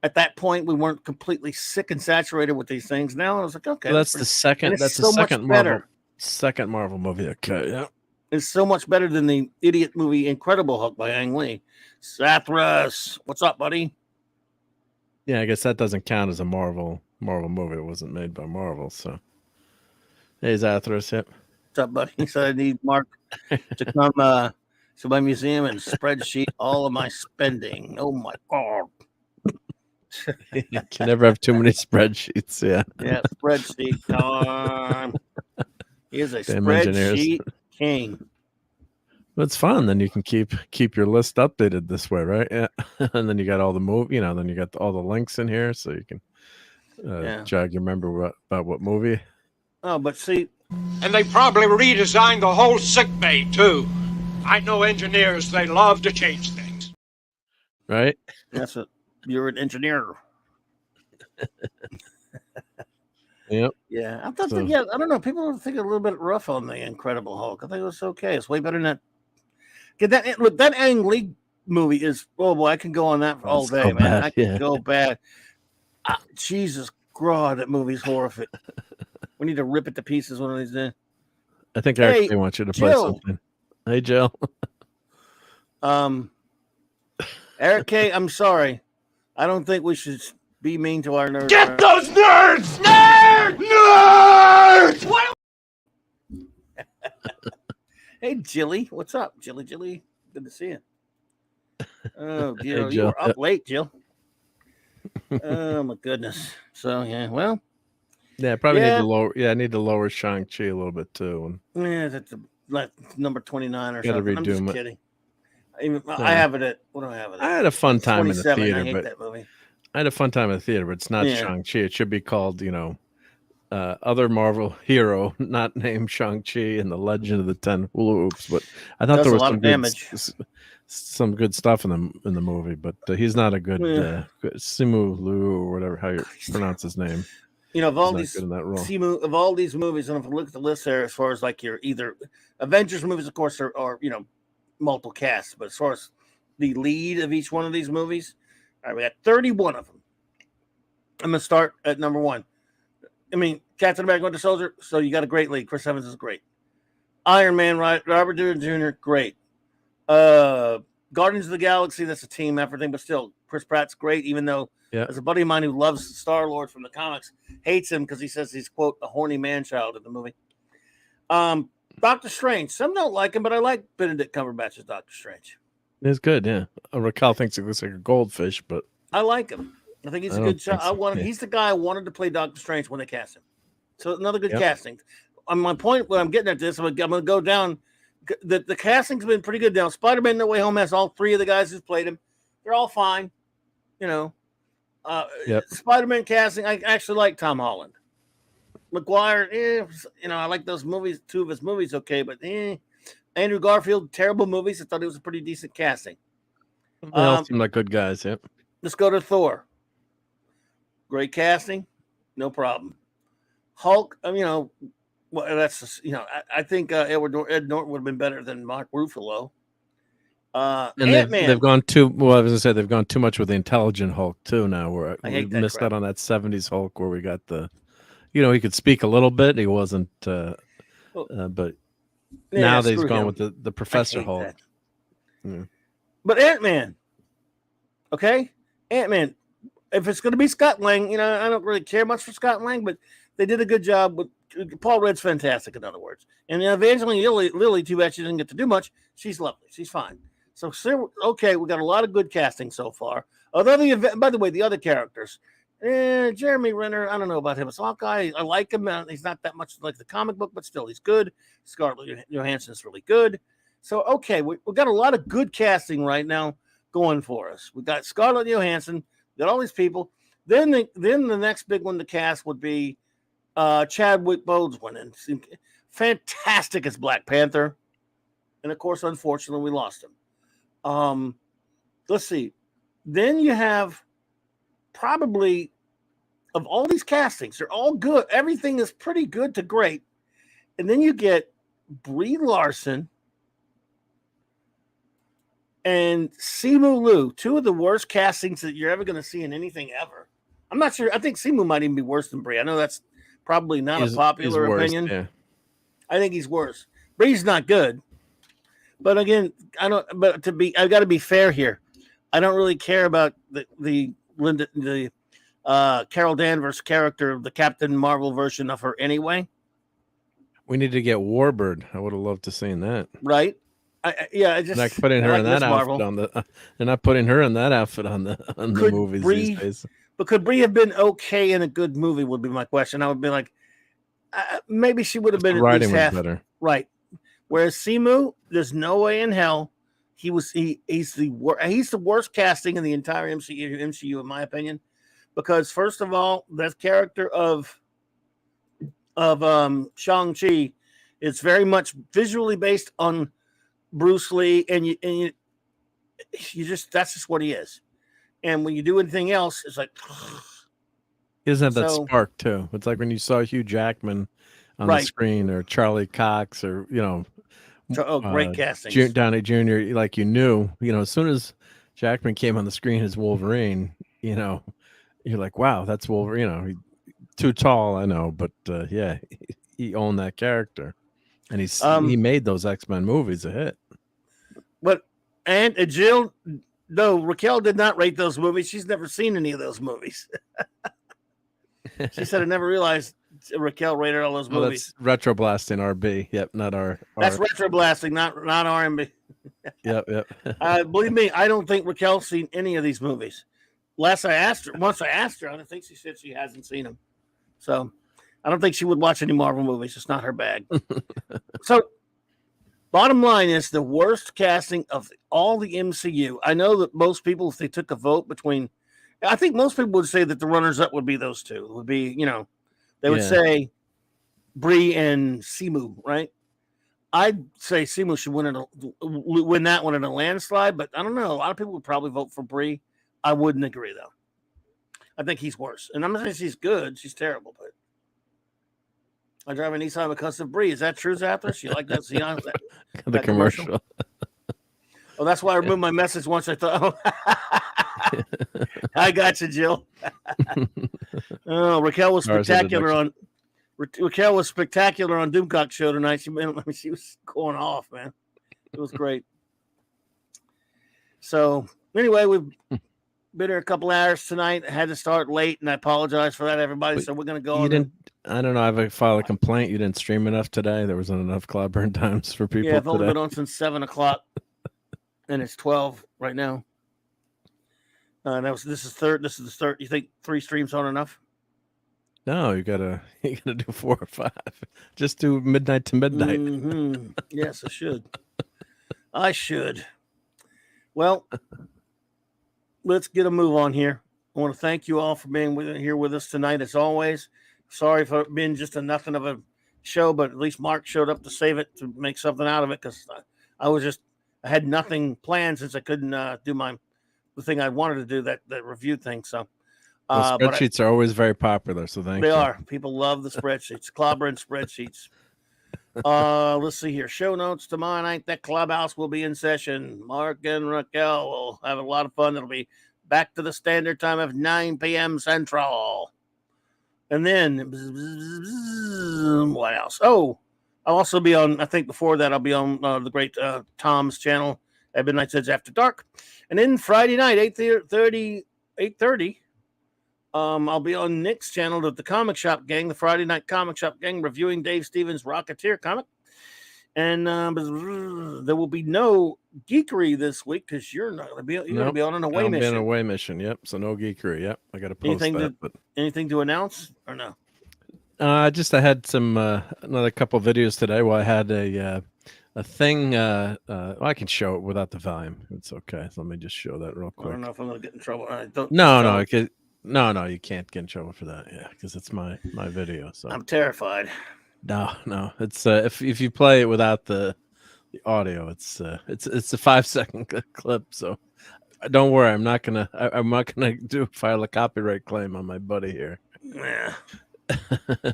At that point, we weren't completely sick and saturated with these things. Now I was like, okay, well, that's the second. That's the second Marvel movie. Okay, yeah, it's so much better than the idiot movie Incredible Hulk by Ang Lee. Sathras, what's up, buddy? Yeah, I guess that doesn't count as a Marvel movie. It wasn't made by Marvel, so. Hey, Zathras, yep. What's up, buddy? He said I need Mark to come to my museum and spreadsheet all of my spending. Oh my god. You can never have too many spreadsheets. Yeah, spreadsheet time. He is a spreadsheet king. Well, it's fun. Then you can keep your list updated this way, right? Yeah, and then you got all the then you got all the links in here, so you can jog your memory about what movie. Oh, but see, and they probably redesigned the whole sick bay too. I know engineers; they love to change things. Right? That's it. You're an engineer. Yep. Yeah, I thought I don't know. People think a little bit rough on the Incredible Hulk. I think it was okay. It's way better than that. That Ang Lee movie is. Oh boy, I can go on that all day, man. Bad. I can go bad. Jesus God, that movie's horrific. We need to rip it to pieces one of these days. I think Eric wants you to play something. Hey, Jill. Eric K, I'm sorry. I don't think we should be mean to our nerds. Get those nerds! Nerds! What? Hey, Jilly. What's up? Jilly. Good to see you. Oh, dear. Hey, you were up late, Jill. Oh, my goodness. So, yeah, well. Yeah, probably need to lower. Yeah, I need to lower Shang-Chi a little bit, too. Yeah, that's like number 29 or something. I'm just kidding. I have it at, what do I have it at? I had a fun time in the theater. I hate that movie. I had a fun time in the theater, but it's not Shang-Chi. It should be called, other Marvel hero, not named Shang-Chi and the Legend of the Ten Hula Hoops. But I thought there was some good stuff in the movie. But he's not a good Simu Liu or whatever how you pronounce his name. Of all these movies, and if you look at the list there, as far as like your either Avengers movies, of course, or multiple casts, but as far as the lead of each one of these movies, all right, we got 31 of them. I'm gonna start at number 1. I mean, Captain America: Winter Soldier. So you got a great lead. Chris Evans is great. Iron Man, Robert Downey Jr. Great. Guardians of the Galaxy. That's a team effort thing, but still, Chris Pratt's great. Even though, as a buddy of mine who loves Star-Lord from the comics, hates him because he says he's quote a horny man-child in the movie. Doctor Strange. Some don't like him, but I like Benedict Cumberbatch as Doctor Strange. It's good, yeah. Raquel thinks it looks like a goldfish, but I like him. I think he's a good shot. He's the guy I wanted to play Doctor Strange when they cast him. So another good casting. On my point, when I'm getting at this, I'm going to go down. The casting's been pretty good now. Spider-Man: No Way Home has all 3 of the guys who's played him. They're all fine. Spider-Man casting, I actually like Tom Holland. McGuire, I like those movies. 2 of his movies, okay, but Andrew Garfield, terrible movies. I thought it was a pretty decent casting. They all seem like good guys. Yep. Let's go to Thor. Great casting, no problem. Hulk, that's I think Ed Norton would have been better than Mark Ruffalo. And Ant-Man. they've gone too well. I was gonna say they've gone too much with the intelligent Hulk too. Now where I we hate that missed crap. out on that '70s Hulk where we got he could speak a little bit. He wasn't, Well, but yeah, now that he's screw gone him. with the I Professor hate Hulk. that. Yeah. But Ant-Man, okay, Ant-Man. If it's going to be Scott Lang, I don't really care much for Scott Lang, but they did a good job with Paul Rudd's fantastic. In other words, and Evangeline Lilly, too bad she didn't get to do much. She's lovely. She's fine. So okay, we got a lot of good casting so far. Although by the way, the other characters, Jeremy Renner, I don't know about him. It's Hawkeye. I like him. He's not that much like the comic book, but still, he's good. Scarlett Johansson's really good. So okay, we got a lot of good casting right now going for us. We got Scarlett Johansson. Got all these people. Then the next big one to cast would be Chadwick Boseman, and fantastic as Black Panther. And of course, unfortunately, we lost him. Let's see. Then you have probably of all these castings, they're all good. Everything is pretty good to great. And then you get Brie Larson and Simu Liu, two of the worst castings that you're ever going to see in anything ever. I'm not sure. I think Simu might even be worse than Brie. I know that's probably not a popular opinion. Yeah. I think he's worse. Brie's not good. But again, I got to be fair here. I don't really care about the Carol Danvers character of the Captain Marvel version of her anyway. We need to get Warbird. I would have loved to seen that. Right? I just not putting her in that outfit Marvel. on the. They're not putting her in that outfit on the movies these days. But could Brie have been okay in a good movie? Would be my question. I would be like, maybe she would have been at least half better. Right. Whereas Simu, there's no way in hell he's the worst casting in the entire MCU in my opinion, because first of all, that character of Shang-Chi is very much visually based on Bruce Lee, and you just that's just what he is. And when you do anything else, it's like he doesn't have that spark too. It's like when you saw Hugh Jackman on the screen, or Charlie Cox, or great casting. Downey Jr. Like you knew, as soon as Jackman came on the screen as Wolverine, you're like, wow, that's Wolverine. Too tall, I know, but yeah, he owned that character, and he made those X-Men movies a hit. But Jill, no, Raquel did not rate those movies. She's never seen any of those movies. She said, I never realized Raquel rated all those movies. That's retroblasting RB. Yep, not our. That's retroblasting, not RMB. Yep. Believe me, I don't think Raquel's seen any of these movies. Once I asked her, I don't think she said she hasn't seen them. So I don't think she would watch any Marvel movies. It's not her bag. So bottom line is the worst casting of all the MCU. I know that most people, if they took a vote between, I think most people would say that the runners-up would be those two. It would be, they would say Brie and Simu, right? I'd say Simu should win that one in a landslide, but I don't know. A lot of people would probably vote for Brie. I wouldn't agree, though. I think he's worse. And I'm not saying she's good. She's terrible, but I drive a Nissan because of Brie. Is that true, Zathras? You like that? See, the commercial? Oh, that's why I removed my message once. I thought, I got you, Jill. Oh, Raquel was spectacular on Doomcock show tonight. She was going off, man. It was great. So anyway, we've been here a couple hours tonight. I had to start late, and I apologize for that, everybody. So we're going to go on. I don't know. I've filed a complaint. You didn't stream enough today. There wasn't enough Clobberin times for people. Yeah, I've only been on since 7:00, and it's 12 right now. This is the third. You think 3 streams aren't enough? No, you gotta do 4 or 5. Just do midnight to midnight. Mm-hmm. Yes, I should. Well, let's get a move on here. I want to thank you all for being here with us tonight, as always. Sorry for it being just a nothing of a show, but at least Mark showed up to save it, to make something out of it, because I had nothing planned since I couldn't do the thing I wanted to do, that review thing. So spreadsheets are always very popular. So thank you. They are. People love the spreadsheets, Clobberin spreadsheets. Let's see here. Show notes tomorrow night. That clubhouse will be in session. Mark and Raquel will have a lot of fun. It'll be back to the standard time of 9 p.m. Central. And then, what else? Oh, I'll also be on, I think before that, I'll be on the great Tom's channel at Midnight Suds After Dark. And then Friday night, 8:30, I'll be on Nick's channel at the Comic Shop Gang, the Friday Night Comic Shop Gang, reviewing Dave Stevens' Rocketeer comic. And there will be no geekery this week because you're not going to be. You're going to be on an away mission. An away mission. Yep. So no geekery. Yep. I got to post Anything to announce or no? I had some another couple videos today. Well, I had a thing. I can show it without the volume. It's okay. So let me just show that real quick. I don't know if I'm going to get in trouble. No, you can't get in trouble for that. Yeah, because it's my video. So I'm terrified. No. It's if you play it without the audio, it's a 5-second clip. So don't worry, I'm not gonna file a copyright claim on my buddy here. Yeah.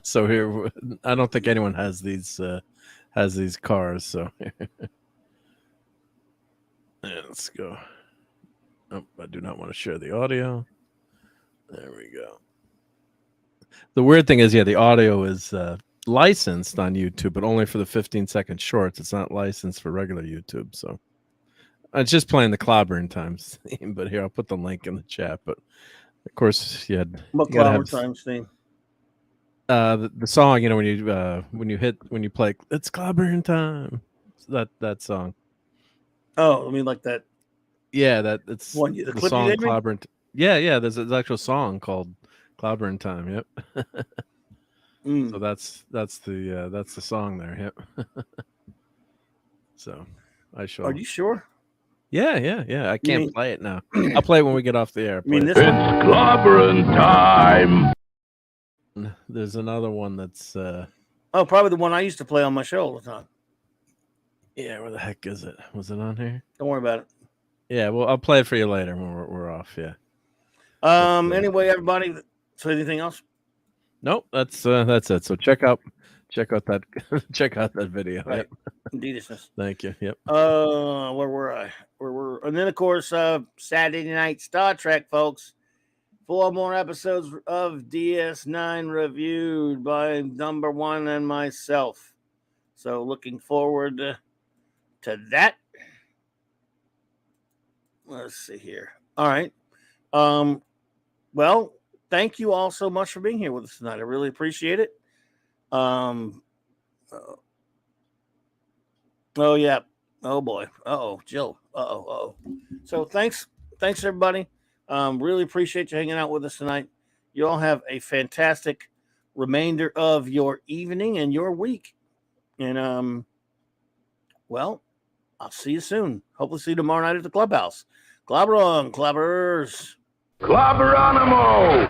So here, I don't think anyone has these cars. So let's go. Oh, I do not want to share the audio. There we go. The weird thing is, the audio is licensed on YouTube, but only for the 15-second shorts. It's not licensed for regular YouTube. So it's just playing the Clobberin Times theme. But here, I'll put the link in the chat. But of course, what Clobberin Times theme? The song, when you play, it's Clobberin Time. That song. Oh, I mean like that. Yeah, it's one, the song Clobberin. Yeah. There's an actual song called Clobberin Time. Yep. So that's the song there. Yep. So I show. Are you sure? Yeah. I can't play it now. I'll play it when we get off the air. It's Clobberin Time. There's another one that's probably the one I used to play on my show all the time. Yeah, where the heck is it? Was it on here? Don't worry about it. Yeah, well, I'll play it for you later when we're off. Yeah. Anyway, everybody. So, anything else? Nope. That's it. So check out that video. Right. Yep. Indeedishness. Thank you. Yep. Where were I? And then of course Saturday night Star Trek, folks. 4 more episodes of DS9 reviewed by number one and myself. So looking forward to that. Let's see here. All right. Well, thank you all so much for being here with us tonight. I really appreciate it. Oh yeah. Oh boy. Jill. So thanks everybody. Really appreciate you hanging out with us tonight. You all have a fantastic remainder of your evening and your week. And well, I'll see you soon. Hopefully see you tomorrow night at the clubhouse. Clobber on, clobbers. Clobberanimo!